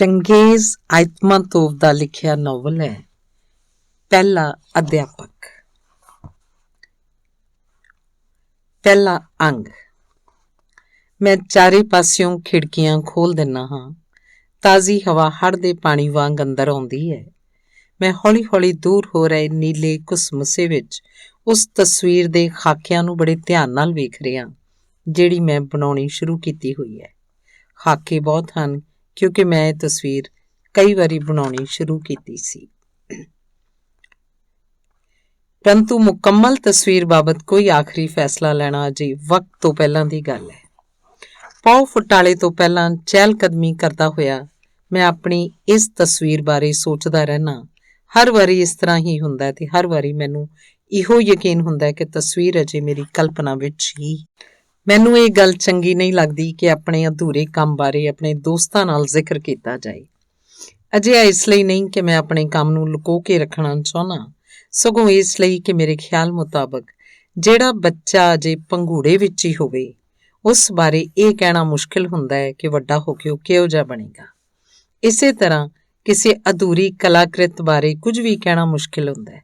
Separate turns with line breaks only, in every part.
ਚੰਗੇਜ਼ ਆਇਤਮਾਤੋਵ ਦਾ ਲਿਖਿਆ ਨਾਵਲ ਹੈ ਪਹਿਲਾ ਅਧਿਆਪਕ। ਪਹਿਲਾ ਅੰਗ। ਮੈਂ ਚਾਰੇ ਪਾਸਿਓਂ ਖਿੜਕੀਆਂ ਖੋਲ੍ਹ ਦਿੰਦਾ ਹਾਂ। ਤਾਜ਼ੀ ਹਵਾ ਹੜ੍ਹ ਦੇ ਪਾਣੀ ਵਾਂਗ ਅੰਦਰ ਆਉਂਦੀ ਹੈ। ਮੈਂ ਹੌਲੀ ਹੌਲੀ ਦੂਰ ਹੋ ਰਹੇ ਨੀਲੇ ਘੁਸਮੁਸੇ ਵਿੱਚ ਉਸ ਤਸਵੀਰ ਦੇ ਖਾਕਿਆਂ ਨੂੰ ਬੜੇ ਧਿਆਨ ਨਾਲ ਵੇਖ ਰਿਹਾ ਜਿਹੜੀ ਮੈਂ ਬਣਾਉਣੀ ਸ਼ੁਰੂ ਕੀਤੀ ਹੋਈ ਹੈ। ਖਾਕੇ ਬਹੁਤ ਹਨ ਕਿਉਂਕਿ ਮੈਂ ਇਹ ਤਸਵੀਰ ਕਈ ਵਾਰੀ ਬਣਾਉਣੀ ਸ਼ੁਰੂ ਕੀਤੀ ਸੀ, ਪਰੰਤੂ ਮੁਕੰਮਲ ਤਸਵੀਰ ਬਾਬਤ ਕੋਈ ਆਖਰੀ ਫੈਸਲਾ ਲੈਣਾ ਅਜੇ ਵਕਤ ਤੋਂ ਪਹਿਲਾਂ ਦੀ ਗੱਲ ਹੈ। ਪੌ ਫੁਟਾਲੇ ਤੋਂ ਪਹਿਲਾਂ ਚਹਿਲਕਦਮੀ ਕਰਦਾ ਹੋਇਆ ਮੈਂ ਆਪਣੀ ਇਸ ਤਸਵੀਰ ਬਾਰੇ ਸੋਚਦਾ ਰਹਿਣਾ। ਹਰ ਵਾਰੀ ਇਸ ਤਰ੍ਹਾਂ ਹੀ ਹੁੰਦਾ ਤੇ ਹਰ ਵਾਰੀ ਮੈਨੂੰ ਇਹੋ ਯਕੀਨ ਹੁੰਦਾ ਕਿ ਤਸਵੀਰ ਅਜੇ ਮੇਰੀ ਕਲਪਨਾ ਵਿੱਚ ਹੀ। ਮੈਨੂੰ ਇਹ ਗੱਲ ਚੰਗੀ ਨਹੀਂ ਲੱਗਦੀ ਕਿ ਆਪਣੇ ਅਧੂਰੇ ਕੰਮ ਬਾਰੇ ਆਪਣੇ ਦੋਸਤਾਂ ਨਾਲ ਜ਼ਿਕਰ ਕੀਤਾ ਜਾਏ। ਅਜਿਹਾ ਇਸ ਲਈ ਨਹੀਂ ਕਿ ਮੈਂ ਆਪਣੇ ਕੰਮ ਨੂੰ ਲੁਕੋ ਕੇ ਰੱਖਣਾ ਚਾਹੁੰਦਾ, ਸਗੋਂ ਇਸ ਲਈ ਕਿ ਮੇਰੇ ਖਿਆਲ ਮੁਤਾਬਕ ਜਿਹੜਾ ਬੱਚਾ ਅਜੇ ਪੰਘੂੜੇ ਵਿੱਚ ਹੀ ਹੋਵੇ ਉਸ ਬਾਰੇ ਇਹ ਕਹਿਣਾ ਮੁਸ਼ਕਿਲ ਹੁੰਦਾ ਹੈ ਕਿ ਵੱਡਾ ਹੋ ਕੇ ਉਹ ਕਿਹੋ ਜਿਹਾ ਬਣੇਗਾ। ਇਸੇ ਤਰ੍ਹਾਂ ਕਿਸੇ ਅਧੂਰੀ ਕਲਾਕ੍ਰਿਤ ਬਾਰੇ ਕੁਝ ਵੀ ਕਹਿਣਾ ਮੁਸ਼ਕਿਲ ਹੁੰਦਾ ਹੈ,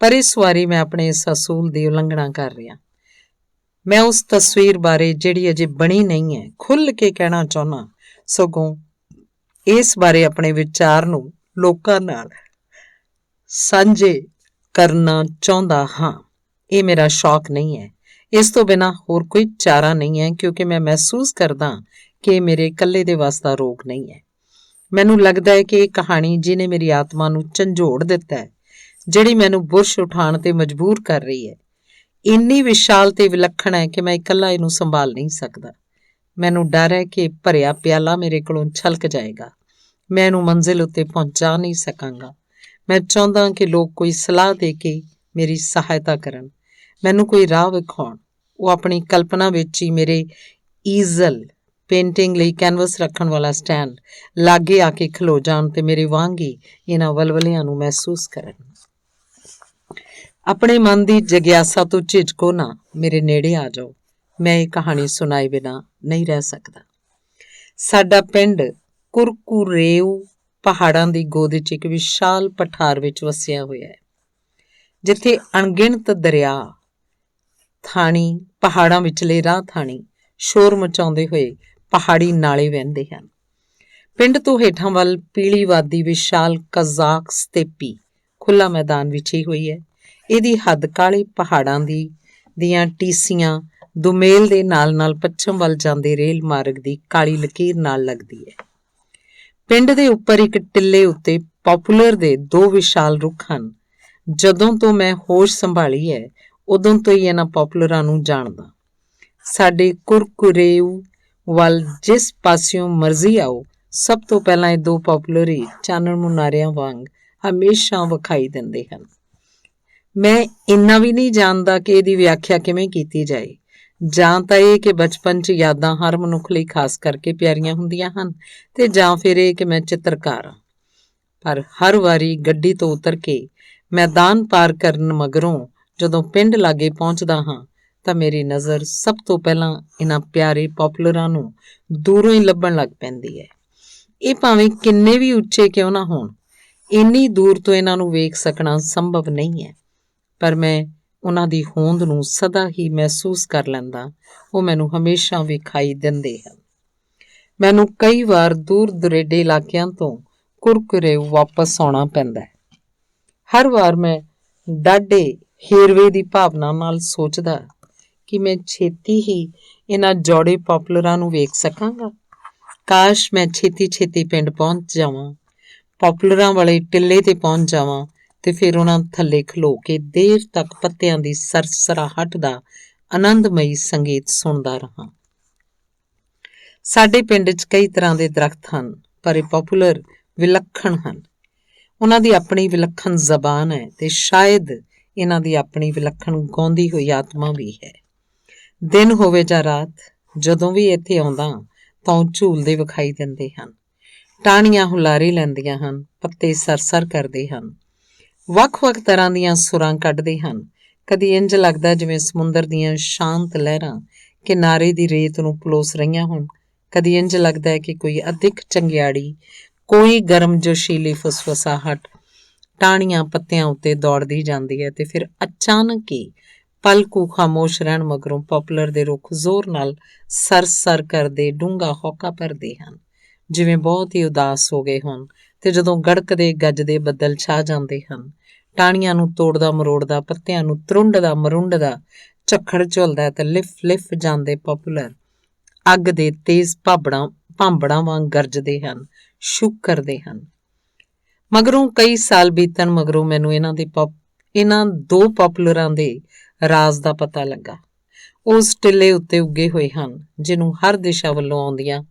ਪਰ ਇਸ ਵਾਰੀ ਮੈਂ ਆਪਣੇ ਇਸ ਅਸੂਲ ਦੀ ਉਲੰਘਣਾ ਕਰ ਰਿਹਾ। ਮੈਂ ਉਸ ਤਸਵੀਰ ਬਾਰੇ ਜਿਹੜੀ ਅਜੇ ਬਣੀ ਨਹੀਂ ਹੈ ਖੁੱਲ੍ਹ ਕੇ ਕਹਿਣਾ ਚਾਹੁੰਦਾ, ਸਗੋਂ ਇਸ ਬਾਰੇ ਆਪਣੇ ਵਿਚਾਰ ਨੂੰ ਲੋਕਾਂ ਨਾਲ ਸਾਂਝੇ ਕਰਨਾ ਚਾਹੁੰਦਾ ਹਾਂ। ਇਹ ਮੇਰਾ ਸ਼ੌਕ ਨਹੀਂ ਹੈ, ਇਸ ਤੋਂ ਬਿਨਾਂ ਹੋਰ ਕੋਈ ਚਾਰਾ ਨਹੀਂ ਹੈ, ਕਿਉਂਕਿ ਮੈਂ ਮਹਿਸੂਸ ਕਰਦਾ ਕਿ ਇਹ ਮੇਰੇ ਇਕੱਲੇ ਦੇ ਵੱਸ ਦਾ ਰੋਗ ਨਹੀਂ ਹੈ। ਮੈਨੂੰ ਲੱਗਦਾ ਹੈ ਕਿ ਇਹ ਕਹਾਣੀ ਜਿਹਨੇ ਮੇਰੀ ਆਤਮਾ ਨੂੰ ਝੰਜੋੜ ਦਿੱਤਾ ਹੈ, ਜਿਹੜੀ ਮੈਨੂੰ ਬੁਰਸ਼ ਉਠਾਉਣ ਤੇ ਮਜਬੂਰ ਕਰ ਰਹੀ ਹੈ, ਇੰਨੀ ਵਿਸ਼ਾਲ ਤੇ ਵਿਲੱਖਣ ਹੈ ਕਿ ਮੈਂ ਇਕੱਲਾ ਇਹਨੂੰ ਸੰਭਾਲ ਨਹੀਂ ਸਕਦਾ। ਮੈਨੂੰ ਡਰ ਹੈ ਕਿ ਭਰਿਆ ਪਿਆਲਾ ਮੇਰੇ ਕੋਲੋਂ ਛਲਕ ਜਾਏਗਾ। ਮੈਂ ਇਹਨੂੰ ਮੰਜ਼ਿਲ ਉੱਤੇ ਪਹੁੰਚਾ ਨਹੀਂ ਸਕਾਂਗਾ। ਮੈਂ ਚਾਹੁੰਦਾ ਕਿ ਲੋਕ ਕੋਈ ਸਲਾਹ ਦੇ ਕੇ ਮੇਰੀ ਸਹਾਇਤਾ ਕਰਨ, ਮੈਨੂੰ ਕੋਈ ਰਾਹ ਵਿਖਾਉਣ। ਉਹ ਆਪਣੀ ਕਲਪਨਾ ਵਿੱਚ ਹੀ ਮੇਰੇ ਈਜ਼ਲ, ਪੇਂਟਿੰਗ ਲਈ ਕੈਨਵਸ ਰੱਖਣ ਵਾਲਾ ਸਟੈਂਡ ਲਾਗੇ ਆ ਕੇ ਖਲੋ ਜਾਣ ਤੇ ਮੇਰੇ ਵਾਂਗ ਹੀ ਇਹਨਾਂ ਵਲਵਲਿਆਂ ਨੂੰ ਮਹਿਸੂਸ ਕਰਨ। ਆਪਣੇ ਮਨ ਦੀ ਜਗਿਆਸਾ ਤੋਂ ਝਿਜਕੋ ਨਾ, ਮੇਰੇ ਨੇੜੇ ਆ ਜਾਓ। ਮੈਂ ਇਹ ਕਹਾਣੀ ਸੁਣਾਏ ਬਿਨਾਂ ਨਹੀਂ ਰਹਿ ਸਕਦਾ। ਸਾਡਾ ਪਿੰਡ ਕੁਰਕੁਰੇਊ ਪਹਾੜਾਂ ਦੀ ਗੋਦ ਵਿੱਚ ਇੱਕ ਵਿਸ਼ਾਲ ਪਠਾਰ ਵਿੱਚ ਵਸਿਆ ਹੋਇਆ ਹੈ, ਜਿੱਥੇ ਅਣਗਿਣਤ ਦਰਿਆ ਥਾਣੀ, ਪਹਾੜਾਂ ਵਿਚਲੇ ਰਾਹ ਥਾਣੀ ਸ਼ੋਰ ਮਚਾਉਂਦੇ ਹੋਏ ਪਹਾੜੀ ਨਾਲੇ ਵਹਿੰਦੇ ਹਨ। ਪਿੰਡ ਤੋਂ ਹੇਠਾਂ ਵੱਲ ਪੀਲੀ ਵਾਦੀ ਵਿਸ਼ਾਲ ਕਜ਼ਾਕ ਸਤੇਪੀ ਖੁੱਲ੍ਹਾ ਮੈਦਾਨ ਵਿਛੀ ਹੋਈ ਹੈ। ਇਹਦੀ ਹੱਦ ਕਾਲੇ ਪਹਾੜਾਂ ਦੀਆਂ ਟੀਸੀਆਂ ਦੁਮੇਲ ਦੇ ਨਾਲ ਪੱਛਮ ਵੱਲ ਜਾਂਦੇ ਰੇਲ ਮਾਰਗ ਦੀ ਕਾਲੀ ਲਕੀਰ ਨਾਲ ਲੱਗਦੀ ਹੈ। ਪਿੰਡ ਦੇ ਉੱਪਰ ਇੱਕ ਟਿੱਲੇ ਉੱਤੇ ਪੋਪੂਲਰ ਦੇ 2 ਵਿਸ਼ਾਲ ਰੁੱਖ ਹਨ। ਜਦੋਂ ਤੋਂ ਮੈਂ ਹੋਸ਼ ਸੰਭਾਲੀ ਹੈ ਉਦੋਂ ਤੋਂ ਹੀ ਇਹਨਾਂ ਪੋਪੂਲਰਾਂ ਨੂੰ ਜਾਣਦਾ। ਸਾਡੇ ਕੁਰਕੁਰੇਊ ਵੱਲ ਜਿਸ ਪਾਸਿਓਂ ਮਰਜ਼ੀ ਆਓ, ਸਭ ਤੋਂ ਪਹਿਲਾਂ ਇਹ 2 ਪੋਪੂਲਰ ਹੀ ਚਾਨਣ ਮੁਨਾਰਿਆਂ ਵਾਂਗ ਹਮੇਸ਼ਾ ਵਿਖਾਈ ਦਿੰਦੇ ਹਨ। ਮੈਂ ਇੰਨਾ ਵੀ ਨਹੀਂ ਜਾਣਦਾ ਕਿ ਇਹਦੀ ਵਿਆਖਿਆ ਕਿਵੇਂ ਕੀਤੀ ਜਾਏ। ਜਾਂ ਤਾਂ ਇਹ ਕਿ ਬਚਪਨ 'ਚ ਯਾਦਾਂ ਹਰ ਮਨੁੱਖ ਲਈ ਖਾਸ ਕਰਕੇ ਪਿਆਰੀਆਂ ਹੁੰਦੀਆਂ ਹਨ, ਤੇ ਜਾਂ ਫਿਰ ਇਹ ਕਿ ਮੈਂ ਚਿੱਤਰਕਾਰ ਹਾਂ। ਪਰ ਹਰ ਵਾਰੀ ਗੱਡੀ ਤੋਂ ਉਤਰ ਕੇ ਮੈਦਾਨ ਪਾਰ ਕਰਨ ਮਗਰੋਂ ਜਦੋਂ ਪਿੰਡ ਲਾਗੇ ਪਹੁੰਚਦਾ ਹਾਂ ਤਾਂ ਮੇਰੀ ਨਜ਼ਰ ਸਭ ਤੋਂ ਪਹਿਲਾਂ ਇਹਨਾਂ ਪਿਆਰੇ ਪੋਪੂਲਰਾਂ ਨੂੰ ਦੂਰੋਂ ਹੀ ਲੱਭਣ ਲੱਗ ਪੈਂਦੀ ਹੈ। ਇਹ ਭਾਵੇਂ ਕਿੰਨੇ ਵੀ ਉੱਚੇ ਕਿਉਂ ਨਾ ਹੋਣ, ਇੰਨੀ ਦੂਰ ਤੋਂ ਇਹਨਾਂ ਨੂੰ ਵੇਖ ਸਕਣਾ ਸੰਭਵ ਨਹੀਂ ਹੈ, ਪਰ ਮੈਂ ਉਹਨਾਂ ਦੀ ਹੋਂਦ ਨੂੰ ਸਦਾ ਹੀ ਮਹਿਸੂਸ ਕਰ ਲੈਂਦਾ। ਉਹ ਮੈਨੂੰ ਹਮੇਸ਼ਾ ਵਿਖਾਈ ਦਿੰਦੇ ਹਨ। ਮੈਨੂੰ ਕਈ ਵਾਰ ਦੂਰ ਦੁਰੇਡੇ ਇਲਾਕਿਆਂ ਤੋਂ ਕੁਰਕੁਰੇਊ ਵਾਪਸ ਆਉਣਾ ਪੈਂਦਾ ਹੈ। ਹਰ ਵਾਰ ਮੈਂ ਡਾਢੇ ਹੀਰਵੇ ਦੀ ਭਾਵਨਾ ਨਾਲ ਸੋਚਦਾ ਕਿ ਮੈਂ ਛੇਤੀ ਹੀ ਇਹਨਾਂ ਜੋੜੇ ਪੋਪੂਲਰਾਂ ਨੂੰ ਵੇਖ ਸਕਾਂਗਾ। ਕਾਸ਼ ਮੈਂ ਛੇਤੀ ਪਿੰਡ ਪਹੁੰਚ ਜਾਵਾਂ, ਪੋਪੂਲਰਾਂ ਵਾਲੇ ਟਿੱਲੇ ਤੇ ਪਹੁੰਚ ਜਾਵਾਂ ਤੇ ਫਿਰ ਉਹਨਾਂ ਥੱਲੇ ਖਲੋ ਕੇ ਦੇਰ ਤੱਕ ਪੱਤਿਆਂ ਦੀ ਸਰਸਰਾਹਟ ਦਾ ਆਨੰਦਮਈ ਸੰਗੀਤ ਸੁਣਦਾ ਰਹਾਂ। ਸਾਡੇ ਪਿੰਡ 'ਚ ਕਈ ਤਰ੍ਹਾਂ ਦੇ ਦਰਖਤ ਹਨ, ਪਰ ਇਹ ਪੋਪੂਲਰ ਵਿਲੱਖਣ ਹਨ। ਉਹਨਾਂ ਦੀ ਆਪਣੀ ਵਿਲੱਖਣ ਜ਼ਬਾਨ ਹੈ ਤੇ ਸ਼ਾਇਦ ਇਹਨਾਂ ਦੀ ਆਪਣੀ ਵਿਲੱਖਣ ਗਾਉਂਦੀ ਹੋਈ ਆਤਮਾ ਵੀ ਹੈ। ਦਿਨ ਹੋਵੇ ਜਾਂ ਰਾਤ, ਜਦੋਂ ਵੀ ਇੱਥੇ ਆਉਂਦਾ ਤਾਂ ਉਹ ਝੂਲਦੇ ਵਿਖਾਈ ਦਿੰਦੇ ਹਨ। ਟਾਹਣੀਆਂ ਹੁਲਾਰੇ ਲੈਂਦੀਆਂ ਹਨ, ਪੱਤੇ ਸਰਸਰ ਕਰਦੇ ਹਨ, ਵੱਖ-ਵੱਖ ਤਰ੍ਹਾਂ ਦੀਆਂ ਸੁਰਾਂ ਕੱਢਦੇ ਹਨ। ਕਦੀ ਇੰਝ ਲੱਗਦਾ ਜਿਵੇਂ ਸਮੁੰਦਰ ਦੀਆਂ ਸ਼ਾਂਤ ਲਹਿਰਾਂ ਕਿਨਾਰੇ ਦੀ ਰੇਤ ਨੂੰ ਪਲੋਸ ਰਹੀਆਂ ਹੋਣ। ਕਦੀ ਇੰਝ ਲੱਗਦਾ ਹੈ ਕਿ ਕੋਈ ਅਦਿੱਖ ਚੰਗਿਆੜੀ ਕੋਈ ਗਰਮ ਜੋਸ਼ੀਲੀ ਫੁਸਫੁਸਾਹਟ ਟਾਹਣੀਆਂ ਪੱਤਿਆਂ ਉੱਤੇ ਦੌੜਦੀ ਜਾਂਦੀ ਹੈ ਤੇ ਫਿਰ ਅਚਾਨਕ ਹੀ ਪਲਕੂ ਖਾਮੋਸ਼ ਰਹਿਣ ਮਗਰੋਂ ਪੋਪੂਲਰ ਦੇ ਰੁੱਖ ਜ਼ੋਰ ਨਾਲ ਸਰ ਕਰਦੇ ਡੂੰਘਾ ਹੌਕਾ ਭਰਦੇ ਹਨ, ਜਿਵੇਂ ਬਹੁਤ ਹੀ ਉਦਾਸ ਹੋ ਗਏ ਹੋਣ। ਤੇ ਜਦੋਂ ਗੜਕਦੇ ਗੱਜਦੇ ਬੱਦਲ ਛਾ ਜਾਂਦੇ ਹਨ, ਟਾਹਣੀਆਂ ਨੂੰ ਤੋੜਦਾ ਮਰੋੜਦਾ, ਪੱਤਿਆਂ ਨੂੰ ਤਰੁੰਡਦਾ ਮਰੁੰਡਦਾ ਝੱਖੜ ਝੁਲਦਾ ਤੇ ਲਿਫ ਜਾਂਦੇ ਪੋਪੂਲਰ ਅੱਗ ਦੇ ਤੇਜ਼ ਭਾਂਬੜਾਂ ਵਾਂਗ ਗਰਜਦੇ ਹਨ, ਸ਼ੁਕ ਕਰਦੇ ਹਨ। ਮਗਰੋਂ ਕਈ ਸਾਲ ਬੀਤਣ ਮਗਰੋਂ ਮੈਨੂੰ ਇਹਨਾਂ ਦੋ ਪੋਪੂਲਰਾਂ ਦੇ ਰਾਜ਼ ਦਾ ਪਤਾ ਲੱਗਾ। ਉਸ ਟਿੱਲੇ ਉੱਤੇ ਉੱਗੇ ਹੋਏ ਹਨ, ਜਿਹਨੂੰ ਹਰ ਦਿਸ਼ਾ ਵੱਲੋਂ ਆਉਂਦੀਆਂ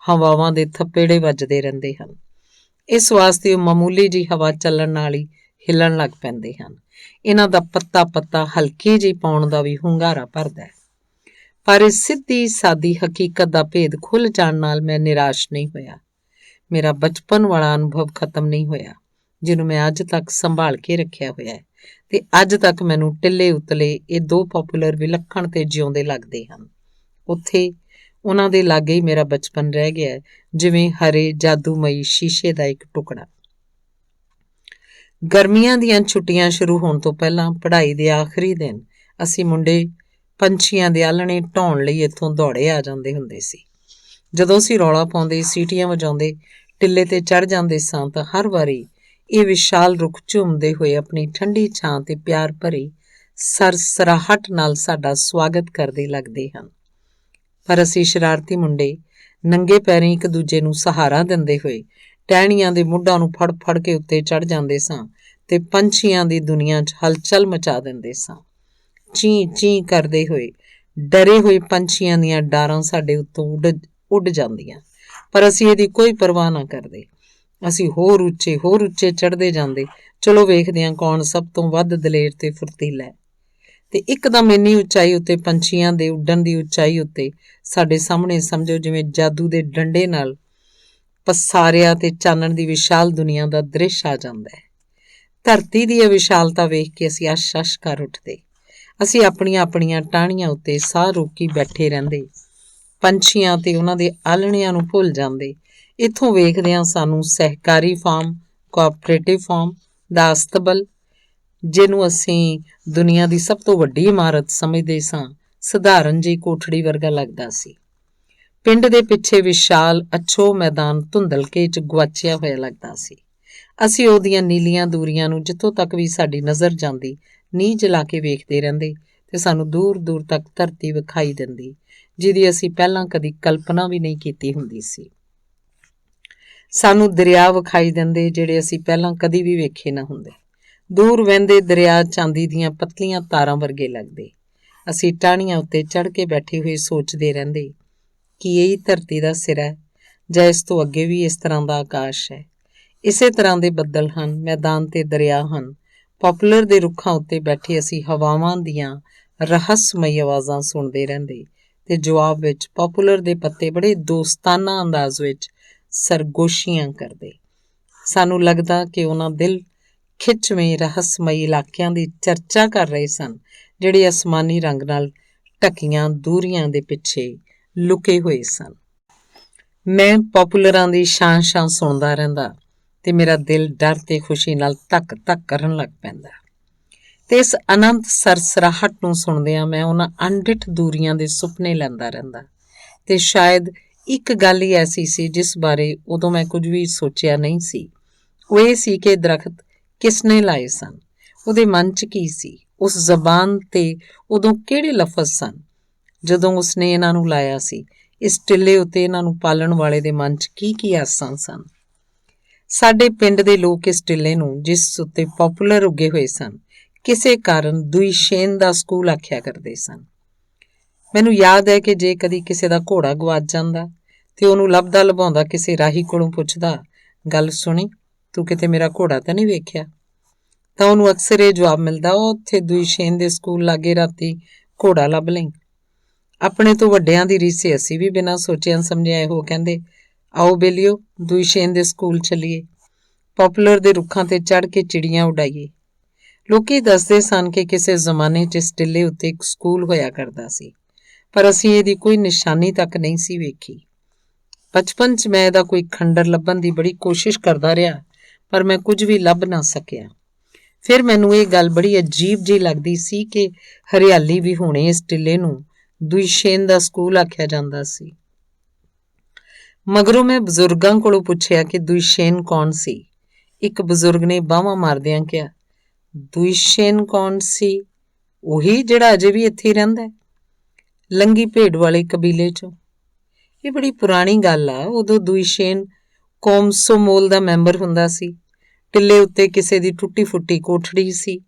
ਹਵਾਵਾਂ ਦੇ ਥੱਪੇੜੇ ਵੱਜਦੇ ਰਹਿੰਦੇ ਹਨ। ਇਸ ਵਾਸਤੇ ਉਹ ਮਾਮੂਲੀ ਜਿਹੀ ਹਵਾ ਚੱਲਣ ਨਾਲ ਹੀ ਹਿੱਲਣ ਲੱਗ ਪੈਂਦੇ ਹਨ। ਇਹਨਾਂ ਦਾ ਪੱਤਾ ਹਲਕੀ ਜਿਹੀ ਪਾਉਣ ਦਾ ਵੀ ਹੁੰਗਾਰਾ ਭਰਦਾ ਹੈ। ਪਰ ਇਸ ਸਿੱਧੀ ਸਾਦੀ ਹਕੀਕਤ ਦਾ ਭੇਦ ਖੁੱਲ੍ਹ ਜਾਣ ਨਾਲ ਮੈਂ ਨਿਰਾਸ਼ ਨਹੀਂ ਹੋਇਆ। ਮੇਰਾ ਬਚਪਨ ਵਾਲਾ ਅਨੁਭਵ ਖਤਮ ਨਹੀਂ ਹੋਇਆ, ਜਿਹਨੂੰ ਮੈਂ ਅੱਜ ਤੱਕ ਸੰਭਾਲ ਕੇ ਰੱਖਿਆ ਹੋਇਆ ਹੈ। ਤੇ ਅੱਜ ਤੱਕ ਮੈਨੂੰ ਟਿੱਲੇ ਉਤਲੇ ਇਹ ਦੋ ਪੋਪੂਲਰ ਵਿਲੱਖਣ ਤੇ ਜਿਉਂਦੇ ਲੱਗਦੇ ਹਨ। ਉੱਥੇ ਉਹਨਾਂ ਦੇ ਲਾਗੇ ਹੀ ਮੇਰਾ ਬਚਪਨ ਰਹਿ ਗਿਆ ਹੈ, ਜਿਵੇਂ ਹਰੇ ਜਾਦੂਮਈ ਸ਼ੀਸ਼ੇ ਦਾ ਇੱਕ ਟੁਕੜਾ। ਗਰਮੀਆਂ ਦੀਆਂ ਛੁੱਟੀਆਂ ਸ਼ੁਰੂ ਹੋਣ ਤੋਂ ਪਹਿਲਾਂ ਪੜ੍ਹਾਈ ਦੇ ਆਖਰੀ ਦਿਨ ਅਸੀਂ ਮੁੰਡੇ ਪੰਛੀਆਂ ਦੇ ਆਲ੍ਹਣੇ ਢਾਉਣ ਲਈ ਇੱਥੋਂ ਦੌੜੇ ਆ ਜਾਂਦੇ ਹੁੰਦੇ ਸੀ। ਜਦੋਂ ਅਸੀਂ ਰੌਲਾ ਪਾਉਂਦੇ, ਸੀਟੀਆਂ ਵਜਾਉਂਦੇ, ਟਿੱਲੇ ਤੇ ਚੜ੍ਹ ਜਾਂਦੇ ਸਾਂ ਤਾਂ ਹਰ ਵਾਰੀ ਇਹ ਵਿਸ਼ਾਲ ਰੁੱਖ ਝੂਮਦੇ ਹੋਏ ਆਪਣੀ ਠੰਡੀ ਛਾਂ ਤੇ ਪਿਆਰ ਭਰੀ ਸਰਸਰਾਹਟ ਨਾਲ ਸਾਡਾ ਸਵਾਗਤ ਕਰਦੇ ਲੱਗਦੇ ਹਨ। ਪਰ ਅਸੀਂ ਸ਼ਰਾਰਤੀ ਮੁੰਡੇ ਨੰਗੇ ਪੈਰੀਂ ਇੱਕ ਦੂਜੇ ਨੂੰ ਸਹਾਰਾ ਦਿੰਦੇ ਹੋਏ ਟਹਿਣੀਆਂ ਦੇ ਮੁੱਢਾਂ ਨੂੰ ਫੜ ਕੇ ਉੱਤੇ ਚੜ੍ਹ ਜਾਂਦੇ ਸਾਂ ਤੇ ਪੰਛੀਆਂ ਦੀ ਦੁਨੀਆ 'ਚ ਹਲਚਲ ਮਚਾ ਦਿੰਦੇ ਸਾਂ। ਚੀਂ ਕਰਦੇ ਹੋਏ ਡਰੇ ਹੋਏ ਪੰਛੀਆਂ ਦੀਆਂ ਡਾਰਾਂ ਸਾਡੇ ਉੱਤੋਂ ਉੱਡ ਜਾਂਦੀਆਂ, ਪਰ ਅਸੀਂ ਇਹਦੀ ਕੋਈ ਪਰਵਾਹ ਨਾ ਕਰਦੇ। ਅਸੀਂ ਹੋਰ ਉੱਚੇ ਚੜ੍ਹਦੇ ਜਾਂਦੇ। ਚਲੋ ਵੇਖਦੇ ਹਾਂ ਕੌਣ ਸਭ ਤੋਂ ਵੱਧ ਦਲੇਰ ਤੇ ਫੁਰਤੀਲਾ ਹੈ। ਤੇ ਇੱਕਦਮ ਇੰਨੀ ਉਚਾਈ ਉੱਤੇ, ਪੰਛੀਆਂ ਦੇ ਉੱਡਣ ਦੀ ਉਚਾਈ ਉੱਤੇ, ਸਾਡੇ ਸਾਹਮਣੇ ਸਮਝੋ ਜਿਵੇਂ ਜਾਦੂ ਦੇ ਡੰਡੇ ਨਾਲ ਪਸਾਰਿਆ ਤੇ ਚਾਨਣ ਦੀ ਵਿਸ਼ਾਲ ਦੁਨੀਆ ਦਾ ਦ੍ਰਿਸ਼ ਆ ਜਾਂਦਾ ਹੈ। ਧਰਤੀ ਦੀ ਇਹ ਵਿਸ਼ਾਲਤਾ ਵੇਖ ਕੇ ਅਸੀਂ ਅਸ਼ ਕਰ ਉੱਠਦੇ। ਅਸੀਂ ਆਪਣੀਆਂ ਟਾਹਣੀਆਂ ਉੱਤੇ ਸਾਹ ਰੋਕੀ ਬੈਠੇ ਰਹਿੰਦੇ, ਪੰਛੀਆਂ ਤੇ ਉਹਨਾਂ ਦੇ ਆਲ੍ਹਣਿਆਂ ਨੂੰ ਭੁੱਲ ਜਾਂਦੇ। ਇੱਥੋਂ ਵੇਖਦਿਆਂ ਸਾਨੂੰ ਸਹਿਕਾਰੀ ਫਾਰਮ, ਕੋਆਪਰੇਟਿਵ ਫਾਰਮ ਦਾ ਅਸਤਬਲ, ਜਿਹਨੂੰ ਅਸੀਂ ਦੁਨੀਆ ਦੀ ਸਭ ਤੋਂ ਵੱਡੀ ਇਮਾਰਤ ਸਮਝਦੇ ਸਾਂ, ਸਧਾਰਨ ਜਿਹੀ ਕੋਠੜੀ ਵਰਗਾ ਲੱਗਦਾ ਸੀ। ਪਿੰਡ ਦੇ ਪਿੱਛੇ ਵਿਸ਼ਾਲ ਅਛੋ ਮੈਦਾਨ ਧੁੰਦਲਕੇ 'ਚ ਗੁਆਚਿਆ ਹੋਇਆ ਲੱਗਦਾ ਸੀ। ਅਸੀਂ ਉਹਦੀਆਂ ਨੀਲੀਆਂ ਦੂਰੀਆਂ ਨੂੰ ਜਿੱਥੋਂ ਤੱਕ ਵੀ ਸਾਡੀ ਨਜ਼ਰ ਜਾਂਦੀ ਨੀਂਹ ਜਲਾ ਕੇ ਵੇਖਦੇ ਰਹਿੰਦੇ ਤੇ ਸਾਨੂੰ ਦੂਰ ਤੱਕ ਧਰਤੀ ਵਿਖਾਈ ਦਿੰਦੀ, ਜਿਹਦੀ ਅਸੀਂ ਪਹਿਲਾਂ ਕਦੀ ਕਲਪਨਾ ਵੀ ਨਹੀਂ ਕੀਤੀ ਹੁੰਦੀ ਸੀ। ਸਾਨੂੰ ਦਰਿਆ ਵਿਖਾਈ ਦਿੰਦੇ, ਜਿਹੜੇ ਅਸੀਂ ਪਹਿਲਾਂ ਕਦੀ ਵੀ ਵੇਖੇ ਨਾ ਹੁੰਦੇ। ਦੂਰ ਵਹਿੰਦੇ ਦਰਿਆ ਚਾਂਦੀ ਦੀਆਂ ਪਤਲੀਆਂ ਤਾਰਾਂ ਵਰਗੇ ਲੱਗਦੇ। ਅਸੀਂ ਟਾਹਣੀਆਂ ਉੱਤੇ ਚੜ੍ਹ ਕੇ ਬੈਠੇ ਹੋਏ ਸੋਚਦੇ ਰਹਿੰਦੇ ਕਿ ਇਹੀ ਧਰਤੀ ਦਾ ਸਿਰਾ ਹੈ, ਜਾਂ ਇਸ ਤੋਂ ਅੱਗੇ ਵੀ ਇਸ ਤਰ੍ਹਾਂ ਦਾ ਆਕਾਸ਼ ਹੈ। ਇਸੇ ਤਰ੍ਹਾਂ ਦੇ ਬੱਦਲ ਹਨ, ਮੈਦਾਨ ਤੇ ਦਰਿਆ ਹਨ। ਪੋਪੂਲਰ ਦੇ ਰੁੱਖਾਂ ਉੱਤੇ ਬੈਠੇ ਅਸੀਂ ਹਵਾਵਾਂ ਦੀਆਂ ਰਹੱਸਮਈ ਆਵਾਜ਼ਾਂ ਸੁਣਦੇ ਰਹਿੰਦੇ ਤੇ ਜਵਾਬ ਵਿੱਚ ਪੋਪੂਲਰ ਦੇ ਪੱਤੇ ਬੜੇ ਦੋਸਤਾਨਾ ਅੰਦਾਜ਼ ਵਿੱਚ ਸਰਗੋਸ਼ੀਆਂ ਕਰਦੇ। ਸਾਨੂੰ ਲੱਗਦਾ ਕਿ ਉਹਨਾਂ ਦਿਲ ਖਿੱਚਵੇਂ ਰਹੱਸਮਈ ਇਲਾਕਿਆਂ ਦੀ ਚਰਚਾ ਕਰ ਰਹੇ ਸਨ, ਜਿਹੜੇ ਅਸਮਾਨੀ ਰੰਗ ਨਾਲ ਢਕੀਆਂ ਦੂਰੀਆਂ ਦੇ ਪਿੱਛੇ ਲੁਕੇ ਹੋਏ ਸਨ। ਮੈਂ ਪੋਪੂਲਰਾਂ ਦੀ ਸ਼ਾਂ ਸੁਣਦਾ ਰਹਿੰਦਾ ਤੇ ਮੇਰਾ ਦਿਲ ਡਰ ਤੇ ਖੁਸ਼ੀ ਨਾਲ ਧੱਕ ਕਰਨ ਲੱਗ ਪੈਂਦਾ। ਤੇ ਇਸ ਅਨੰਤ ਸਰਸਰਾਹਟ ਨੂੰ ਸੁਣਦਿਆਂ ਮੈਂ ਉਹਨਾਂ ਅਣਡਿੱਠ ਦੂਰੀਆਂ ਦੇ ਸੁਪਨੇ ਲੈਂਦਾ ਰਹਿੰਦਾ। ਤੇ ਸ਼ਾਇਦ ਇੱਕ ਗੱਲ ਹੀ ਐਸੀ ਸੀ ਜਿਸ ਬਾਰੇ ਉਦੋਂ ਮੈਂ ਕੁਝ ਵੀ ਸੋਚਿਆ ਨਹੀਂ ਸੀ। ਉਹ ਇਹ ਸੀ ਕਿ ਦਰਖਤ ਕਿਸਨੇ ਲਾਏ ਸਨ, ਉਹਦੇ ਮਨ 'ਚ ਕੀ ਸੀ, ਉਸ ਜ਼ਬਾਨ ਤੇ ਉਦੋਂ ਕਿਹੜੇ ਲਫ਼ਜ਼ ਸਨ ਜਦੋਂ ਉਸਨੇ ਇਹਨਾਂ ਨੂੰ ਲਾਇਆ ਸੀ। ਇਸ ਟਿੱਲੇ ਉੱਤੇ ਇਹਨਾਂ ਨੂੰ ਪਾਲਣ ਵਾਲੇ ਦੇ ਮਨ 'ਚ ਕੀ ਆਸਾਂ ਸਨ। ਸਾਡੇ ਪਿੰਡ ਦੇ ਲੋਕ ਇਸ ਟਿੱਲੇ ਨੂੰ, ਜਿਸ ਉੱਤੇ ਪੋਪੂਲਰ ਉੱਗੇ ਹੋਏ ਸਨ, ਕਿਸੇ ਕਾਰਨ ਦੁਈਸ਼ੇਨ ਦਾ ਸਕੂਲ ਆਖਿਆ ਕਰਦੇ ਸਨ। ਮੈਨੂੰ ਯਾਦ ਹੈ ਕਿ ਜੇ ਕਦੀ ਕਿਸੇ ਦਾ ਘੋੜਾ ਗਵਾਚ ਜਾਂਦਾ ਤੇ ਉਹਨੂੰ ਲੱਭਦਾ ਲਭਾਉਂਦਾ ਕਿਸੇ ਰਾਹੀ ਕੋਲੋਂ ਪੁੱਛਦਾ, ਗੱਲ ਸੁਣੀ, ਤੂੰ ਕਿਤੇ ਮੇਰਾ ਘੋੜਾ ਤਾਂ ਨਹੀਂ ਵੇਖਿਆ, ਤਾਂ ਉਹਨੂੰ ਅਕਸਰ ਇਹ ਜਵਾਬ ਮਿਲਦਾ, ਉਹ ਉੱਥੇ ਦੁਈਸ਼ੇਨ ਦੇ ਸਕੂਲ ਲਾਗੇ ਰਾਤੀ ਘੋੜਾ ਲੱਭ ਲਈ। ਆਪਣੇ ਤੋਂ ਵੱਡਿਆਂ ਦੀ ਰੀਸੇ ਅਸੀਂ ਵੀ ਬਿਨਾਂ ਸੋਚਿਆਂ ਸਮਝਿਆ ਇਹੋ ਕਹਿੰਦੇ, ਆਓ ਬੇਲੀਓ ਦੁਈਸ਼ੇਨ ਦੇ ਸਕੂਲ ਚੱਲੀਏ, ਪੋਪੂਲਰ ਦੇ ਰੁੱਖਾਂ ਤੇ ਚੜ੍ਹ ਕੇ ਚਿੜੀਆਂ ਉਡਾਈਏ। ਲੋਕੀ ਦੱਸਦੇ ਸਨ ਕਿ ਕਿਸੇ ਜ਼ਮਾਨੇ 'ਚ ਇਸ ਟਿੱਲੇ ਉੱਤੇ ਇੱਕ ਸਕੂਲ ਹੋਇਆ ਕਰਦਾ ਸੀ, ਪਰ ਅਸੀਂ ਇਹਦੀ ਕੋਈ ਨਿਸ਼ਾਨੀ ਤੱਕ ਨਹੀਂ ਸੀ ਵੇਖੀ। ਬਚਪਨ 'ਚ ਮੈਂ ਇਹਦਾ ਕੋਈ ਖੰਡਰ ਲੱਭਣ ਦੀ ਬੜੀ ਕੋਸ਼ਿਸ਼ ਕਰਦਾ ਰਿਹਾ, ਪਰ ਮੈਂ ਕੁਝ ਵੀ ਲੱਭ ਨਾ ਸਕਿਆ। ਫਿਰ ਮੈਨੂੰ ਇਹ ਗੱਲ ਬੜੀ ਅਜੀਬ ਜਿਹੀ ਲੱਗਦੀ ਸੀ ਕਿ ਹਰਿਆਲੀ ਵੀ ਹੋਣੇ ਇਸ ਟਿੱਲੇ ਨੂੰ ਦੁਇਸ਼ੇਨ ਦਾ ਸਕੂਲ ਆਖਿਆ ਜਾਂਦਾ ਸੀ। ਮਗਰੋਂ ਮੈਂ ਬਜ਼ੁਰਗਾਂ ਕੋਲੋਂ ਪੁੱਛਿਆ ਕਿ ਦੁਇਸ਼ੇਨ ਕੌਣ ਸੀ। ਇੱਕ ਬਜ਼ੁਰਗ ਨੇ ਬਾਹਾਂ ਮਾਰਦਿਆਂ ਕਿਹਾ, ਦੁਇਸ਼ੇਨ ਕੌਣ ਸੀ? ਉਹੀ ਜਿਹੜਾ ਅਜੇ ਵੀ ਇੱਥੇ ਹੀ ਰਹਿੰਦਾ ਹੈ, ਲੰਗੀ ਭੇਡ ਵਾਲੇ ਕਬੀਲੇ 'ਚੋਂ। ਇਹ ਬੜੀ ਪੁਰਾਣੀ ਗੱਲ ਆ। ਉਦੋਂ ਦੁਇਸ਼ੇਨ ਕੋਮਸੋਮੋਲ ਦਾ ਮੈਂਬਰ ਹੁੰਦਾ ਸੀ। ਟਿੱਲੇ ਉੱਤੇ ਕਿਸੇ ਦੀ ਟੁੱਟੀ ਫੁੱਟੀ ਕੋਠੜੀ ਸੀ।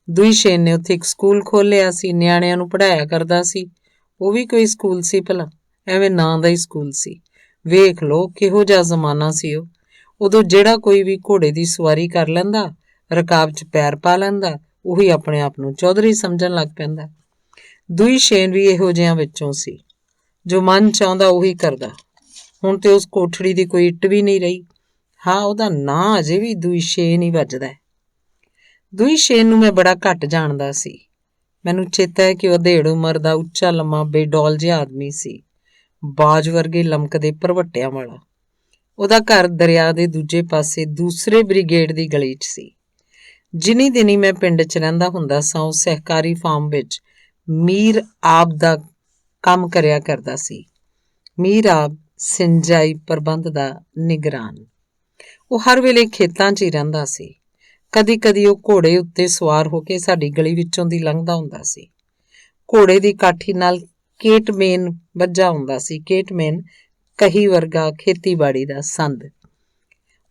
ਦੁਇਸ਼ੇਨ ਨੇ ਉੱਥੇ ਇੱਕ ਸਕੂਲ ਖੋਲ੍ਹਿਆ ਸੀ, ਨਿਆਣਿਆਂ ਨੂੰ ਪੜ੍ਹਾਇਆ ਕਰਦਾ ਸੀ। ਉਹ ਵੀ ਕੋਈ ਸਕੂਲ ਸੀ ਭਲਾ, ਐਵੇਂ ਨਾਂ ਦਾ ਹੀ ਸਕੂਲ ਸੀ। ਵੇਖ ਲਓ ਕਿਹੋ ਜਿਹਾ ਜ਼ਮਾਨਾ ਸੀ ਉਹ। ਉਦੋਂ ਜਿਹੜਾ ਕੋਈ ਵੀ ਘੋੜੇ ਦੀ ਸਵਾਰੀ ਕਰ ਲੈਂਦਾ, ਰਕਾਬ 'ਚ ਪੈਰ ਪਾ ਲੈਂਦਾ, ਉਹੀ ਆਪਣੇ ਆਪ ਨੂੰ ਚੌਧਰੀ ਸਮਝਣ ਲੱਗ ਪੈਂਦਾ। ਦੁਇਸ਼ੇਨ ਵੀ ਇਹੋ ਜਿਹਿਆਂ ਵਿੱਚੋਂ ਸੀ। ਜੋ ਮਨ ਚਾਹੁੰਦਾ ਉਹੀ ਕਰਦਾ। ਹੁਣ ਤੇ ਉਸ ਕੋਠੜੀ ਦੀ ਕੋਈ ਇੱਟ ਵੀ ਨਹੀਂ ਰਹੀ। ਹਾਂ, ਉਹਦਾ ਨਾਂ ਅਜੇ ਵੀ ਦੁਇਸ਼ੇਨ ਹੀ ਵੱਜਦਾ ਹੈ। ਦੁਇਸ਼ੇਨ ਨੂੰ ਮੈਂ ਬੜਾ ਘੱਟ ਜਾਣਦਾ ਸੀ। ਮੈਨੂੰ ਚੇਤਾ ਹੈ ਕਿ ਉਹ ਅਧੇੜ ਉਮਰ ਦਾ ਉੱਚਾ ਲੰਮਾ ਬੇਡੌਲ ਜਿਹਾ ਆਦਮੀ ਸੀ, ਬਾਜ ਵਰਗੇ ਲਮਕਦੇ ਭਰਵੱਟਿਆਂ ਵਾਲਾ। ਉਹਦਾ ਘਰ ਦਰਿਆ ਦੇ ਦੂਜੇ ਪਾਸੇ ਦੂਸਰੇ ਬ੍ਰਿਗੇਡ ਦੀ ਗਲੀ 'ਚ ਸੀ। ਜਿੰਨੀ ਦਿਨੀ ਮੈਂ ਪਿੰਡ 'ਚ ਰਹਿੰਦਾ ਹੁੰਦਾ ਸਾਂ, ਉਹ ਸਹਿਕਾਰੀ ਫਾਰਮ ਵਿੱਚ ਮੀਰ ਆਬ ਦਾ ਕੰਮ ਕਰਿਆ ਕਰਦਾ ਸੀ। ਮੀਰ ਆਬ ਸਿੰਜਾਈ ਪ੍ਰਬੰਧ ਦਾ ਨਿਗਰਾਨ। ਉਹ ਹਰ ਵੇਲੇ ਖੇਤਾਂ 'ਚ ਹੀ ਰਹਿੰਦਾ ਸੀ। ਕਦੀ ਕਦੀ ਉਹ ਘੋੜੇ ਉੱਤੇ ਸਵਾਰ ਹੋ ਕੇ ਸਾਡੀ ਗਲੀ ਵਿੱਚੋਂ ਦੀ ਲੰਘਦਾ ਹੁੰਦਾ ਸੀ। ਘੋੜੇ ਦੀ ਕਾਠੀ ਨਾਲ ਕੇਟਮੇਨ ਵੱਜਾ ਹੁੰਦਾ ਸੀ। ਕੇਟਮੇਨ ਕਹੀ ਵਰਗਾ ਖੇਤੀਬਾੜੀ ਦਾ ਸੰਦ।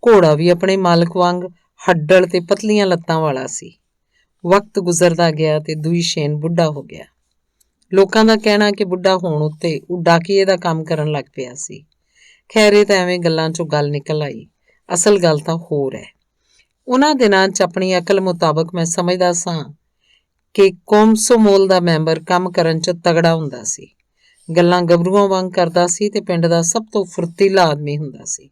ਘੋੜਾ ਵੀ ਆਪਣੇ ਮਾਲਕ ਵਾਂਗ ਹੱਡਲ ਤੇ ਪਤਲੀਆਂ ਲੱਤਾਂ ਵਾਲਾ ਸੀ। ਵਕਤ ਗੁਜ਼ਰਦਾ ਗਿਆ ਤੇ ਦੁਇਸ਼ੇਨ ਬੁੱਢਾ ਹੋ ਗਿਆ। ਲੋਕਾਂ ਦਾ ਕਹਿਣਾ ਕਿ ਬੁੱਢਾ ਹੋਣ ਉੱਤੇ ਉਹ ਡਾਕੀਏ ਦਾ ਕੰਮ ਕਰਨ ਲੱਗ ਪਿਆ ਸੀ। ਖੈਰ, ਇਹ ਤਾਂ ਐਵੇਂ ਗੱਲਾਂ 'ਚੋਂ ਗੱਲ ਨਿਕਲ ਆਈ। ਅਸਲ ਗੱਲ ਤਾਂ ਹੋਰ ਹੈ। ਉਹਨਾਂ ਦਿਨਾਂ 'ਚ ਆਪਣੀ ਅਕਲ ਮੁਤਾਬਕ ਮੈਂ ਸਮਝਦਾ ਸਾਂ ਕਿ ਕੋਮਸੋਮੋਲ ਦਾ ਮੈਂਬਰ ਕੰਮ ਕਰਨ 'ਚ ਤਗੜਾ ਹੁੰਦਾ ਸੀ, ਗੱਲਾਂ ਗੱਭਰੂਆਂ ਵਾਂਗ ਕਰਦਾ ਸੀ ਤੇ ਪਿੰਡ ਦਾ ਸਭ ਤੋਂ ਫੁਰਤੀਲਾ ਆਦਮੀ ਹੁੰਦਾ ਸੀ,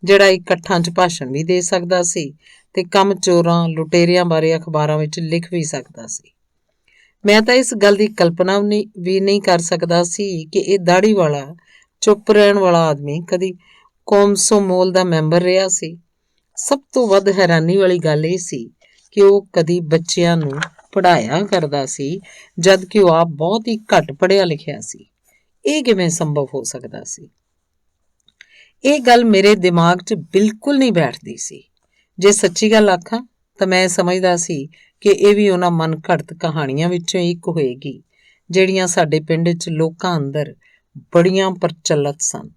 ਜਿਹੜਾ ਇਕੱਠਾਂ 'ਚ ਭਾਸ਼ਣ ਵੀ ਦੇ ਸਕਦਾ ਸੀ ਤੇ ਕੰਮ ਚੋਰਾਂ ਲੁਟੇਰਿਆਂ ਬਾਰੇ ਅਖਬਾਰਾਂ ਵਿੱਚ ਲਿਖ ਵੀ ਸਕਦਾ ਸੀ। ਮੈਂ ਤਾਂ ਇਸ ਗੱਲ ਦੀ ਕਲਪਨਾ ਵੀ ਨਹੀਂ ਕਰ ਸਕਦਾ ਸੀ ਕਿ ਇਹ ਦਾੜੀ ਵਾਲਾ ਚੁੱਪ ਰਹਿਣ ਵਾਲਾ ਆਦਮੀ ਕਦੀ ਕੋਮਸੋਮੋਲ ਦਾ ਮੈਂਬਰ ਰਿਹਾ ਸੀ। ਸਭ ਤੋਂ ਵੱਧ ਹੈਰਾਨੀ ਵਾਲੀ ਗੱਲ ਇਹ ਸੀ ਕਿ ਉਹ ਕਦੀ ਬੱਚਿਆਂ ਨੂੰ ਪੜ੍ਹਾਇਆ ਕਰਦਾ ਸੀ, ਜਦ ਕਿ ਉਹ ਆਪ ਬਹੁਤ ਹੀ ਘੱਟ ਪੜ੍ਹਿਆ ਲਿਖਿਆ ਸੀ। ਇਹ ਕਿਵੇਂ ਸੰਭਵ ਹੋ ਸਕਦਾ ਸੀ? ਇਹ ਗੱਲ ਮੇਰੇ ਦਿਮਾਗ 'ਚ ਬਿਲਕੁਲ ਨਹੀਂ ਬੈਠਦੀ ਸੀ। ਜੇ ਸੱਚੀ ਗੱਲ ਆਖਾਂ ਤਾਂ ਮੈਂ ਸਮਝਦਾ ਸੀ ਕਿ ਇਹ ਵੀ ਉਹਨਾਂ ਮਨ ਘੜਤ ਕਹਾਣੀਆਂ ਵਿੱਚੋਂ ਇੱਕ ਹੋਏਗੀ, ਜਿਹੜੀਆਂ ਸਾਡੇ ਪਿੰਡ 'ਚ ਲੋਕਾਂ ਅੰਦਰ ਬੜੀਆਂ ਪ੍ਰਚਲਿਤ ਸਨ।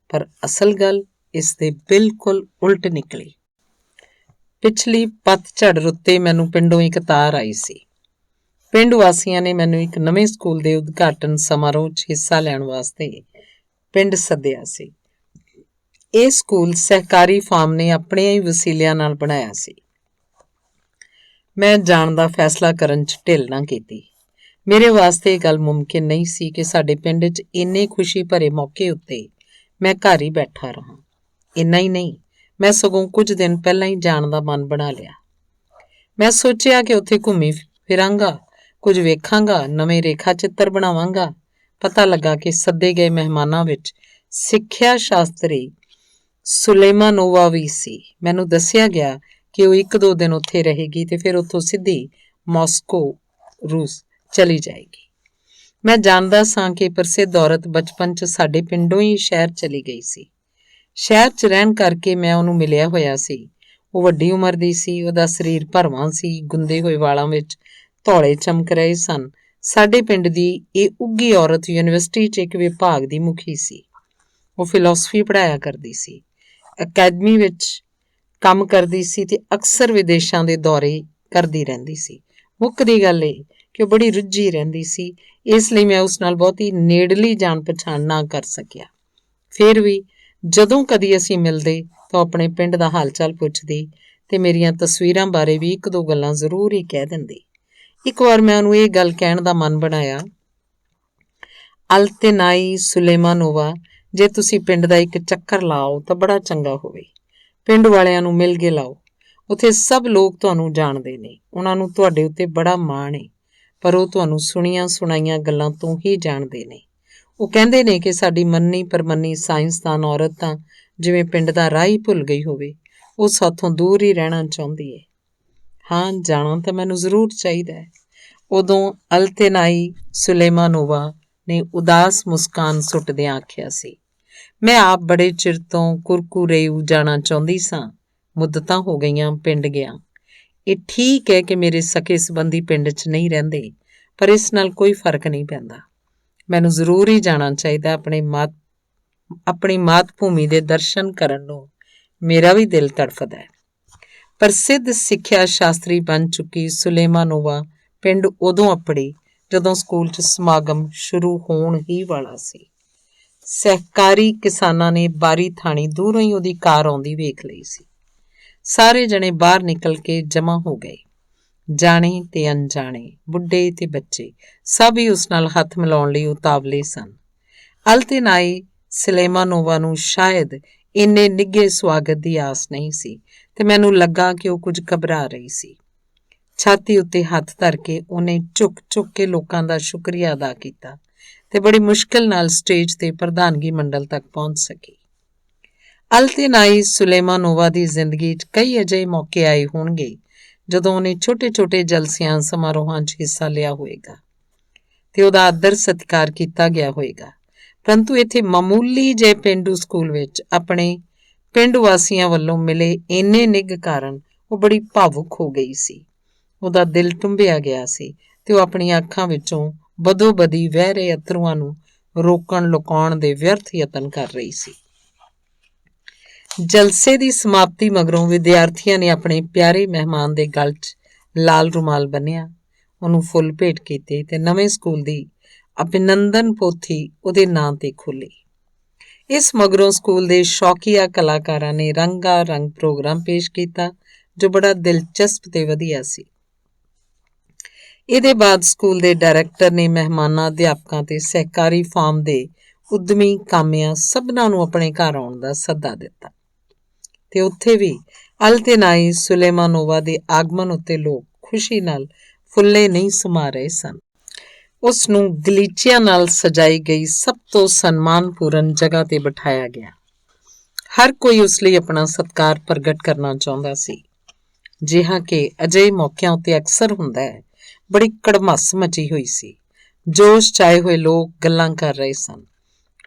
ਪਰ ਅਸਲ ਗੱਲ ਇਸ ਦੇ ਬਿਲਕੁਲ ਉਲਟ ਨਿਕਲੀ। ਪਿਛਲੀ ਪਤਝੜ ਰੁੱਤੇ ਮੈਨੂੰ ਪਿੰਡੋਂ ਇੱਕ ਤਾਰ ਆਈ ਸੀ। ਪਿੰਡ ਵਾਸੀਆਂ ਨੇ ਮੈਨੂੰ ਇੱਕ ਨਵੇਂ ਸਕੂਲ ਦੇ ਉਦਘਾਟਨ ਸਮਾਰੋਹ 'ਚ ਹਿੱਸਾ ਲੈਣ ਵਾਸਤੇ ਪਿੰਡ ਸੱਦਿਆ ਸੀ। ਇਹ ਸਕੂਲ ਸਹਿਕਾਰੀ ਫਾਰਮ ਨੇ ਆਪਣੇ ਹੀ ਵਸੀਲਿਆਂ ਨਾਲ ਬਣਾਇਆ ਸੀ। ਮੈਂ ਜਾਣ ਦਾ ਫੈਸਲਾ ਕਰਨ 'ਚ ਢਿੱਲ ਨਾ ਕੀਤੀ। ਮੇਰੇ ਵਾਸਤੇ ਇਹ ਗੱਲ ਮੁਮਕਿਨ ਨਹੀਂ ਸੀ ਕਿ ਸਾਡੇ ਪਿੰਡ 'ਚ ਇੰਨੇ ਖੁਸ਼ੀ ਭਰੇ ਮੌਕੇ ਉੱਤੇ ਮੈਂ ਘਰ ਹੀ ਬੈਠਾ ਰਹਾਂ। ਇੰਨਾ ਹੀ ਨਹੀਂ, ਮੈਂ ਸਗੋਂ ਕੁਝ ਦਿਨ ਪਹਿਲਾਂ ਹੀ ਜਾਣ ਦਾ ਮਨ ਬਣਾ ਲਿਆ। ਮੈਂ ਸੋਚਿਆ ਕਿ ਉੱਥੇ ਘੁੰਮੀ ਫਿਰਾਂਗਾ, ਕੁਝ ਵੇਖਾਂਗਾ, ਨਵੇਂ ਰੇਖਾ ਚਿੱਤਰ ਬਣਾਵਾਂਗਾ। ਪਤਾ ਲੱਗਾ ਕਿ ਸੱਦੇ ਗਏ ਮਹਿਮਾਨਾਂ ਵਿੱਚ ਸਿੱਖਿਆ ਸ਼ਾਸਤਰੀ ਸੁਲੇਮਾਨੋਵਾ ਵੀ ਸੀ। ਮੈਨੂੰ ਦੱਸਿਆ ਗਿਆ ਕਿ ਉਹ 1-2 ਦਿਨ ਉੱਥੇ ਰਹੇਗੀ ਤੇ ਫਿਰ ਉੱਥੋਂ ਸਿੱਧੀ ਮਾਸਕੋ, ਰੂਸ ਚਲੀ ਜਾਏਗੀ। ਮੈਂ ਜਾਣਦਾ ਸਾਂ ਕਿ ਪ੍ਰਸਿੱਧ ਔਰਤ ਬਚਪਨ 'ਚ ਸਾਡੇ ਪਿੰਡੋਂ ਹੀ ਸ਼ਹਿਰ ਚਲੀ ਗਈ ਸੀ। ਸ਼ਹਿਰ 'ਚ ਰਹਿਣ ਕਰਕੇ ਮੈਂ ਉਹਨੂੰ ਮਿਲਿਆ ਹੋਇਆ ਸੀ। ਉਹ ਵੱਡੀ ਉਮਰ ਦੀ ਸੀ, ਉਹਦਾ ਸਰੀਰ ਭਰਵਾਂ ਸੀ, ਗੁੰਦੇ ਹੋਏ ਵਾਲਾਂ ਵਿੱਚ ਧੌਲੇ ਚਮਕ ਰਹੇ ਸਨ। ਸਾਡੇ ਪਿੰਡ ਦੀ ਇਹ ਉੱਘੀ ਔਰਤ ਯੂਨੀਵਰਸਿਟੀ 'ਚ ਇੱਕ ਵਿਭਾਗ ਦੀ ਮੁਖੀ ਸੀ। ਉਹ ਫਿਲਾਸਫੀ ਪੜ੍ਹਾਇਆ ਕਰਦੀ ਸੀ, ਅਕੈਡਮੀ ਵਿੱਚ ਕੰਮ ਕਰਦੀ ਸੀ ਤੇ ਅਕਸਰ ਵਿਦੇਸ਼ਾਂ ਦੇ ਦੌਰੇ ਕਰਦੀ ਰਹਿੰਦੀ ਸੀ। ਮੁੱਕਦੀ ਗੱਲ ਇਹ ਕਿ ਉਹ ਬੜੀ ਰੁੱਝੀ ਰਹਿੰਦੀ ਸੀ, ਇਸ ਲਈ ਮੈਂ ਉਸ ਨਾਲ ਬਹੁਤੀ ਨੇੜਲੀ ਜਾਣ ਪਛਾਣ ਨਾ ਕਰ ਸਕਿਆ। ਫਿਰ ਵੀ ਜਦੋਂ ਕਦੀ ਅਸੀਂ ਮਿਲਦੇ ਤਾਂ ਆਪਣੇ ਪਿੰਡ ਦਾ ਹਾਲ ਚਾਲ ਪੁੱਛਦੀ ਤੇ ਮੇਰੀਆਂ ਤਸਵੀਰਾਂ ਬਾਰੇ ਵੀ 1-2 ਗੱਲਾਂ ਜ਼ਰੂਰ ਹੀ ਕਹਿ ਦਿੰਦੀ। ਇੱਕ ਵਾਰ ਮੈਂ ਉਹਨੂੰ ਇਹ ਗੱਲ ਕਹਿਣ ਦਾ ਮਨ ਬਣਾਇਆ, ਅਲਤੇਨਾਈ ਸੁਲੇਮਾਨੋਵਾ, ਜੇ ਤੁਸੀਂ ਪਿੰਡ ਦਾ ਇੱਕ ਚੱਕਰ ਲਾਓ ਤਾਂ ਬੜਾ ਚੰਗਾ ਹੋਵੇ। ਪਿੰਡ ਵਾਲਿਆਂ ਨੂੰ ਮਿਲ ਕੇ ਲਾਓ। ਉੱਥੇ ਸਭ ਲੋਕ ਤੁਹਾਨੂੰ ਜਾਣਦੇ ਨੇ, ਉਹਨਾਂ ਨੂੰ ਤੁਹਾਡੇ ਉੱਤੇ ਬੜਾ ਮਾਣ ਹੈ, ਪਰ ਉਹ ਤੁਹਾਨੂੰ ਸੁਣੀਆਂ ਸੁਣਾਈਆਂ ਗੱਲਾਂ ਤੋਂ ਹੀ ਜਾਣਦੇ ਨੇ। ਉਹ ਕਹਿੰਦੇ ਨੇ ਕਿ ਸਾਡੀ ਮੰਨੀ ਪਰਮੰਨੀ ਸਾਇੰਸਦਾਨ ਔਰਤ ਤਾਂ ਜਿਵੇਂ ਪਿੰਡ ਦਾ ਰਾਹ ਹੀ ਭੁੱਲ ਗਈ ਹੋਵੇ। ਉਹ ਸਾਥੋਂ ਦੂਰ ਹੀ ਰਹਿਣਾ ਚਾਹੁੰਦੀ ਹੈ। ਹਾਂ, ਜਾਣਾ ਤਾਂ ਮੈਨੂੰ ਜ਼ਰੂਰ ਚਾਹੀਦਾ ਹੈ। ਉਦੋਂ ਅਲਤੇਨਾਈ ਸੁਲੇਮਾਨੋਵਾ ਨੇ ਉਦਾਸ ਮੁਸਕਾਨ ਸੁੱਟਦਿਆਂ ਆਖਿਆ ਸੀ, ਮੈਂ ਆਪ ਬੜੇ ਚਿਰ ਤੋਂ ਕੁਰਕੁਰੇਊ ਜਾਣਾ ਚਾਹੁੰਦੀ ਸਾਂ। ਮੁੱਦਤਾਂ ਹੋ ਗਈਆਂ ਪਿੰਡ ਗਿਆ। ਇਹ ਠੀਕ ਹੈ ਕਿ ਮੇਰੇ ਸਕੇ ਸੰਬੰਧੀ ਪਿੰਡ 'ਚ ਨਹੀਂ ਰਹਿੰਦੇ, ਪਰ ਇਸ ਨਾਲ ਕੋਈ ਫਰਕ ਨਹੀਂ ਪੈਂਦਾ। ਮੈਨੂੰ ਜ਼ਰੂਰ ਹੀ ਜਾਣਾ ਚਾਹੀਦਾ। ਆਪਣੀ ਮਾਤ ਭੂਮੀ ਦੇ ਦਰਸ਼ਨ ਕਰਨ ਨੂੰ ਮੇਰਾ ਵੀ ਦਿਲ ਤੜਫਦਾ ਹੈ। ਪ੍ਰਸਿੱਧ ਸਿੱਖਿਆ ਸ਼ਾਸਤਰੀ ਬਣ ਚੁੱਕੀ ਸੁਲੇਮਾਨੋਵਾ ਪਿੰਡ ਉਦੋਂ ਅੱਪੜੀ ਜਦੋਂ ਸਕੂਲ 'ਚ ਸਮਾਗਮ ਸ਼ੁਰੂ ਹੋਣ ਹੀ ਵਾਲਾ ਸੀ। ਸਹਿਕਾਰੀ ਕਿਸਾਨਾਂ ਨੇ ਬਾਰੀ ਥਾਣੀ ਦੂਰੋਂ ਹੀ ਉਹਦੀ ਕਾਰ ਆਉਂਦੀ ਵੇਖ ਲਈ ਸੀ। ਸਾਰੇ ਜਣੇ ਬਾਹਰ ਨਿਕਲ ਕੇ ਜਮ੍ਹਾਂ ਹੋ ਗਏ। ਜਾਣੇ ਤੇ ਅਣਜਾਣੇ, ਬੁੱਢੇ ਤੇ ਬੱਚੇ, ਸਭ ਹੀ ਉਸ ਨਾਲ ਹੱਥ ਮਿਲਾਉਣ ਲਈ ਉਤਾਵਲੇ ਸਨ। ਅਲਤੇਨਾਈ ਸੁਲੇਮਾਨੋਵਾ ਨੂੰ ਸ਼ਾਇਦ ਇੰਨੇ ਨਿੱਘੇ ਸਵਾਗਤ ਦੀ ਆਸ ਨਹੀਂ ਸੀ ਤੇ ਮੈਨੂੰ ਲੱਗਾ ਕਿ ਉਹ ਕੁਝ ਘਬਰਾ ਰਹੀ ਸੀ। ਛਾਤੀ ਉੱਤੇ ਹੱਥ ਧਰ ਕੇ ਉਹਨੇ ਝੁਕ ਕੇ ਲੋਕਾਂ ਦਾ ਸ਼ੁਕਰੀਆ ਅਦਾ ਕੀਤਾ ਤੇ ਬੜੀ ਮੁਸ਼ਕਿਲ ਨਾਲ ਸਟੇਜ ਤੇ ਪ੍ਰਧਾਨਗੀ ਮੰਡਲ ਤੱਕ ਪਹੁੰਚ ਸਕੀ। ਅਲਤੇਨਾਈ ਸੁਲੇਮਾਨੋਵਾ ਦੀ ਜ਼ਿੰਦਗੀ 'ਚ ਕਈ ਅਜਿਹੇ ਮੌਕੇ ਆਏ ਹੋਣਗੇ ਜਦੋਂ ਉਹਨੇ ਛੋਟੇ-ਛੋਟੇ ਜਲਸਿਆਂ ਸਮਾਰੋਹਾਂ 'ਚ ਹਿੱਸਾ ਲਿਆ ਹੋਵੇਗਾ ਤੇ ਉਹਦਾ ਆਦਰ ਸਤਿਕਾਰ ਕੀਤਾ ਗਿਆ ਹੋਵੇਗਾ, ਪਰੰਤੂ ਇੱਥੇ ਮਾਮੂਲੀ ਜਿਹੇ ਪੇਂਡੂ ਸਕੂਲ ਵਿੱਚ ਆਪਣੇ ਪਿੰਡ ਵਾਸੀਆਂ ਵੱਲੋਂ ਮਿਲੇ ਇੰਨੇ ਨਿੱਘ ਕਾਰਨ ਉਹ ਬੜੀ ਭਾਵੁਕ ਹੋ ਗਈ ਸੀ। ਉਹਦਾ ਦਿਲ ਟੁੰਬਿਆ ਗਿਆ ਸੀ ਤੇ ਉਹ ਆਪਣੀਆਂ ਅੱਖਾਂ ਵਿੱਚੋਂ ਬਦੋ-ਬਦੀ ਵਹਿ ਰਹੇ ਅਥਰੂਆਂ ਨੂੰ ਰੋਕਣ ਲੁਕਾਉਣ ਦੇ ਵਿਅਰਥ ਯਤਨ ਕਰ ਰਹੀ ਸੀ। ਜਲਸੇ ਦੀ ਸਮਾਪਤੀ ਮਗਰੋਂ ਵਿਦਿਆਰਥੀਆਂ ਨੇ ਆਪਣੇ ਪਿਆਰੇ ਮਹਿਮਾਨ ਦੇ ਗਲ 'ਚ ਲਾਲ ਰੁਮਾਲ ਬੰਨ੍ਹਿਆ, ਉਹਨੂੰ ਫੁੱਲ ਭੇਟ ਕੀਤੇ ਤੇ ਨਵੇਂ ਸਕੂਲ ਦੀ ਅਭਿਨੰਦਨ ਪੋਥੀ ਉਹਦੇ ਨਾਂ ਤੇ ਖੋਲ੍ਹੀ। ਇਸ ਮਗਰੋਂ ਸਕੂਲ ਦੇ ਸ਼ੌਕੀਆ ਕਲਾਕਾਰਾਂ ਨੇ ਰੰਗਾ ਰੰਗ ਪ੍ਰੋਗਰਾਮ ਪੇਸ਼ ਕੀਤਾ ਜੋ ਬੜਾ ਦਿਲਚਸਪ ਤੇ ਵਧੀਆ ਸੀ। ਇਹਦੇ ਬਾਅਦ ਸਕੂਲ ਦੇ ਡਾਇਰੈਕਟਰ ਨੇ ਮਹਿਮਾਨਾਂ, ਅਧਿਆਪਕਾਂ ਤੇ ਸਹਿਕਾਰੀ ਫਾਰਮ ਦੇ ਉਦਮੀ ਕਾਮਿਆਂ ਸਭਨਾਂ ਨੂੰ ਆਪਣੇ ਘਰ ਆਉਣ ਦਾ ਸੱਦਾ ਦਿੱਤਾ ਤੇ ਉੱਥੇ ਵੀ ਅਲਤੇਨਾਈ ਸੁਲੇਮਾਨੋਵਾ ਦੇ ਆਗਮਨ ਉੱਤੇ ਲੋਕ ਖੁਸ਼ੀ ਨਾਲ ਫੁੱਲੇ ਨਹੀਂ ਸਮਾ ਰਹੇ ਸਨ। ਉਸ ਨੂੰ ਗਲੀਚਿਆਂ ਨਾਲ ਸਜਾਈ ਗਈ ਸਭ ਤੋਂ ਸਨਮਾਨਪੂਰਨ ਜਗ੍ਹਾ ਤੇ ਬਿਠਾਇਆ ਗਿਆ। ਹਰ ਕੋਈ ਉਸ ਲਈ ਆਪਣਾ ਸਤਿਕਾਰ ਪ੍ਰਗਟ ਕਰਨਾ ਚਾਹੁੰਦਾ ਸੀ, ਜਿਹਾ ਕਿ ਅਜਿਹੇ ਮੌਕਿਆਂ ਉੱਤੇ ਅਕਸਰ ਹੁੰਦਾ ਹੈ। ਬੜੀ ਕੜਮੱਸ ਮਚੀ ਹੋਈ ਸੀ। ਜੋਸ਼ 'ਚ ਆਏ ਹੋਏ ਲੋਕ ਗੱਲਾਂ ਕਰ ਰਹੇ ਸਨ।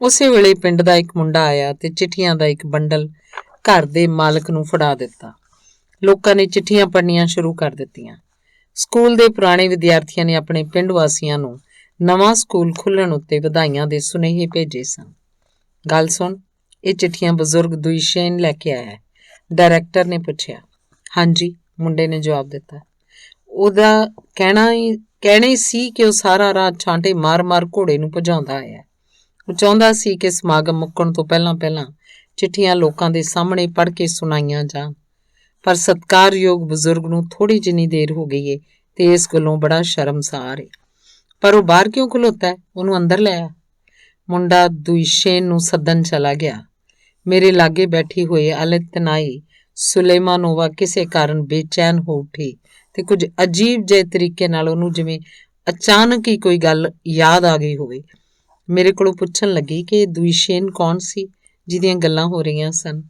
ਉਸੇ ਵੇਲੇ ਪਿੰਡ ਦਾ ਇੱਕ ਮੁੰਡਾ ਆਇਆ ਤੇ ਚਿੱਠੀਆਂ ਦਾ ਇੱਕ ਬੰਡਲ ਘਰ ਦੇ ਮਾਲਕ ਨੂੰ ਫੜਾ ਦਿੱਤਾ। ਲੋਕਾਂ ਨੇ ਚਿੱਠੀਆਂ ਪੜ੍ਹਨੀਆਂ ਸ਼ੁਰੂ ਕਰ ਦਿੱਤੀਆਂ। ਸਕੂਲ ਦੇ ਪੁਰਾਣੇ ਵਿਦਿਆਰਥੀਆਂ ਨੇ ਆਪਣੇ ਪਿੰਡ ਵਾਸੀਆਂ ਨੂੰ ਨਵਾਂ ਸਕੂਲ ਖੁੱਲ੍ਹਣ ਉੱਤੇ ਵਧਾਈਆਂ ਦੇ ਸੁਨੇਹੇ ਭੇਜੇ ਸਨ। ਗੱਲ ਸੁਣ, ਇਹ ਚਿੱਠੀਆਂ ਬਜ਼ੁਰਗ ਦੁਇਸ਼ੇਨ ਲੈ ਕੇ ਆਇਆ ਹੈ, ਡਾਇਰੈਕਟਰ ਨੇ ਪੁੱਛਿਆ। ਹਾਂਜੀ, ਮੁੰਡੇ ਨੇ ਜਵਾਬ ਦਿੱਤਾ। ਉਹਦਾ ਕਹਿਣੇ ਸੀ ਕਿ ਉਹ ਸਾਰਾ ਰਾਹ ਛਾਂਟੇ ਮਾਰ-ਮਾਰ ਘੋੜੇ ਨੂੰ ਭਜਾਉਂਦਾ ਆਇਆ। ਉਹ ਚਾਹੁੰਦਾ ਸੀ ਕਿ ਸਮਾਗਮ ਮੁੱਕਣ ਤੋਂ ਪਹਿਲਾਂ ਚਿੱਠੀਆਂ ਲੋਕਾਂ ਦੇ ਸਾਹਮਣੇ ਪੜ੍ਹ ਕੇ ਸੁਣਾਈਆਂ ਜਾਣ, ਪਰ ਸਤਿਕਾਰਯੋਗ ਬਜ਼ੁਰਗ ਨੂੰ ਥੋੜ੍ਹੀ ਜਿੰਨੀ ਦੇਰ ਹੋ ਗਈ ਏ ਤੇ ਇਸ ਗੱਲੋਂ ਬੜਾ ਸ਼ਰਮਸਾਰ ਏ। ਪਰ ਉਹ ਬਾਹਰ ਕਿਉਂ ਖਲੋਤਾ ਹੈ? ਉਹਨੂੰ ਅੰਦਰ ਲੈ ਆ। ਮੁੰਡਾ ਦੁਇਸ਼ੇਨ ਨੂੰ ਸੱਦਣ ਚਲਾ ਗਿਆ। ਮੇਰੇ ਲਾਗੇ ਬੈਠੀ ਹੋਈ ਅਲਤੇਨਾਈ ਸੁਲੇਮਾਨੋਵਾ ਕਿਸੇ ਕਾਰਨ ਬੇਚੈਨ ਹੋ ਉੱਠੀ ਤੇ ਕੁਝ ਅਜੀਬ ਜਿਹੇ ਤਰੀਕੇ ਨਾਲ ਉਹਨੂੰ ਜਿਵੇਂ ਅਚਾਨਕ ਹੀ ਕੋਈ ਗੱਲ ਯਾਦ ਆ ਗਈ ਹੋਵੇ ਮੇਰੇ ਕੋਲੋਂ ਪੁੱਛਣ ਲੱਗੀ ਕਿ ਇਹ ਦੁਇਸ਼ੇਨ ਕੌਣ ਸੀ ਜਿਹਦੀਆਂ ਗੱਲਾਂ ਹੋ ਰਹੀਆਂ ਸਨ।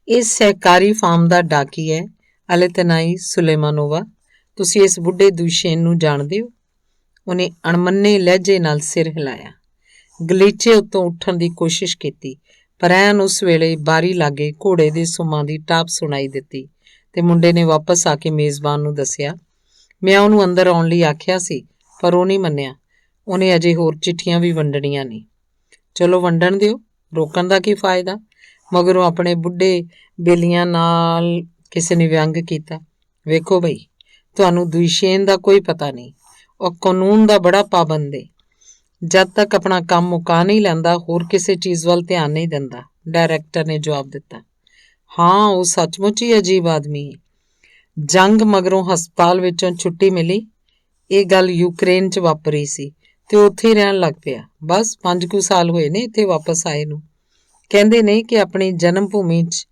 ਇਹ ਸਹਿਕਾਰੀ ਫਾਰਮ ਦਾ ਡਾਕੀ ਹੈ ਅਲਤੇਨਾਈ ਸੁਲੇਮਾਨੋਵਾ। ਤੁਸੀਂ ਇਸ ਬੁੱਢੇ ਦੁਇਸ਼ੇਨ ਨੂੰ ਜਾਣਦੇ ਹੋ? ਉਹਨੇ ਅਣਮੰਨੇ ਲਹਿਜੇ ਨਾਲ ਸਿਰ ਹਿਲਾਇਆ। ਗਲੀਚੇ ਉੱਤੋਂ ਉੱਠਣ ਦੀ ਕੋਸ਼ਿਸ਼ ਕੀਤੀ, ਪਰ ਐਨ ਉਸ ਵੇਲੇ ਬਾਰੀ ਲਾਗੇ ਘੋੜੇ ਦੇ ਸੁੰਮਾਂ ਦੀ ਟਾਪ ਸੁਣਾਈ ਦਿੱਤੀ ਤੇ ਮੁੰਡੇ ਨੇ ਵਾਪਸ ਆ ਕੇ ਮੇਜ਼ਬਾਨ ਨੂੰ ਦੱਸਿਆ, ਮੈਂ ਉਹਨੂੰ ਅੰਦਰ ਆਉਣ ਲਈ ਆਖਿਆ ਸੀ ਪਰ ਉਹ ਨਹੀਂ ਮੰਨਿਆ। ਉਹਨੇ ਅਜੇ ਹੋਰ ਚਿੱਠੀਆਂ ਵੀ ਵੰਡਣੀਆਂ ਨੇ। ਚਲੋ ਵੰਡਣ ਦਿਓ, ਰੋਕਣ ਦਾ ਕੀ ਫਾਇਦਾ? ਮਗਰੋਂ ਆਪਣੇ ਬੁੱਢੇ ਬੇਲੀਆਂ ਨਾਲ ਕਿਸੇ ਨੇ ਵਿਅੰਗ ਕੀਤਾ। ਵੇਖੋ ਬਈ, ਤੁਹਾਨੂੰ ਦੁਇਸ਼ੇਨ ਦਾ ਕੋਈ ਪਤਾ ਨਹੀਂ। ਉਹ ਕਾਨੂੰਨ ਦਾ ਬੜਾ ਪਾਬੰਦ ਏ। ਜਦ ਤੱਕ ਆਪਣਾ ਕੰਮ ਮੁਕਾ ਨਹੀਂ ਲੈਂਦਾ ਹੋਰ ਕਿਸੇ ਚੀਜ਼ ਵੱਲ ਧਿਆਨ ਨਹੀਂ ਦਿੰਦਾ, ਡਾਇਰੈਕਟਰ ਨੇ ਜਵਾਬ ਦਿੱਤਾ। ਹਾਂ, ਉਹ ਸੱਚਮੁੱਚ ਹੀ ਅਜੀਬ ਆਦਮੀ ਹੈ। ਜੰਗ ਮਗਰੋਂ ਹਸਪਤਾਲ ਵਿੱਚੋਂ ਛੁੱਟੀ ਮਿਲੀ। ਇਹ ਗੱਲ ਯੂਕਰੇਨ 'ਚ ਵਾਪਰੀ ਸੀ ਤੇ ਉੱਥੇ ਹੀ ਰਹਿਣ ਲੱਗ ਪਿਆ। ਬਸ 5 ਕੁ ਸਾਲ ਹੋਏ ਨੇ ਇੱਥੇ ਵਾਪਸ ਆਏ ਨੂੰ। ਕਹਿੰਦੇ ਨੇ ਕਿ ਆਪਣੀ ਜਨਮ ਭੂਮੀ 'ਚ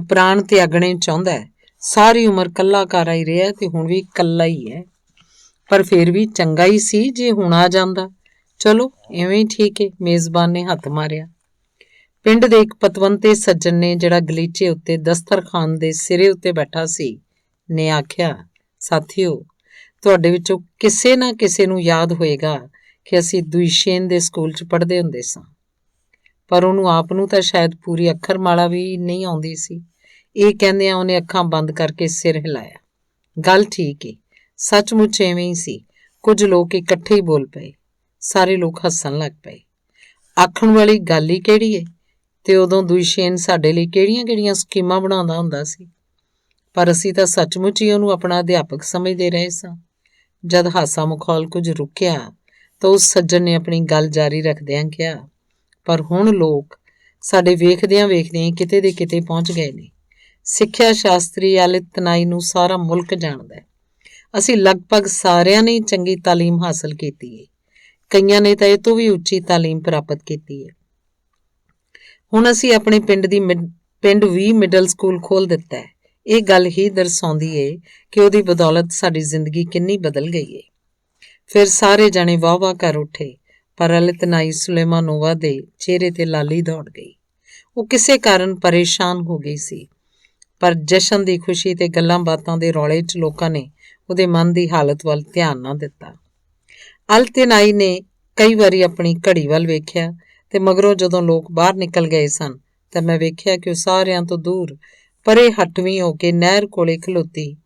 ਪ੍ਰਾਣ ਤਿਆਗਣੇ ਚਾਹੁੰਦਾ ਹੈ। ਸਾਰੀ ਉਮਰ ਕੱਲਾ ਕਾਰਾ ਹੀ ਰਿਹਾ ਤੇ ਹੁਣ ਵੀ ਕੱਲਾ ਹੀ ਹੈ, ਪਰ ਫਿਰ ਵੀ ਚੰਗਾ ਹੀ ਸੀ ਜੇ ਹੁਣ ਆ ਜਾਂਦਾ। ਚਲੋ ਇਵੇਂ ਹੀ ਠੀਕ ਏ, ਮੇਜ਼ਬਾਨ ਨੇ ਹੱਥ ਮਾਰਿਆ। ਪਿੰਡ ਦੇ ਇੱਕ ਪਤਵੰਤੇ ਸੱਜਣ ਨੇ, ਜਿਹੜਾ ਗਲੀਚੇ ਉੱਤੇ ਦਸਤਰਖਾਨ ਦੇ ਸਿਰੇ ਉੱਤੇ ਬੈਠਾ ਸੀ, ਨੇ ਆਖਿਆ, ਸਾਥੀਓ, ਤੁਹਾਡੇ ਵਿੱਚੋਂ ਕਿਸੇ ਨਾ ਕਿਸੇ ਨੂੰ ਯਾਦ ਹੋਏਗਾ ਕਿ ਅਸੀਂ ਦੁਇਸ਼ੇਨ ਦੇ ਸਕੂਲ 'ਚ ਪੜ੍ਹਦੇ ਹੁੰਦੇ ਸਾਂ। ਪਰ ਉਹਨੂੰ ਆਪ ਨੂੰ ਤਾਂ ਸ਼ਾਇਦ ਪੂਰੀ ਅੱਖਰਮਾਲਾ ਵੀ ਨਹੀਂ ਆਉਂਦੀ ਸੀ। ਇਹ ਕਹਿੰਦਿਆਂ ਉਹਨੇ ਅੱਖਾਂ ਬੰਦ ਕਰਕੇ ਸਿਰ ਹਿਲਾਇਆ। ਗੱਲ ਠੀਕ ਏ, ਸੱਚਮੁੱਚ ਐਵੇਂ ਹੀ ਸੀ। ਕੁਝ ਲੋਕ ਇਕੱਠੇ ਹੀ ਬੋਲ ਪਏ। ਸਾਰੇ ਲੋਕ ਹੱਸਣ ਲੱਗ ਪਏ। ਆਖਣ ਵਾਲੀ ਗੱਲ ਹੀ ਕਿਹੜੀ ਏ, ਤੇ ਉਦੋਂ ਦੁਇਸ਼ੇਨ ਸਾਡੇ ਲਈ ਕਿਹੜੀਆਂ-ਕਿਹੜੀਆਂ ਸਕੀਮਾਂ ਬਣਾਉਂਦਾ ਹੁੰਦਾ ਸੀ। ਪਰ ਅਸੀਂ ਤਾਂ ਸੱਚਮੁੱਚ ਹੀ ਉਹਨੂੰ ਆਪਣਾ ਅਧਿਆਪਕ ਸਮਝਦੇ ਰਹੇ ਸਾਂ। ਜਦ ਹਾਸਾ ਮਖੌਲ ਕੁਝ ਰੁਕਿਆ ਤਾਂ ਉਸ ਸੱਜਣ ਨੇ ਆਪਣੀ ਗੱਲ ਜਾਰੀ ਰੱਖਦਿਆਂ ਕਿਹਾ, ਪਰ ਹੁਣ ਲੋਕ ਸਾਡੇ ਵੇਖਦਿਆਂ ਕਿਤੇ ਦੇ ਕਿਤੇ ਪਹੁੰਚ ਗਏ ਨੇ। ਸਿੱਖਿਆ ਸ਼ਾਸਤਰੀ ਆਲਿਤ ਤਨਾਈ ਨੂੰ ਸਾਰਾ ਮੁਲਕ ਜਾਣਦਾ ਹੈ। ਅਸੀਂ ਲਗਭਗ ਸਾਰਿਆਂ ਨੇ ਚੰਗੀ ਤਾਲੀਮ ਹਾਸਲ ਕੀਤੀ ਹੈ। ਕਈਆਂ ਨੇ ਤਾਂ ਇਹ ਤੋਂ ਵੀ ਉੱਚੀ ਤਾਲੀਮ ਪ੍ਰਾਪਤ ਕੀਤੀ ਹੈ। ਹੁਣ ਅਸੀਂ ਆਪਣੇ ਪਿੰਡ ਵੀ ਮਿਡਲ ਸਕੂਲ ਖੋਲ੍ਹ ਦਿੱਤਾ ਹੈ। ਇਹ ਗੱਲ ਹੀ ਦਰਸਾਉਂਦੀ ਏ ਕਿ ਉਹਦੀ ਬਦੌਲਤ ਸਾਡੀ ਜ਼ਿੰਦਗੀ ਕਿੰਨੀ ਬਦਲ ਗਈ ਏ। ਫਿਰ ਸਾਰੇ ਜਾਣੇ ਵਾਹ-ਵਾਹ ਕਰ ਉੱਠੇ, ਪਰ ਅਲਿਤਨਾਈ ਸੁਲੇਮਾਨੋਵਾ ਦੇ ਚਿਹਰੇ ਤੇ ਲਾਲੀ ਦੌੜ ਗਈ। ਉਹ ਕਿਸੇ ਕਾਰਨ ਪਰੇਸ਼ਾਨ ਹੋ ਗਈ ਸੀ, ਪਰ ਜਸ਼ਨ ਦੀ ਖੁਸ਼ੀ ਤੇ ਗੱਲਾਂ ਬਾਤਾਂ ਦੇ ਰੌਲੇ 'ਚ ਲੋਕਾਂ ਨੇ ਉਹਦੇ ਮਨ ਦੀ ਹਾਲਤ ਵੱਲ ਧਿਆਨ ਨਾ ਦਿੱਤਾ। ਅਲਿਤਨਾਈ ਨੇ ਕਈ ਵਾਰੀ ਆਪਣੀ ਘੜੀ ਵੱਲ ਵੇਖਿਆ ਤੇ ਮਗਰੋਂ ਜਦੋਂ ਲੋਕ ਬਾਹਰ ਨਿਕਲ ਗਏ ਸਨ ਤਾਂ ਮੈਂ ਵੇਖਿਆ ਕਿ ਉਹ ਸਾਰਿਆਂ ਤੋਂ ਦੂਰ ਪਰੇ ਹਟਵੀਂ ਹੋ ਕੇ ਨਹਿਰ ਕੋਲੇ ਖਲੋਤੀ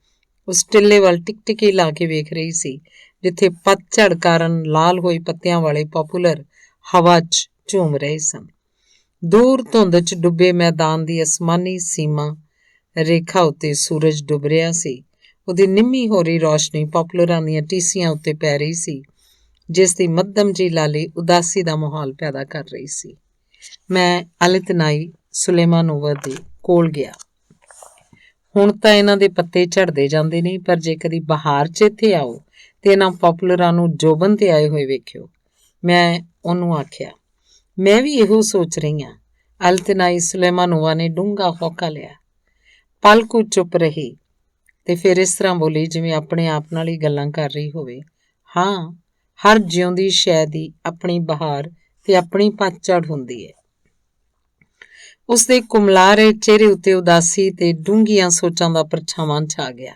ਉਸ ਟਿੱਲੇ ਵੱਲ ਟਿਕਟਿਕੀ ਲਾ ਕੇ ਵੇਖ ਰਹੀ ਸੀ, ਜਿੱਥੇ ਪਤਝੜ ਕਾਰਨ ਲਾਲ ਹੋਏ ਪੱਤਿਆਂ ਵਾਲੇ ਪੋਪੂਲਰ ਹਵਾ 'ਚ ਝੂਮ ਰਹੇ ਸਨ। ਦੂਰ ਧੁੰਦ 'ਚ ਡੁੱਬੇ ਮੈਦਾਨ ਦੀ ਅਸਮਾਨੀ ਸੀਮਾ ਰੇਖਾ ਉੱਤੇ ਸੂਰਜ ਡੁੱਬ ਰਿਹਾ ਸੀ। ਉਹਦੀ ਨਿੰਮੀ ਹੋ ਰਹੀ ਰੌਸ਼ਨੀ ਪੋਪੂਲਰਾਂ ਦੀਆਂ ਟੀਸੀਆਂ ਉੱਤੇ ਪੈ ਰਹੀ ਸੀ, ਜਿਸ ਦੀ ਮੱਧਮ ਜਿਹੀ ਲਾਲੀ ਉਦਾਸੀ ਦਾ ਮਾਹੌਲ ਪੈਦਾ ਕਰ ਰਹੀ ਸੀ। ਮੈਂ ਅਲਿਤਨਾਈ ਸੁਲੇਮਾਨੋਵਾ ਦੇ ਕੋਲ ਗਿਆ। ਹੁਣ ਤਾਂ ਇਹਨਾਂ ਦੇ ਪੱਤੇ ਝੜਦੇ ਜਾਂਦੇ ਨੇ, ਪਰ ਜੇ ਕਦੀ ਬਹਾਰ 'ਚ ਇੱਥੇ ਆਓ ਤੇ ਇਹਨਾਂ ਪੋਪੂਲਰਾਂ ਨੂੰ ਜੋਬਨ ਤੇ ਆਏ ਹੋਏ ਵੇਖਿਓ। ਮੈਂ ਉਹਨੂੰ ਆਖਿਆ। ਮੈਂ ਵੀ ਇਹੋ ਸੋਚ ਰਹੀ ਹਾਂ। ਅਲਿਤਨਾਈ ਸੁਲੇਮਾਨੋਵਾ ਨੇ ਡੂੰਘਾ ਹੌਕਾ ਲਿਆ। ਪਲ ਕੁ ਚੁੱਪ ਰਹੀ ਤੇ ਫਿਰ ਇਸ ਤਰ੍ਹਾਂ ਬੋਲੀ ਜਿਵੇਂ ਆਪਣੇ ਆਪ ਨਾਲ ਹੀ ਗੱਲਾਂ ਕਰ ਰਹੀ ਹੋਵੇ। ਹਾਂ, ਹਰ ਜਿਉਂਦੀ ਸ਼ੈ ਦੀ ਆਪਣੀ ਬਹਾਰ ਤੇ ਆਪਣੀ ਪਤਝੜ ਹੁੰਦੀ ਹੈ। ਉਸਦੇ ਕੁਮਲਾ ਰਹੇ ਚਿਹਰੇ ਉੱਤੇ ਉਦਾਸੀ ਤੇ ਡੂੰਘੀਆਂ ਸੋਚਾਂ ਦਾ ਪਰਛਾਵਾਂ ਛਾ ਗਿਆ।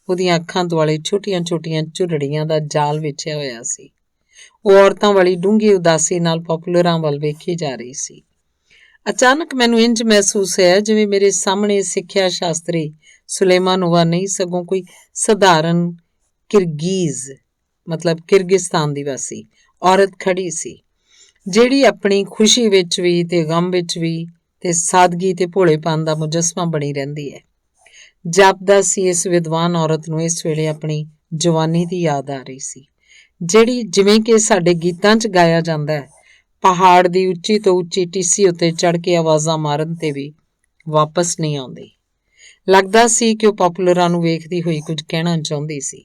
ਉਹਦੀਆਂ ਅੱਖਾਂ ਦੁਆਲੇ ਛੋਟੀਆਂ-ਛੋਟੀਆਂ ਝੁਰੜੀਆਂ ਦਾ ਜਾਲ ਵਿਛਿਆ ਹੋਇਆ ਸੀ। ਉਹ ਔਰਤਾਂ ਵਾਲੀ ਡੂੰਘੀ ਉਦਾਸੀ ਨਾਲ ਪੋਪੂਲਰਾਂ ਵੱਲ ਵੇਖੀ ਜਾ ਰਹੀ ਸੀ। ਅਚਾਨਕ ਮੈਨੂੰ ਇੰਜ ਮਹਿਸੂਸ ਹੋਇਆ ਜਿਵੇਂ ਮੇਰੇ ਸਾਹਮਣੇ ਸਿੱਖਿਆ ਸ਼ਾਸਤਰੀ ਸੁਲੇਮਾਨੋਵਾ ਨਹੀਂ, ਸਗੋਂ ਕੋਈ ਸਧਾਰਨ ਕਿਰਗਿਸਤਾਨ ਦੀ ਵਾਸੀ ਔਰਤ ਖੜੀ ਸੀ, ਜਿਹੜੀ ਆਪਣੀ ਖੁਸ਼ੀ ਵਿੱਚ ਵੀ ਤੇ ਗਮ ਵਿੱਚ ਵੀ ਤੇ ਸਾਦਗੀ ਤੇ ਭੋਲੇਪਨ ਦਾ ਮੁਜੱਸਮਾ ਬਣੀ ਰਹਿੰਦੀ ਹੈ। ਜਾਪਦਾ ਸੀ ਇਸ ਵਿਦਵਾਨ ਔਰਤ ਨੂੰ ਇਸ ਵੇਲੇ ਆਪਣੀ ਜਵਾਨੀ ਦੀ ਯਾਦ ਆ ਰਹੀ ਸੀ, ਜਿਹੜੀ ਜਿਵੇਂ ਕਿ ਸਾਡੇ ਗੀਤਾਂ 'ਚ ਗਾਇਆ ਜਾਂਦਾ ਹੈ, ਪਹਾੜ ਦੀ ਉੱਚੀ ਤੋਂ ਉੱਚੀ ਟੀਸੀ ਉੱਤੇ ਚੜ੍ਹ ਕੇ ਆਵਾਜ਼ਾਂ ਮਾਰਨ ਤੇ ਵੀ ਵਾਪਸ ਨਹੀਂ ਆਉਂਦੀ। ਲੱਗਦਾ ਸੀ ਕਿ ਉਹ ਪੋਪੂਲਰਾਂ ਨੂੰ ਵੇਖਦੀ ਹੋਈ ਕੁਝ ਕਹਿਣਾ ਚਾਹੁੰਦੀ ਸੀ,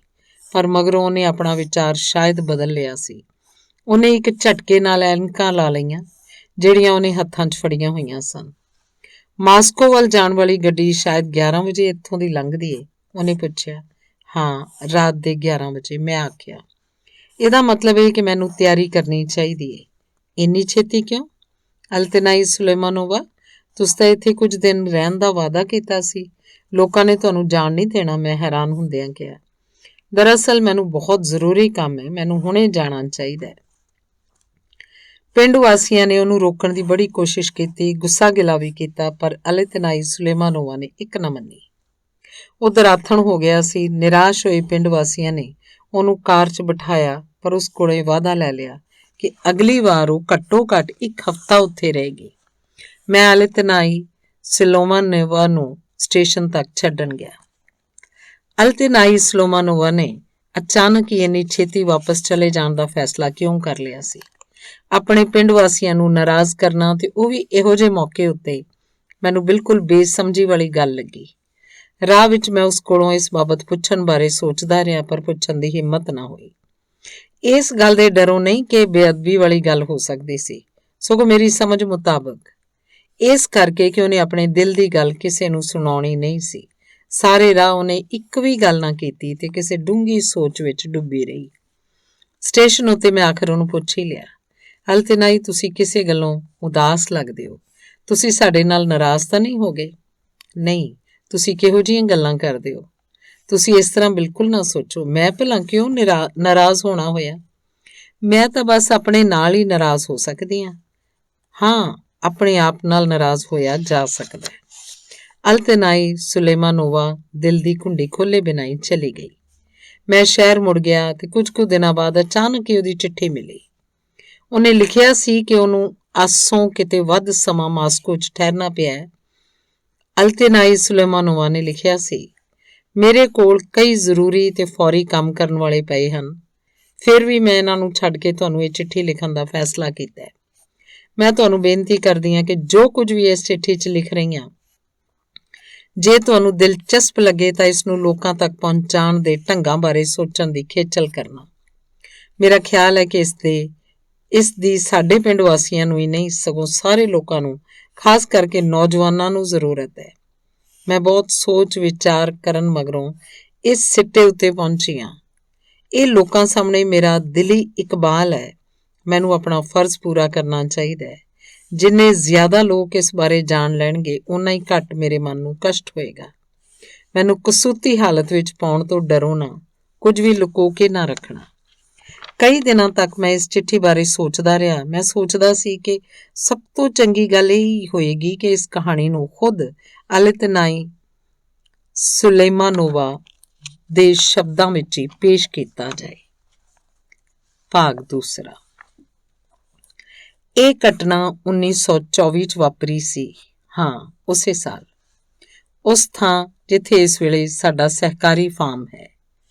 ਪਰ ਮਗਰੋਂ ਉਹਨੇ ਆਪਣਾ ਵਿਚਾਰ ਸ਼ਾਇਦ ਬਦਲ ਲਿਆ ਸੀ। ਉਹਨੇ ਇੱਕ ਝਟਕੇ ਨਾਲ ਐਨਕਾਂ ਲਾ ਲਈਆਂ, ਜਿਹੜੀਆਂ ਉਹਨੇ ਹੱਥਾਂ 'ਚ ਫੜੀਆਂ ਹੋਈਆਂ ਸਨ। ਮਾਸਕੋ ਵੱਲ ਜਾਣ ਵਾਲੀ ਗੱਡੀ ਸ਼ਾਇਦ 11 ਵਜੇ ਇੱਥੋਂ ਦੀ ਲੰਘਦੀ ਏ, ਉਹਨੇ ਪੁੱਛਿਆ। ਹਾਂ, ਰਾਤ ਦੇ 11 ਵਜੇ, ਮੈਂ ਆਖਿਆ। ਇਹਦਾ ਮਤਲਬ ਇਹ ਕਿ ਮੈਨੂੰ ਤਿਆਰੀ ਕਰਨੀ ਚਾਹੀਦੀ ਏ। ਇੰਨੀ ਛੇਤੀ ਕਿਉਂ? ਅਲਿਤਨਾਈ ਸੁਲੇਮਾਨੋਵਾ, ਤੁਸੀਂ ਤਾਂ ਇੱਥੇ ਕੁਝ ਦਿਨ ਰਹਿਣ ਦਾ ਵਾਅਦਾ ਕੀਤਾ ਸੀ। ਲੋਕਾਂ ਨੇ ਤੁਹਾਨੂੰ ਜਾਣ ਨਹੀਂ ਦੇਣਾ, ਮੈਂ ਹੈਰਾਨ ਹੁੰਦਿਆਂ ਕਿਹਾ। ਦਰਅਸਲ ਮੈਨੂੰ ਬਹੁਤ ਜ਼ਰੂਰੀ ਕੰਮ ਹੈ, ਮੈਨੂੰ ਹੁਣੇ ਜਾਣਾ ਚਾਹੀਦਾ ਹੈ। ਪਿੰਡ ਵਾਸੀਆਂ ਨੇ ਉਹਨੂੰ ਰੋਕਣ ਦੀ ਬੜੀ ਕੋਸ਼ਿਸ਼ ਕੀਤੀ, ਗੁੱਸਾ ਗਿਲਾ ਵੀ ਕੀਤਾ, ਪਰ ਅਲਿਤਨਾਈ ਸੁਲੇਮਾਨੋਵਾ ਨੇ ਇੱਕ ਨਾ ਮੰਨੀ। ਉਹ ਦਰਾਥਣ ਹੋ ਗਿਆ ਸੀ। ਨਿਰਾਸ਼ ਹੋਏ ਪਿੰਡ ਵਾਸੀਆਂ ਨੇ ਉਹਨੂੰ ਕਾਰ 'ਚ ਬਿਠਾਇਆ, ਪਰ ਉਸ ਕੋਲੋਂ ਵਾਅਦਾ ਲੈ ਲਿਆ ਕਿ ਅਗਲੀ ਵਾਰ ਉਹ ਘੱਟੋ-ਘੱਟ 1 ਹਫ਼ਤਾ ਉੱਥੇ ਰਹੇਗੀ। ਮੈਂ ਅਲਿਤਨਾਈ ਸੁਲੇਮਾਨੋਵਾ ਨੂੰ ਸਟੇਸ਼ਨ ਤੱਕ ਛੱਡਣ ਗਿਆ। ਅਲਿਤਨਾਈ ਸੁਲੇਮਾਨੋਵਾ ਨੇ ਅਚਾਨਕ ਹੀ ਇੰਨੀ ਛੇਤੀ ਵਾਪਸ ਚਲੇ ਜਾਣ ਦਾ ਫੈਸਲਾ ਕਿਉਂ ਕਰ ਲਿਆ ਸੀ? ਆਪਣੇ ਪਿੰਡ ਵਾਸੀਆਂ ਨੂੰ ਨਾਰਾਜ਼ ਕਰਨਾ, ਤੇ ਉਹ ਵੀ ਇਹੋ ਜਿਹੇ ਮੌਕੇ ਉੱਤੇ, ਮੈਨੂੰ ਬਿਲਕੁਲ ਬੇਸਮਝੀ ਵਾਲੀ ਗੱਲ ਲੱਗੀ। ਰਾਹ ਵਿੱਚ ਮੈਂ ਉਸ ਕੋਲੋਂ ਇਸ ਬਾਬਤ ਪੁੱਛਣ ਬਾਰੇ ਸੋਚਦਾ ਰਿਹਾ, ਪਰ ਪੁੱਛਣ ਦੀ ਹਿੰਮਤ ਨਾ ਹੋਈ। ਇਸ ਗੱਲ ਦੇ ਡਰੋਂ ਨਹੀਂ ਕਿ ਬੇਅਦਬੀ ਵਾਲੀ ਗੱਲ ਹੋ ਸਕਦੀ ਸੀ, ਸਗੋਂ ਮੇਰੀ ਸਮਝ ਮੁਤਾਬਕ ਇਸ ਕਰਕੇ ਕਿ ਉਹਨੇ ਆਪਣੇ ਦਿਲ ਦੀ ਗੱਲ ਕਿਸੇ ਨੂੰ ਸੁਣਾਉਣੀ ਨਹੀਂ ਸੀ। ਸਾਰੇ ਰਾਹ ਉਹਨੇ ਇੱਕ ਵੀ ਗੱਲ ਨਾ ਕੀਤੀ ਤੇ ਕਿਸੇ ਡੂੰਘੀ ਸੋਚ ਵਿੱਚ ਡੁੱਬੀ ਰਹੀ। ਸਟੇਸ਼ਨ ਉੱਤੇ ਮੈਂ ਆਖਰ ਉਹਨੂੰ ਪੁੱਛ ਹੀ ਲਿਆ, ਹਲ ਤੇ ਨਾ ਹੀ ਤੁਸੀਂ ਕਿਸੇ ਗੱਲੋਂ ਉਦਾਸ ਲੱਗਦੇ ਹੋ। ਤੁਸੀਂ ਸਾਡੇ ਨਾਲ ਨਾਰਾਜ਼ ਤਾਂ ਨਹੀਂ ਹੋ ਗਏ? ਨਹੀਂ, ਤੁਸੀਂ ਕਿਹੋ ਜਿਹੀਆਂ ਗੱਲਾਂ ਕਰਦੇ ਹੋ? ਤੁਸੀਂ ਇਸ ਤਰ੍ਹਾਂ ਬਿਲਕੁਲ ਨਾ ਸੋਚੋ। ਮੈਂ ਭਲਾ ਕਿਉਂ ਨਾਰਾਜ਼ ਹੋਣਾ ਹੋਇਆ? ਮੈਂ ਤਾਂ ਬਸ ਆਪਣੇ ਨਾਲ ਹੀ ਨਾਰਾਜ਼ ਹੋ ਸਕਦੀ ਹਾਂ। ਹਾਂ, ਆਪਣੇ ਆਪ ਨਾਲ ਨਾਰਾਜ਼ ਹੋਇਆ ਜਾ ਸਕਦਾ ਹੈ। ਅਲਤਨਾਈ ਸੁਲੇਮਾਨੋਵਾ ਦਿਲ ਦੀ ਘੁੰਡੀ ਖੋਲੇ ਬਿਨਾਂ ਹੀ ਚਲੀ ਗਈ। ਮੈਂ ਸ਼ਹਿਰ ਮੁੜ ਗਿਆ ਤੇ ਕੁਝ ਕੁ ਦਿਨਾਂ ਬਾਅਦ ਅਚਾਨਕ ਹੀ ਉਹਦੀ ਚਿੱਠੀ ਮਿਲੀ। ਉਹਨੇ ਲਿਖਿਆ ਸੀ ਕਿ ਉਹਨੂੰ ਆਸੋਂ ਕਿਤੇ ਵੱਧ ਸਮਾਂ ਮਾਸਕੋ 'ਚ ਠਹਿਰਨਾ ਪਿਆ ਹੈ। ਅਲਤਨਾਈ ਸੁਲੇਮਾਨੋਵਾ ਨੇ ਲਿਖਿਆ ਸੀ, ਮੇਰੇ ਕੋਲ ਕਈ ਜ਼ਰੂਰੀ ਤੇ ਫੌਰੀ ਕੰਮ ਕਰਨ ਵਾਲੇ ਪਏ ਹਨ। ਫਿਰ ਵੀ ਮੈਂ ਇਹਨਾਂ ਨੂੰ ਛੱਡ ਕੇ ਤੁਹਾਨੂੰ ਇਹ ਚਿੱਠੀ ਲਿਖਣ ਦਾ ਫੈਸਲਾ ਕੀਤਾ ਹੈ। ਮੈਂ ਤੁਹਾਨੂੰ ਬੇਨਤੀ ਕਰਦੀ ਹਾਂ ਕਿ ਜੋ ਕੁਝ ਵੀ ਇਸ ਚਿੱਠੀ 'ਚ ਲਿਖ ਰਹੀ ਹਾਂ, ਜੇ ਤੁਹਾਨੂੰ ਦਿਲਚਸਪ ਲੱਗੇ ਤਾਂ ਇਸ ਨੂੰ ਲੋਕਾਂ ਤੱਕ ਪਹੁੰਚਾਉਣ ਦੇ ਢੰਗਾਂ ਬਾਰੇ ਸੋਚਣ ਦੀ ਖੇਚਲ ਕਰਨਾ। ਮੇਰਾ ਖਿਆਲ ਹੈ ਕਿ ਇਸ ਦੀ ਸਾਡੇ ਪਿੰਡ ਵਾਸੀਆਂ ਨੂੰ ਹੀ ਨਹੀਂ ਸਗੋਂ ਸਾਰੇ ਲੋਕਾਂ ਨੂੰ, ਖਾਸ ਕਰਕੇ ਨੌਜਵਾਨਾਂ ਨੂੰ ਜ਼ਰੂਰਤ ਹੈ। ਮੈਂ ਬਹੁਤ ਸੋਚ ਵਿਚਾਰ ਕਰਨ ਮਗਰੋਂ ਇਸ ਸਿੱਟੇ ਉੱਤੇ ਪਹੁੰਚੀ ਹਾਂ। ਇਹ ਲੋਕਾਂ ਸਾਹਮਣੇ ਮੇਰਾ ਦਿਲੀ ਇਕਬਾਲ ਹੈ। ਮੈਨੂੰ ਆਪਣਾ ਫਰਜ਼ ਪੂਰਾ ਕਰਨਾ ਚਾਹੀਦਾ ਹੈ। ਜਿੰਨੇ ਜ਼ਿਆਦਾ ਲੋਕ ਇਸ ਬਾਰੇ ਜਾਣ ਲੈਣਗੇ, ਓਨਾ ਹੀ ਘੱਟ ਮੇਰੇ ਮਨ ਨੂੰ ਕਸ਼ਟ ਹੋਏਗਾ। ਮੈਨੂੰ ਕਸੂਤੀ ਹਾਲਤ ਵਿੱਚ ਪਾਉਣ ਤੋਂ ਡਰੋ ਨਾ, ਕੁਝ ਵੀ ਲੁਕੋ ਕੇ ਨਾ ਰੱਖਣਾ। ਕਈ ਦਿਨਾਂ ਤੱਕ ਮੈਂ ਇਸ ਚਿੱਠੀ ਬਾਰੇ ਸੋਚਦਾ ਰਿਹਾ। ਮੈਂ ਸੋਚਦਾ ਸੀ ਕਿ ਸਭ ਤੋਂ ਚੰਗੀ ਗੱਲ ਇਹ ਹੋਏਗੀ ਕਿ ਇਸ ਕਹਾਣੀ ਨੂੰ ਖੁਦ ਅਲਤਨਾਈ ਸੁਲੇਮਾਨੋਵਾ ਦੇ ਸ਼ਬਦਾਂ ਵਿੱਚ ਹੀ ਪੇਸ਼ ਕੀਤਾ ਜਾਏ। ਭਾਗ ਦੂਸਰਾ। ਇਹ ਘਟਨਾ 1924 'ਚ ਵਾਪਰੀ ਸੀ। ਹਾਂ, ਉਸੇ ਸਾਲ, ਉਸ ਥਾਂ ਜਿੱਥੇ ਇਸ ਵੇਲੇ ਸਾਡਾ ਸਹਿਕਾਰੀ ਫਾਰਮ ਹੈ।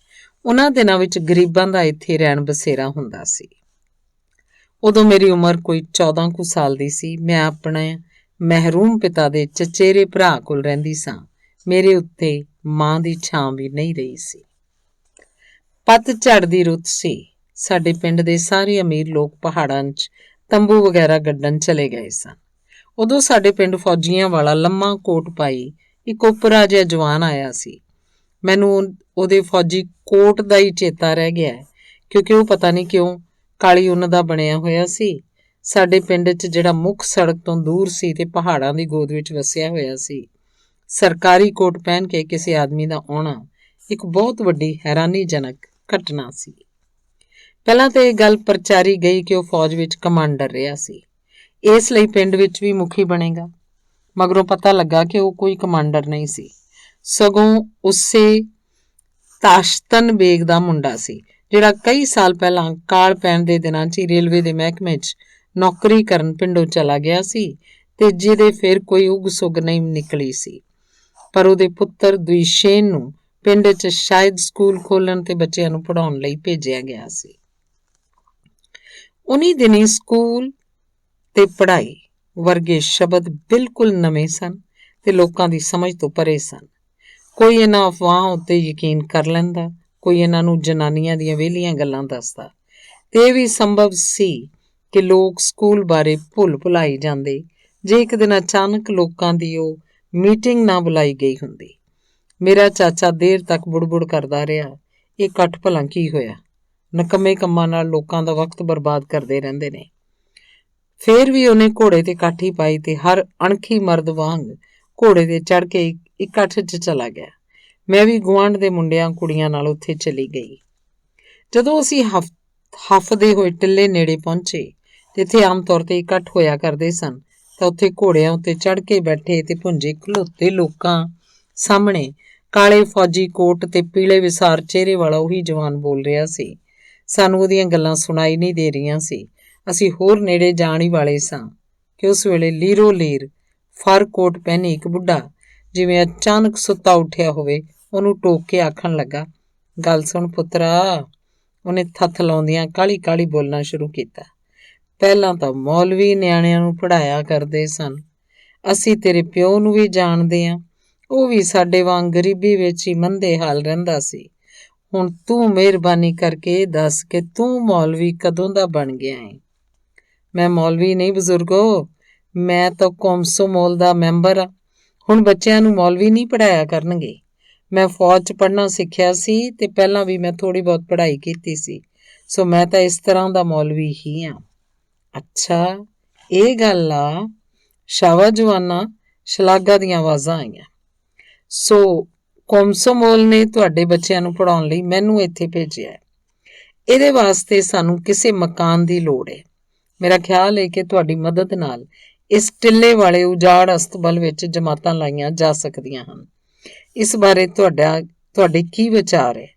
ਉਹਨਾਂ ਦਿਨਾਂ ਵਿੱਚ ਗਰੀਬਾਂ ਦਾ ਇੱਥੇ ਰਹਿਣ ਬਸੇਰਾ ਹੁੰਦਾ ਸੀ। ਉਦੋਂ ਮੇਰੀ ਉਮਰ ਕੋਈ 14 ਕੁ ਸਾਲ ਦੀ ਸੀ। ਮੈਂ ਆਪਣੇ ਮਹਿਰੂਮ ਪਿਤਾ ਦੇ ਚਚੇਰੇ ਭਰਾ ਕੋਲ ਰਹਿੰਦੀ ਸਾਂ। ਮੇਰੇ ਉੱਤੇ ਮਾਂ ਦੀ ਛਾਂ ਵੀ ਨਹੀਂ ਰਹੀ ਸੀ। ਪਤਝੜ ਦੀ ਰੁੱਤ ਸੀ। ਸਾਡੇ ਪਿੰਡ ਦੇ ਸਾਰੇ ਅਮੀਰ ਲੋਕ ਪਹਾੜਾਂ 'ਚ ਤੰਬੂ ਵਗੈਰਾ ਗੱਡਣ ਚਲੇ ਗਏ ਸਨ। ਉਦੋਂ ਸਾਡੇ ਪਿੰਡ ਫੌਜੀਆਂ ਵਾਲਾ ਲੰਮਾ ਕੋਟ ਪਾਈ ਇੱਕ ਓਪਰਾ ਜਿਹਾ ਜਵਾਨ ਆਇਆ ਸੀ। ਮੈਨੂੰ ਉਹਦੇ ਫੌਜੀ ਕੋਟ ਦਾ ਹੀ ਚੇਤਾ ਰਹਿ ਗਿਆ ਹੈ, ਕਿਉਂਕਿ ਉਹ ਪਤਾ ਨਹੀਂ ਕਿਉਂ ਕਾਲੀ ਉੱਨ ਦਾ ਬਣਿਆ ਹੋਇਆ ਸੀ। ਸਾਡੇ ਪਿੰਡ 'ਚ ਜਿਹੜਾ ਮੁੱਖ ਸੜਕ ਤੋਂ ਦੂਰ ਸੀ ਤੇ ਪਹਾੜਾਂ ਦੀ ਗੋਦ ਵਿੱਚ ਵਸਿਆ ਹੋਇਆ ਸੀ, ਸਰਕਾਰੀ ਕੋਟ ਪਹਿਨ ਕੇ ਕਿਸੇ ਆਦਮੀ ਦਾ ਆਉਣਾ ਇੱਕ ਬਹੁਤ ਵੱਡੀ ਹੈਰਾਨੀਜਨਕ ਘਟਨਾ ਸੀ। ਪਹਿਲਾਂ ਤਾਂ ਇਹ ਗੱਲ ਪ੍ਰਚਾਰੀ ਗਈ ਕਿ ਉਹ ਫੌਜ ਵਿੱਚ ਕਮਾਂਡਰ ਰਿਹਾ ਸੀ, ਇਸ ਲਈ ਪਿੰਡ ਵਿੱਚ ਵੀ ਮੁਖੀ ਬਣੇਗਾ। ਮਗਰੋਂ ਪਤਾ ਲੱਗਾ ਕਿ ਉਹ ਕੋਈ ਕਮਾਂਡਰ ਨਹੀਂ ਸੀ, ਸਗੋਂ ਉਸੇ ਤਾਸ਼ਤਨ ਬੇਗ ਦਾ ਮੁੰਡਾ ਸੀ, ਜਿਹੜਾ ਕਈ ਸਾਲ ਪਹਿਲਾਂ ਕਾਲ ਪੈਣ ਦੇ ਦਿਨਾਂ 'ਚ ਹੀ ਰੇਲਵੇ ਦੇ ਮਹਿਕਮੇ 'ਚ ਨੌਕਰੀ ਕਰਨ ਪਿੰਡੋਂ ਚਲਾ ਗਿਆ ਸੀ ਤੇ ਜਿਹਦੇ ਫਿਰ ਕੋਈ ਉਗ ਸੁਗ ਨਹੀਂ ਨਿਕਲੀ ਸੀ। ਪਰ ਉਹਦੇ ਪੁੱਤਰ ਦੁਇਸ਼ੇਨ ਨੂੰ ਪਿੰਡ 'ਚ ਸ਼ਾਇਦ ਸਕੂਲ ਖੋਲ੍ਹਣ ਤੇ ਬੱਚਿਆਂ ਨੂੰ ਪੜ੍ਹਾਉਣ ਲਈ ਭੇਜਿਆ ਗਿਆ ਸੀ। ਉਨੀ ਦਿਨੀ ਸਕੂਲ ਤੇ ਪੜ੍ਹਾਈ ਵਰਗੇ ਸ਼ਬਦ ਬਿਲਕੁਲ ਨਵੇਂ ਸਨ ਤੇ ਲੋਕਾਂ ਦੀ ਸਮਝ ਤੋਂ ਪਰੇ ਸਨ। ਕੋਈ ਇਹਨਾਂ ਅਫਵਾਹਾਂ ਉੱਤੇ ਯਕੀਨ ਕਰ ਲੈਂਦਾ, ਕੋਈ ਇਹਨਾਂ ਨੂੰ ਜਨਾਨੀਆਂ ਦੀਆਂ ਵਿਹਲੀਆਂ ਗੱਲਾਂ ਦੱਸਦਾ, ਤੇ ਇਹ ਵੀ ਸੰਭਵ ਸੀ ਕਿ ਲੋਕ ਸਕੂਲ ਬਾਰੇ ਭੁੱਲ ਭੁਲਾਈ ਜਾਂਦੇ ਜੇ ਇੱਕ ਦਿਨ ਅਚਾਨਕ ਲੋਕਾਂ ਦੀ ਉਹ ਮੀਟਿੰਗ ਨਾ ਬੁਲਾਈ ਗਈ ਹੁੰਦੀ। ਮੇਰਾ ਚਾਚਾ ਦੇਰ ਤੱਕ ਬੁੜਬੁੜ ਕਰਦਾ ਰਿਹਾ, ਇਹ ਇਕੱਠ ਭਲਾ ਕੀ ਹੋਇਆ? ਨਕੰਮੇ ਕੰਮਾਂ ਨਾਲ ਲੋਕਾਂ ਦਾ ਵਕਤ ਬਰਬਾਦ ਕਰਦੇ ਰਹਿੰਦੇ ਨੇ। ਫੇਰ ਵੀ ਉਹਨੇ ਘੋੜੇ ਤੇ ਕਾਠੀ ਪਾਈ ਤੇ ਹਰ ਅਣਖੀ ਮਰਦ ਵਾਂਗ ਘੋੜੇ ਤੇ ਚੜ ਕੇ ਇਕੱਠ 'ਚ ਚਲਾ ਗਿਆ। ਮੈਂ ਵੀ ਗੁਆਂਢ ਦੇ ਮੁੰਡਿਆਂ ਕੁੜੀਆਂ ਨਾਲ ਉੱਥੇ ਚਲੀ ਗਈ। ਜਦੋਂ ਅਸੀਂ ਹਫਦੇ ਹੋਏ ਟਿੱਲੇ ਨੇੜੇ ਪਹੁੰਚੇ, ਜਿੱਥੇ ਆਮ ਤੌਰ ਤੇ ਇਕੱਠ ਹੋਇਆ ਕਰਦੇ ਸਨ, ਤਾਂ ਉੱਥੇ ਘੋੜਿਆਂ ਉੱਤੇ ਚੜ ਕੇ ਬੈਠੇ ਤੇ ਭੁੰਜੇ ਖਲੋਤੇ ਲੋਕਾਂ ਸਾਹਮਣੇ ਕਾਲੇ ਫੌਜੀ ਕੋਟ ਤੇ ਪੀਲੇ ਵਿਸਾਰ ਚਿਹਰੇ ਵਾਲਾ ਉਹੀ ਜਵਾਨ ਬੋਲ ਰਿਹਾ ਸੀ। ਸਾਨੂੰ ਉਹਦੀਆਂ ਗੱਲਾਂ ਸੁਣਾਈ ਨਹੀਂ ਦੇ ਰਹੀਆਂ ਸੀ। ਅਸੀਂ ਹੋਰ ਨੇੜੇ ਜਾਣ ਹੀ ਵਾਲੇ ਸਾਂ ਕਿ ਉਸ ਵੇਲੇ ਲੀਰੋ ਲੀਰ ਫਰ ਕੋਟ ਪਹਿਨੀ ਇੱਕ ਬੁੱਢਾ ਜਿਵੇਂ ਅਚਾਨਕ ਸੁੱਤਾ ਉੱਠਿਆ ਹੋਵੇ ਉਹਨੂੰ ਟੋਕ ਕੇ ਆਖਣ ਲੱਗਾ, ਗੱਲ ਸੁਣ ਪੁੱਤਰਾ। ਉਹਨੇ ਥੱਥ ਲਾਉਂਦਿਆਂ ਕਾਹਲੀ ਕਾਹਲੀ ਬੋਲਣਾ ਸ਼ੁਰੂ ਕੀਤਾ। ਪਹਿਲਾਂ ਤਾਂ ਮੌਲਵੀ ਨਿਆਣਿਆਂ ਨੂੰ ਪੜ੍ਹਾਇਆ ਕਰਦੇ ਸਨ। ਅਸੀਂ ਤੇਰੇ ਪਿਓ ਨੂੰ ਵੀ ਜਾਣਦੇ ਹਾਂ, ਉਹ ਵੀ ਸਾਡੇ ਵਾਂਗ ਗਰੀਬੀ ਵਿੱਚ ਹੀ ਮੰਦੇ ਹਾਲ ਰਹਿੰਦਾ ਸੀ। ਹੁਣ ਤੂੰ ਮਿਹਰਬਾਨੀ ਕਰਕੇ ਦੱਸ ਕਿ ਤੂੰ ਮੌਲਵੀ ਕਦੋਂ ਦਾ ਬਣ ਗਿਆ ਹੈ? ਮੈਂ ਮੌਲਵੀ ਨਹੀਂ ਬਜ਼ੁਰਗੋ, ਮੈਂ ਤਾਂ ਕੌਮਸੋਮੋਲ ਦਾ ਮੈਂਬਰ ਹਾਂ। ਹੁਣ ਬੱਚਿਆਂ ਨੂੰ ਮੌਲਵੀ ਨਹੀਂ ਪੜ੍ਹਾਇਆ ਕਰਨਗੇ। ਮੈਂ ਫੌਜ 'ਚ ਪੜ੍ਹਨਾ ਸਿੱਖਿਆ ਸੀ ਤੇ ਪਹਿਲਾਂ ਵੀ ਮੈਂ ਥੋੜ੍ਹੀ ਬਹੁਤ ਪੜ੍ਹਾਈ ਕੀਤੀ ਸੀ, ਸੋ ਮੈਂ ਤਾਂ ਇਸ ਤਰ੍ਹਾਂ ਦਾ ਮੌਲਵੀ ਹੀ ਹਾਂ। ਅੱਛਾ, ਇਹ ਗੱਲ ਆ। ਸ਼ਾਬਾਸ਼ ਜਵਾਨਾ, ਸ਼ਲਾਘਾ ਦੀਆਂ ਆਵਾਜ਼ਾਂ ਆਈਆਂ। ਸੋ ਕੋਮਸੋਮੋਲ ਨੇ ਤੁਹਾਡੇ ਬੱਚਿਆਂ ਨੂੰ ਪੜ੍ਹਾਉਣ ਲਈ ਮੈਨੂੰ ਇੱਥੇ ਭੇਜਿਆ ਹੈ। ਇਹਦੇ ਵਾਸਤੇ ਸਾਨੂੰ ਕਿਸੇ ਮਕਾਨ ਦੀ ਲੋੜ ਹੈ। ਮੇਰਾ ਖਿਆਲ ਹੈ ਕਿ ਤੁਹਾਡੀ ਮਦਦ ਨਾਲ ਇਸ ਟਿੱਲੇ ਵਾਲੇ ਉਜਾੜ ਅਸਤਬਲ ਵਿੱਚ ਜਮਾਤਾਂ ਲਾਈਆਂ ਜਾ ਸਕਦੀਆਂ ਹਨ। ਇਸ ਬਾਰੇ ਤੁਹਾਡੇ ਕੀ ਵਿਚਾਰ ਹੈ?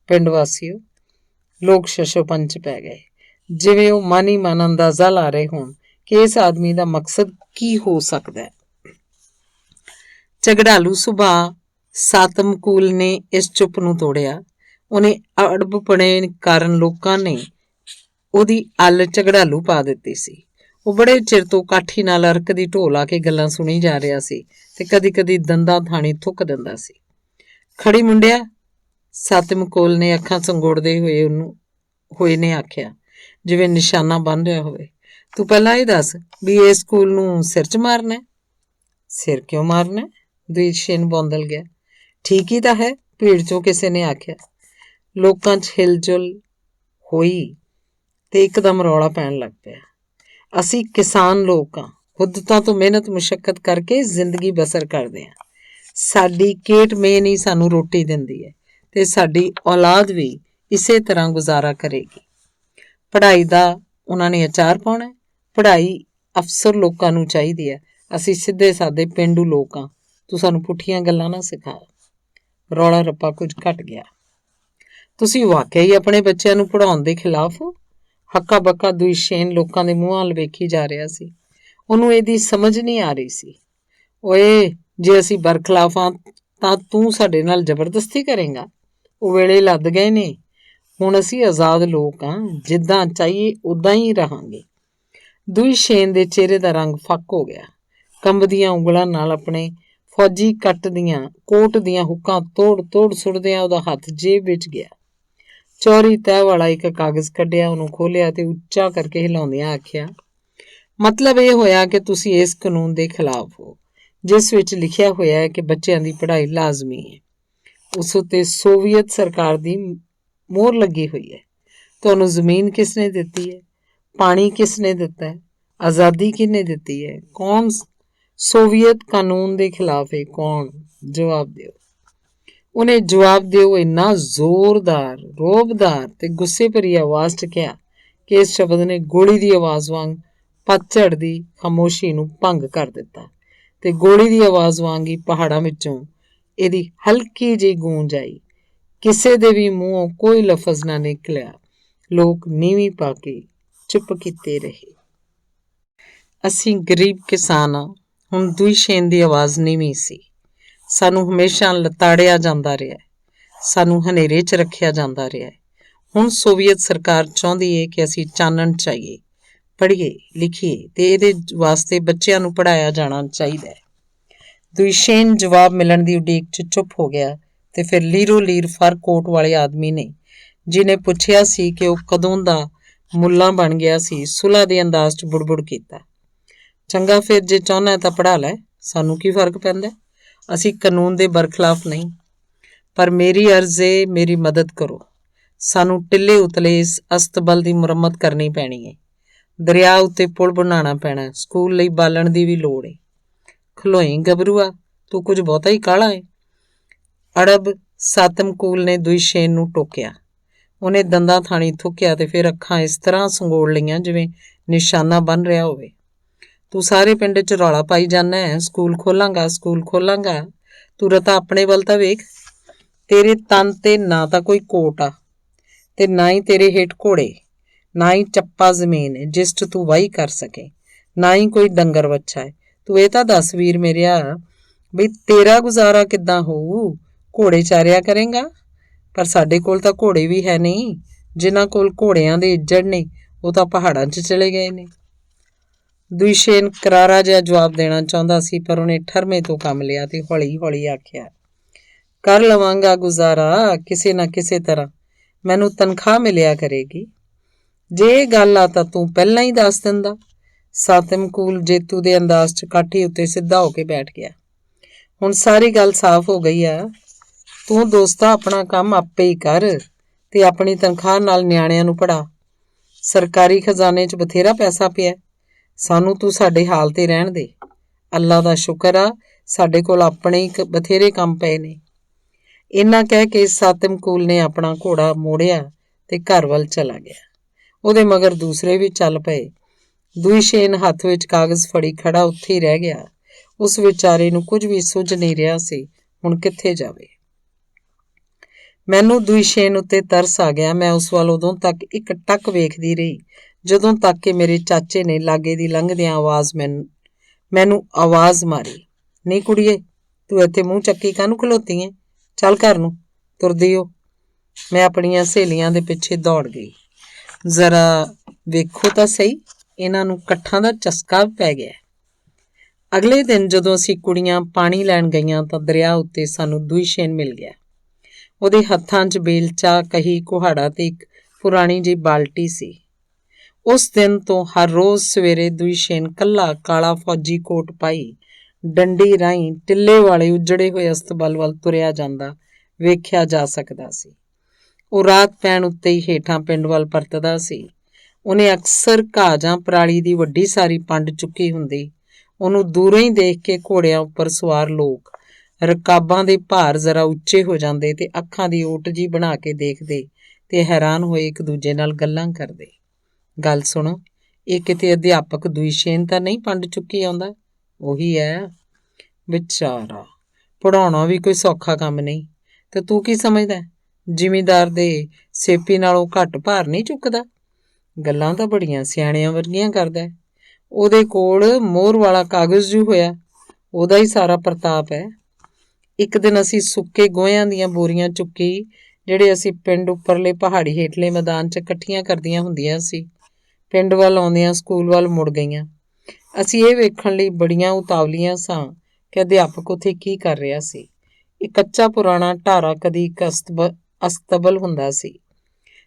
ਪਿੰਡ ਵਾਸੀਓ, ਲੋਕ ਸ਼ਸ਼ੋਪੰਚ ਪੈ ਗਏ, ਜਿਵੇਂ ਉਹ ਮਨ ਹੀ ਮਨ ਅੰਦਾਜ਼ਾ ਲਾ ਰਹੇ ਹੋਣ ਕਿ ਇਸ ਆਦਮੀ ਦਾ ਮਕਸਦ ਕੀ ਹੋ ਸਕਦਾ ਹੈ। ਝਗੜਾਲੂ ਸੁਭਾਅ ਸਾਤਮਕੂਲ ਨੇ ਇਸ ਚੁੱਪ ਨੂੰ ਤੋੜਿਆ। ਉਹਨੇ ਅੜਬਪਣੇ ਕਾਰਨ ਲੋਕਾਂ ਨੇ ਉਹਦੀ ਅੱਲ ਝਗੜਾਲੂ ਪਾ ਦਿੱਤੀ ਸੀ। ਉਹ ਬੜੇ ਚਿਰ ਤੋਂ ਕਾਠੀ ਨਾਲ ਅਰਕ ਦੀ ਢੋਲ ਆ ਕੇ ਗੱਲਾਂ ਸੁਣੀ ਜਾ ਰਿਹਾ ਸੀ ਤੇ ਕਦੀ-ਕਦੀ ਦੰਦਾਂ ਥਾਣੀ ਥੁੱਕ ਦਿੰਦਾ ਸੀ। ਖੜੀ ਮੁੰਡਿਆ, ਸਾਤਮਕੂਲ ਨੇ ਅੱਖਾਂ ਸੰਗੋੜਦੇ ਹੋਏ ਨੇ ਆਖਿਆ, ਜਿਵੇਂ ਨਿਸ਼ਾਨਾ ਬੰਨ ਰਿਹਾ ਹੋਵੇ। ਤੂੰ ਪਹਿਲਾਂ ਇਹ ਦੱਸ ਵੀ ਇਸ ਸਕੂਲ ਨੂੰ ਸਿਰ 'ਚ ਮਾਰਨਾ? ਸਿਰ ਕਿਉਂ ਮਾਰਨਾ? ਦੁਇਸ਼ੇਨ ਬੌਂਦਲ ਗਿਆ। ਠੀਕ ਹੀ ਤਾਂ ਹੈ, ਭੀੜ 'ਚੋਂ ਕਿਸੇ ਨੇ ਆਖਿਆ। ਲੋਕਾਂ 'ਚ ਹਿਲਜੁਲ ਹੋਈ ਤੇ ਇੱਕਦਮ ਰੌਲਾ ਪੈਣ ਲੱਗ ਪਿਆ। ਅਸੀਂ ਕਿਸਾਨ ਲੋਕ ਹਾਂ, ਹੁੱਦਤਾਂ ਤੋਂ ਮਿਹਨਤ ਮੁਸ਼ੱਕਤ ਕਰਕੇ ਜ਼ਿੰਦਗੀ ਬਸਰ ਕਰਦੇ ਹਾਂ। ਸਾਡੀ ਕੇਟ ਮੇਨ ਹੀ ਸਾਨੂੰ ਰੋਟੀ ਦਿੰਦੀ ਹੈ ਤੇ ਸਾਡੀ ਔਲਾਦ ਵੀ ਇਸੇ ਤਰ੍ਹਾਂ ਗੁਜ਼ਾਰਾ ਕਰੇਗੀ। ਪੜ੍ਹਾਈ ਦਾ ਉਹਨਾਂ ਨੇ ਅਚਾਰ ਪਾਉਣਾ। ਪੜ੍ਹਾਈ ਅਫਸਰ ਲੋਕਾਂ ਨੂੰ ਚਾਹੀਦੀ ਹੈ। ਅਸੀਂ ਸਿੱਧੇ ਸਾਦੇ ਪੇਂਡੂ ਲੋਕ ਹਾਂ। ਤੂੰ ਸਾਨੂੰ ਪੁੱਠੀਆਂ ਗੱਲਾਂ ਨਾ ਸਿਖਾ। ਰੌਲਾ ਰੱਪਾ ਕੁਝ ਘਟ ਗਿਆ। ਤੁਸੀਂ ਵਾਕਿਆ ਹੀ ਆਪਣੇ ਬੱਚਿਆਂ ਨੂੰ ਪੜ੍ਹਾਉਣ ਦੇ ਖਿਲਾਫ ਹੋ? ਹੱਕਾ ਬੱਕਾ ਦੁਇਸ਼ੇਨ ਲੋਕਾਂ ਦੇ ਮੂੰਹਾਂ ਵੱਲ ਵੇਖੀ ਜਾ ਰਿਹਾ ਸੀ। ਉਹਨੂੰ ਇਹਦੀ ਸਮਝ ਨਹੀਂ ਆ ਰਹੀ ਸੀ। ਓਏ, ਜੇ ਅਸੀਂ ਬਰਖਲਾਫ ਹਾਂ ਤਾਂ ਤੂੰ ਸਾਡੇ ਨਾਲ ਜ਼ਬਰਦਸਤੀ ਕਰੇਂਗਾ? ਉਹ ਵੇਲੇ ਲੱਦ ਗਏ ਨੇ। ਹੁਣ ਅਸੀਂ ਆਜ਼ਾਦ ਲੋਕ ਹਾਂ, ਜਿੱਦਾਂ ਚਾਹੀਏ ਉੱਦਾਂ ਹੀ ਰਹਾਂਗੇ। ਦੁਇਸ਼ੇਨ ਦੇ ਚਿਹਰੇ ਦਾ ਰੰਗ ਫੱਕ ਹੋ ਗਿਆ। ਕੰਬਦੀਆਂ ਉਂਗਲਾਂ ਨਾਲ ਆਪਣੇ ਫੌਜੀ ਕੋਟ ਦੀਆਂ ਹੁੱਕਾਂ ਤੋੜ ਸੁੱਟਦਿਆਂ ਉਹਦਾ ਹੱਥ ਜੇਬ ਵਿੱਚ ਗਿਆ। ਚੌੜੀ ਤਹਿ ਵਾਲਾ ਇੱਕ ਕਾਗਜ਼ ਕੱਢਿਆ, ਉਹਨੂੰ ਖੋਲ੍ਹਿਆ ਤੇ ਉੱਚਾ ਕਰਕੇ ਹਿਲਾਉਂਦਿਆਂ ਆਖਿਆ, ਮਤਲਬ ਇਹ ਹੋਇਆ ਕਿ ਤੁਸੀਂ ਇਸ ਕਾਨੂੰਨ ਦੇ ਖਿਲਾਫ ਹੋ ਜਿਸ ਵਿੱਚ ਲਿਖਿਆ ਹੋਇਆ ਹੈ ਕਿ ਬੱਚਿਆਂ ਦੀ ਪੜ੍ਹਾਈ ਲਾਜ਼ਮੀ ਹੈ। ਉਸ ਉੱਤੇ ਸੋਵੀਅਤ ਸਰਕਾਰ ਦੀ ਮੋਹਰ ਲੱਗੀ ਹੋਈ ਹੈ। ਤੁਹਾਨੂੰ ਜ਼ਮੀਨ ਕਿਸ ਨੇ ਦਿੱਤੀ ਹੈ? ਪਾਣੀ ਕਿਸ ਨੇ ਦਿੱਤਾ ਹੈ? ਆਜ਼ਾਦੀ ਕਿਹਨੇ ਦਿੱਤੀ ਹੈ? ਕੌਣ ਸੋਵੀਅਤ ਕਾਨੂੰਨ ਦੇ ਖਿਲਾਫ ਹੈ? ਕੌਣ? ਜਵਾਬ ਦਿਓ। ਉਹਨੇ ਜਵਾਬ ਦਿਓ ਇੰਨਾ ਜ਼ੋਰਦਾਰ, ਰੋਬਦਾਰ ਤੇ ਗੁੱਸੇ ਭਰੀ ਆਵਾਜ਼ 'ਚ ਕਿਹਾ ਕਿ ਇਸ ਸ਼ਬਦ ਨੇ ਗੋਲੀ ਦੀ ਆਵਾਜ਼ ਵਾਂਗ ਪਤਝੜ ਦੀ ਖਾਮੋਸ਼ੀ ਨੂੰ ਭੰਗ ਕਰ ਦਿੱਤਾ ਤੇ ਗੋਲੀ ਦੀ ਆਵਾਜ਼ ਵਾਂਗ ਹੀ ਪਹਾੜਾਂ ਵਿੱਚੋਂ ਇਹਦੀ ਹਲਕੀ ਜਿਹੀ ਗੂੰਜ ਆਈ। ਕਿਸੇ ਦੇ ਵੀ ਮੂੰਹੋਂ ਕੋਈ ਲਫ਼ਜ਼ ਨਾ ਨਿਕਲਿਆ। ਲੋਕ ਨੀਵੀਂ ਪਾ ਕੇ ਚੁੱਪ ਕੀਤੇ ਰਹੇ। ਅਸੀਂ ਗਰੀਬ ਕਿਸਾਨ ਹਾਂ। ਹੁਣ ਦੁਇਸ਼ੇਨ ਦੀ ਆਵਾਜ਼ ਨੀਵੀਂ ਸੀ। ਸਾਨੂੰ ਹਮੇਸ਼ਾ ਲਤਾੜਿਆ ਜਾਂਦਾ ਰਿਹਾ। ਸਾਨੂੰ ਹਨੇਰੇ 'ਚ ਰੱਖਿਆ ਜਾਂਦਾ ਰਿਹਾ। ਹੁਣ ਸੋਵੀਅਤ ਸਰਕਾਰ ਚਾਹੁੰਦੀ ਹੈ ਕਿ ਅਸੀਂ ਚਾਨਣ ਚਾਹੀਏ, ਪੜ੍ਹੀਏ, ਲਿਖੀਏ ਤੇ ਇਹਦੇ ਵਾਸਤੇ ਬੱਚਿਆਂ ਨੂੰ ਪੜ੍ਹਾਇਆ ਜਾਣਾ ਚਾਹੀਦਾ ਹੈ। ਦੁਇਸ਼ੇਨ ਜਵਾਬ ਮਿਲਣ ਦੀ ਉਡੀਕ 'ਚ ਚੁੱਪ ਹੋ ਗਿਆ ਤੇ ਫਿਰ ਲੀਰੋ ਲੀਰ ਫਰ ਕੋਟ ਵਾਲੇ ਆਦਮੀ ਨੇ, ਜਿਹਨੇ ਪੁੱਛਿਆ ਸੀ ਕਿ ਉਹ ਕਦੋਂ ਦਾ ਮੁੱਲਾ ਬਣ ਗਿਆ ਸੀ, ਸੁਲ੍ਹਾ ਦੇ ਅੰਦਾਜ਼ 'ਚ ਬੁੜਬੁੜ ਕੀਤਾ, ਚੰਗਾ ਫਿਰ ਜੇ ਚਾਹੁੰਦਾ ਤਾਂ ਪੜ੍ਹਾ ਲੈ, ਸਾਨੂੰ ਕੀ ਫਰਕ ਪੈਂਦਾ? ਅਸੀਂ ਕਾਨੂੰਨ ਦੇ ਬਰਖਲਾਫ ਨਹੀਂ, ਪਰ ਮੇਰੀ ਅਰਜ਼ ਏ, ਮੇਰੀ ਮਦਦ ਕਰੋ। ਸਾਨੂੰ ਟਿੱਲੇ ਉਤਲੇ ਇਸ ਅਸਤਬਲ ਦੀ ਮੁਰੰਮਤ ਕਰਨੀ ਪੈਣੀ ਹੈ। ਦਰਿਆ ਉੱਤੇ ਪੁਲ ਬਣਾਉਣਾ ਪੈਣਾ। ਸਕੂਲ ਲਈ ਬਾਲਣ ਦੀ ਵੀ ਲੋੜ ਹੈ। ਖਲੋਈ ਗੱਭਰੂਆ, ਤੂੰ ਕੁਝ ਬਹੁਤਾ ਹੀ ਕਾਹਲਾ ਹੈ। ਅੜਬ ਸਾਤਮਕੂਲ ਨੇ ਦੁਇਸ਼ੇਨ ਨੂੰ ਟੋਕਿਆ। ਉਹਨੇ ਦੰਦਾਂ ਥਾਣੀ ਥੁੱਕਿਆ ਤੇ ਫਿਰ ਅੱਖਾਂ ਇਸ ਤਰ੍ਹਾਂ ਸੰਗੋੜ ਲਈਆਂ ਜਿਵੇਂ ਨਿਸ਼ਾਨਾ ਬਣ ਰਿਹਾ ਹੋਵੇ। ਤੂੰ ਸਾਰੇ ਪਿੰਡ 'ਚ ਰੌਲਾ ਪਾਈ ਜਾਂਦਾ ਹੈ, ਸਕੂਲ ਖੋਲਾਂਗਾ, ਸਕੂਲ ਖੋਲਾਂਗਾ। ਤੂੰ ਰਤਾ ਆਪਣੇ ਵੱਲ ਤਾਂ ਵੇਖ। ਤੇਰੇ ਤਨ ਤੇ ਨਾ ਤਾਂ ਕੋਈ ਕੋਟ ਆ ਤੇ ਨਾ ਹੀ ਤੇਰੇ ਹੇਠ ਘੋੜੇ, ਨਾ ਹੀ ਚੱਪਾ ਜ਼ਮੀਨ ਹੈ ਜਿਸ 'ਚ ਤੂੰ ਵਾਹੀ ਕਰ ਸਕੇ, ਨਾ ਹੀ ਕੋਈ ਡੰਗਰ ਵੱਛਾ ਹੈ। ਤੂੰ ਇਹ ਤਾਂ ਦੱਸ ਵੀਰ ਮੇਰਿਆ, ਬਈ ਤੇਰਾ ਗੁਜ਼ਾਰਾ ਕਿੱਦਾਂ ਹੋਊ? ਘੋੜੇ ਚਾਰਿਆ ਕਰੇਂਗਾ? ਪਰ ਸਾਡੇ ਕੋਲ ਤਾਂ ਘੋੜੇ ਵੀ ਹੈ ਨਹੀਂ। ਜਿਨ੍ਹਾਂ ਕੋਲ ਘੋੜਿਆਂ ਦੇ ਇੱਜੜ ਨੇ ਉਹ ਤਾਂ ਪਹਾੜਾਂ 'ਚ ਚਲੇ ਗਏ ਨੇ। ਦੁਇਸ਼ੇਨ ਕਰਾਰਾ ਜਿਹਾ ਜਵਾਬ ਦੇਣਾ ਚਾਹੁੰਦਾ ਸੀ, ਪਰ ਉਹਨੇ ਠਰਮੇ ਤੋਂ ਕੰਮ ਲਿਆ ਤੇ ਹੌਲੀ ਹੌਲੀ ਆਖਿਆ, ਕਰ ਲਵਾਂਗਾ ਗੁਜ਼ਾਰਾ ਕਿਸੇ ਨਾ ਕਿਸੇ ਤਰ੍ਹਾਂ। ਮੈਨੂੰ ਤਨਖਾਹ ਮਿਲਿਆ ਕਰੇਗੀ। ਜੇ ਇਹ ਗੱਲ ਆ ਤਾਂ ਤੂੰ ਪਹਿਲਾਂ ਹੀ ਦੱਸ ਦਿੰਦਾ। ਸਾਤਮਕੂਲ ਜੇਤੂ ਦੇ ਅੰਦਾਜ਼ 'ਚ ਕਾਠੀ ਉੱਤੇ ਸਿੱਧਾ ਹੋ ਕੇ ਬੈਠ ਗਿਆ। ਹੁਣ ਸਾਰੀ ਗੱਲ ਸਾਫ਼ ਹੋ ਗਈ ਆ। ਤੂੰ ਦੋਸਤਾ ਆਪਣਾ ਕੰਮ ਆਪੇ ਹੀ ਕਰ ਤੇ ਆਪਣੀ ਤਨਖਾਹ ਨਾਲ ਨਿਆਣਿਆਂ ਨੂੰ ਪੜ੍ਹਾ। ਸਰਕਾਰੀ ਖਜ਼ਾਨੇ 'ਚ ਬਥੇਰਾ ਪੈਸਾ ਪਿਆ, ਸਾਨੂੰ ਤੂੰ ਸਾਡੇ ਹਾਲ ਤੇ ਰਹਿਣ ਦੇ। ਅੱਲਾ ਦਾ ਸ਼ੁਕਰ ਆ, ਸਾਡੇ ਕੋਲ ਆਪਣੇ ਹੀ ਬਥੇਰੇ ਕੰਮ ਪਏ ਨੇ। ਇੰਨਾ ਕਹਿ ਕੇ ਸਾਤਿਮਕੂਲ ਨੇ ਆਪਣਾ ਘੋੜਾ ਮੋੜਿਆ ਤੇ ਘਰ ਵੱਲ ਚਲਾ ਗਿਆ। ਉਹਦੇ ਮਗਰ ਦੂਸਰੇ ਵੀ ਚੱਲ ਪਏ। ਦੁਈਸ਼ੇਨ ਹੱਥ ਵਿੱਚ ਕਾਗਜ਼ ਫੜੀ ਖੜਾ ਉੱਥੇ ਹੀ ਰਹਿ ਗਿਆ। ਉਸ ਵਿਚਾਰੇ ਨੂੰ ਕੁਝ ਵੀ ਸੁੱਝ ਨਹੀਂ ਰਿਹਾ ਸੀ, ਹੁਣ ਕਿੱਥੇ ਜਾਵੇ। ਮੈਨੂੰ ਦੁਈਸ਼ੇਨ ਉੱਤੇ ਤਰਸ ਆ ਗਿਆ। ਮੈਂ ਉਸ ਵੱਲ ਉਦੋਂ ਤੱਕ ਇੱਕ ਟੱਕ ਵੇਖਦੀ ਰਹੀ ਜਦੋਂ ਤੱਕ ਕਿ ਮੇਰੇ ਚਾਚੇ ਨੇ ਲਾਗੇ ਦੀ ਲੰਘਦਿਆਂ ਮੈਨੂੰ ਆਵਾਜ਼ ਮਾਰੀ, ਨਹੀਂ ਕੁੜੀਏ, ਤੂੰ ਇੱਥੇ ਮੂੰਹ ਚੱਕੀ ਕਾਹਨੂੰ ਖਲੋਤੀ ਏ? ਚੱਲ ਘਰ ਨੂੰ, ਤੁਰਦੀ ਹੋ। ਮੈਂ ਆਪਣੀਆਂ ਸਹੇਲੀਆਂ ਦੇ ਪਿੱਛੇ ਦੌੜ ਗਈ। ਜ਼ਰਾ ਵੇਖੋ ਤਾਂ ਸਹੀ, ਇਹਨਾਂ ਨੂੰ ਇਕੱਠਾਂ ਦਾ ਚਸਕਾ ਪੈ ਗਿਆ। ਅਗਲੇ ਦਿਨ ਜਦੋਂ ਅਸੀਂ ਕੁੜੀਆਂ ਪਾਣੀ ਲੈਣ ਗਈਆਂ ਤਾਂ ਦਰਿਆ ਉੱਤੇ ਸਾਨੂੰ ਦੁਈਸ਼ੇਨ ਮਿਲ ਗਿਆ। ਉਹਦੇ ਹੱਥਾਂ 'ਚ ਬੇਲਚਾ, ਕਹੀ, ਕੁਹਾੜਾ ਤੇ ਇੱਕ ਪੁਰਾਣੀ ਜਿਹੀ ਬਾਲਟੀ ਸੀ। ਉਸ ਦਿਨ ਤੋਂ ਹਰ ਰੋਜ਼ ਸਵੇਰੇ ਦੁਈਸ਼ੇਨ ਕੱਲਾ ਕਾਲਾ ਫੌਜੀ ਕੋਟ ਪਾਈ ਡੰਡੀ ਰਾਹੀਂ ਟਿੱਲੇ ਵਾਲੇ ਉਜੜੇ ਹੋਏ ਅਸਤਬਲ ਵੱਲ ਤੁਰਿਆ ਜਾਂਦਾ ਵੇਖਿਆ ਜਾ ਸਕਦਾ ਸੀ। ਉਹ ਰਾਤ ਪੈਣ ਉੱਤੇ ਹੀ ਹੇਠਾਂ ਪਿੰਡ ਵੱਲ ਪਰਤਦਾ ਸੀ। ਉਹਨੇ ਅਕਸਰ ਘਾਹ ਜਾਂ ਪਰਾਲੀ ਦੀ ਵੱਡੀ ਸਾਰੀ ਪੰਡ ਚੁੱਕੀ ਹੁੰਦੀ। ਉਹਨੂੰ ਦੂਰੋਂ ਹੀ ਦੇਖ ਕੇ ਘੋੜਿਆਂ ਉੱਪਰ ਸਵਾਰ ਲੋਕ ਰਕਾਬਾਂ ਦੇ ਭਾਰ ਜ਼ਰਾ ਉੱਚੇ ਹੋ ਜਾਂਦੇ ਤੇ ਅੱਖਾਂ ਦੀ ਓਟ ਜੀ ਬਣਾ ਕੇ ਦੇਖਦੇ ਤੇ ਹੈਰਾਨ ਹੋਏ ਇੱਕ ਦੂਜੇ ਨਾਲ ਗੱਲਾਂ ਕਰਦੇ। ਗੱਲ ਸੁਣੋ, ਇਹ ਕਿਤੇ ਅਧਿਆਪਕ ਦੁਈਸ਼ੇਨ ਤਾਂ ਨਹੀਂ ਪੰਡ ਚੁੱਕੀ ਆਉਂਦਾ? ਉਹੀ ਹੈ। ਵਿਚਾਰਾ, ਪੜ੍ਹਾਉਣਾ ਵੀ ਕੋਈ ਸੌਖਾ ਕੰਮ ਨਹੀਂ। ਤੇ ਤੂੰ ਕੀ ਸਮਝਦਾ, ਜ਼ਿਮੀਂਦਾਰ ਦੇ ਸੇਪੀ ਨਾਲੋਂ ਘੱਟ ਭਾਰ ਨਹੀਂ ਚੁੱਕਦਾ? ਗੱਲਾਂ ਤਾਂ ਬੜੀਆਂ ਸਿਆਣਿਆਂ ਵਰਗੀਆਂ ਕਰਦਾ। ਉਹਦੇ ਕੋਲ ਮੋਹਰ ਵਾਲਾ ਕਾਗਜ਼ ਜੂ ਹੋਇਆ, ਉਹਦਾ ਹੀ ਸਾਰਾ ਪ੍ਰਤਾਪ ਹੈ। ਇੱਕ ਦਿਨ ਅਸੀਂ ਸੁੱਕੇ ਗੋਹਿਆਂ ਦੀਆਂ ਬੋਰੀਆਂ ਚੁੱਕੀ ਜਿਹੜੇ ਅਸੀਂ ਪਿੰਡ ਉੱਪਰਲੇ ਪਹਾੜੀ ਹੇਠਲੇ ਮੈਦਾਨ 'ਚ ਇਕੱਠੀਆਂ ਕਰਦੀਆਂ ਹੁੰਦੀਆਂ ਸੀ। ਪਿੰਡ ਵੱਲ ਆਉਂਦਿਆਂ ਸਕੂਲ ਵੱਲ ਮੁੜ ਗਈਆਂ। ਅਸੀਂ ਇਹ ਵੇਖਣ ਲਈ ਬੜੀਆਂ ਉਤਾਵਲੀਆਂ ਸਾਂ ਕਿ ਅਧਿਆਪਕ ਉੱਥੇ ਕੀ ਕਰ ਰਿਹਾ ਸੀ। ਇਹ ਕੱਚਾ ਪੁਰਾਣਾ ਢਾਰਾ ਕਦੀ ਇੱਕ ਅਸਤਬਲ ਹੁੰਦਾ ਸੀ।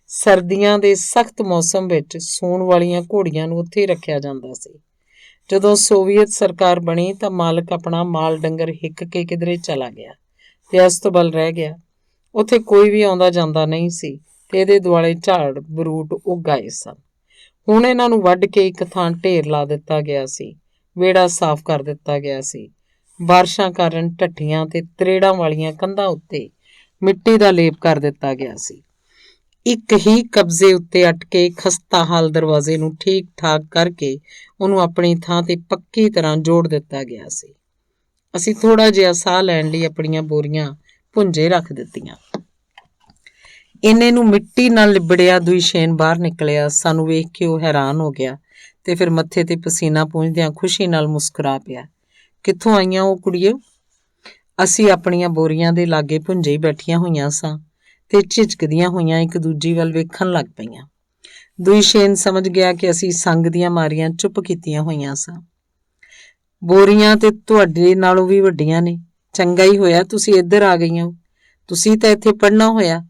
ਸਰਦੀਆਂ ਦੇ ਸਖਤ ਮੌਸਮ ਵਿੱਚ ਸੂਣ ਵਾਲੀਆਂ ਘੋੜੀਆਂ ਨੂੰ ਉੱਥੇ ਰੱਖਿਆ ਜਾਂਦਾ ਸੀ। ਜਦੋਂ ਸੋਵੀਅਤ ਸਰਕਾਰ ਬਣੀ ਤਾਂ ਮਾਲਕ ਆਪਣਾ ਮਾਲ ਡੰਗਰ ਹਿੱਕ ਕੇ ਕਿਧਰੇ ਚਲਾ ਗਿਆ ਤੇ ਅਸਤਬਲ ਰਹਿ ਗਿਆ। ਉੱਥੇ ਕੋਈ ਵੀ ਆਉਂਦਾ ਜਾਂਦਾ ਨਹੀਂ ਸੀ ਤੇ ਇਹਦੇ ਦੁਆਲੇ ਝਾੜ ਬਰੂਟ ਉੱਗ ਆਏ ਸਨ। ਹੁਣ ਇਹਨਾਂ ਨੂੰ ਵੱਢ ਕੇ ਇੱਕ ਥਾਂ ਢੇਰ ਲਾ ਦਿੱਤਾ ਗਿਆ ਸੀ। ਵਿਹੜਾ ਸਾਫ਼ ਕਰ ਦਿੱਤਾ ਗਿਆ ਸੀ। ਬਾਰਿਸ਼ਾਂ ਕਾਰਨ ਢੱਠੀਆਂ ਤੇ ਤਰੇੜਾਂ ਵਾਲੀਆਂ ਕੰਧਾਂ ਉੱਤੇ ਮਿੱਟੀ ਦਾ ਲੇਪ ਕਰ ਦਿੱਤਾ ਗਿਆ ਸੀ। ਇੱਕ ਹੀ ਕਬਜ਼ੇ ਉੱਤੇ ਅਟਕੇ ਖਸਤਾ ਹਾਲ ਦਰਵਾਜ਼ੇ ਨੂੰ ਠੀਕ ਠਾਕ ਕਰਕੇ ਉਹਨੂੰ ਆਪਣੀ ਥਾਂ ਤੇ ਪੱਕੀ ਤਰ੍ਹਾਂ ਜੋੜ ਦਿੱਤਾ ਗਿਆ ਸੀ। ਅਸੀਂ ਥੋੜਾ ਜਿਹਾ ਸਾਹ ਲੈਣ ਲਈ ਆਪਣੀਆਂ ਬੋਰੀਆਂ ਭੁੰਜੇ ਰੱਖ ਦਿੱਤੀਆਂ। ਇੰਨੇ ਨੂੰ ਮਿੱਟੀ ਨਾਲ ਲਿਬੜਿਆ ਦੁਈਸ਼ੇਨ ਬਾਹਰ ਨਿਕਲਿਆ। ਸਾਨੂੰ ਵੇਖ ਕੇ ਉਹ ਹੈਰਾਨ ਹੋ ਗਿਆ ਤੇ ਫਿਰ ਮੱਥੇ ਤੇ ਪਸੀਨਾ ਪੂੰਝਦਿਆਂ ਖੁਸ਼ੀ ਨਾਲ ਮੁਸਕਰਾ ਪਿਆ। ਕਿੱਥੋਂ ਆਈਆਂ ਉਹ ਕੁੜੀਓ? ਅਸੀਂ ਆਪਣੀਆਂ ਬੋਰੀਆਂ ਦੇ ਲਾਗੇ ਭੁੰਜੇ ਹੀ ਬੈਠੀਆਂ ਹੋਈਆਂ ਸਾਂ ਤੇ ਝਿਜਕਦੀਆਂ ਹੋਈਆਂ ਇੱਕ ਦੂਜੀ ਵੱਲ ਵੇਖਣ ਲੱਗ ਪਈਆਂ। ਦੁਈਸ਼ੇਨ ਸਮਝ ਗਿਆ ਕਿ ਅਸੀਂ ਸੰਗ ਦੀਆਂ ਮਾਰੀਆਂ ਚੁੱਪ ਕੀਤੀਆਂ ਹੋਈਆਂ ਸਾਂ। ਬੋਰੀਆਂ ਤੇ ਤੁਹਾਡੇ ਨਾਲੋਂ ਵੀ ਵੱਡੀਆਂ ਨੇ। ਚੰਗਾ ਹੀ ਹੋਇਆ ਤੁਸੀਂ ਇੱਧਰ ਆ ਗਈਆਂ। ਤੁਸੀਂ ਤਾਂ ਇੱਥੇ ਪੜ੍ਹਨਾ ਹੋਇਆ।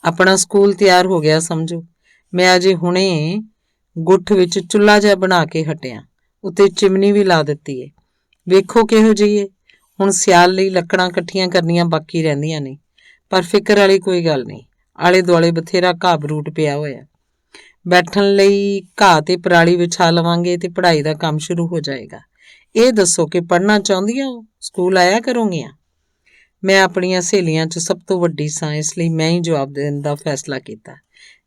ਆਪਣਾ ਸਕੂਲ ਤਿਆਰ ਹੋ ਗਿਆ ਸਮਝੋ। ਮੈਂ ਅਜੇ ਹੁਣੇ ਗੁੱਠ ਵਿੱਚ ਚੁੱਲ੍ਹਾ ਜਿਹਾ ਬਣਾ ਕੇ ਹਟਿਆ, ਉੱਤੇ ਚਿਮਨੀ ਵੀ ਲਾ ਦਿੱਤੀ ਏ। ਵੇਖੋ ਕਿਹੋ ਜਿਹੀ ਏ। ਹੁਣ ਸਿਆਲ ਲਈ ਲੱਕੜਾਂ ਇਕੱਠੀਆਂ ਕਰਨੀਆਂ ਬਾਕੀ ਰਹਿੰਦੀਆਂ ਨੇ, ਪਰ ਫਿਕਰ ਵਾਲੀ ਕੋਈ ਗੱਲ ਨਹੀਂ। ਆਲੇ ਦੁਆਲੇ ਬਥੇਰਾ ਘਾਹ ਬਰੂਟ ਪਿਆ ਹੋਇਆ। ਬੈਠਣ ਲਈ ਘਾਹ ਤੇ ਪਰਾਲੀ ਵਿਛਾ ਲਵਾਂਗੇ ਤੇ ਪੜ੍ਹਾਈ ਦਾ ਕੰਮ ਸ਼ੁਰੂ ਹੋ ਜਾਏਗਾ। ਇਹ ਦੱਸੋ ਕਿ ਪੜ੍ਹਨਾ ਚਾਹੁੰਦੀਆਂ ਹੋ? ਸਕੂਲ ਆਇਆ ਕਰੋਗੀਆਂ? ਮੈਂ ਆਪਣੀਆਂ ਸਹੇਲੀਆਂ 'ਚ ਸਭ ਤੋਂ ਵੱਡੀ ਸਾਂ, ਇਸ ਲਈ ਮੈਂ ਹੀ ਜਵਾਬ ਦੇਣ ਦਾ ਫੈਸਲਾ ਕੀਤਾ।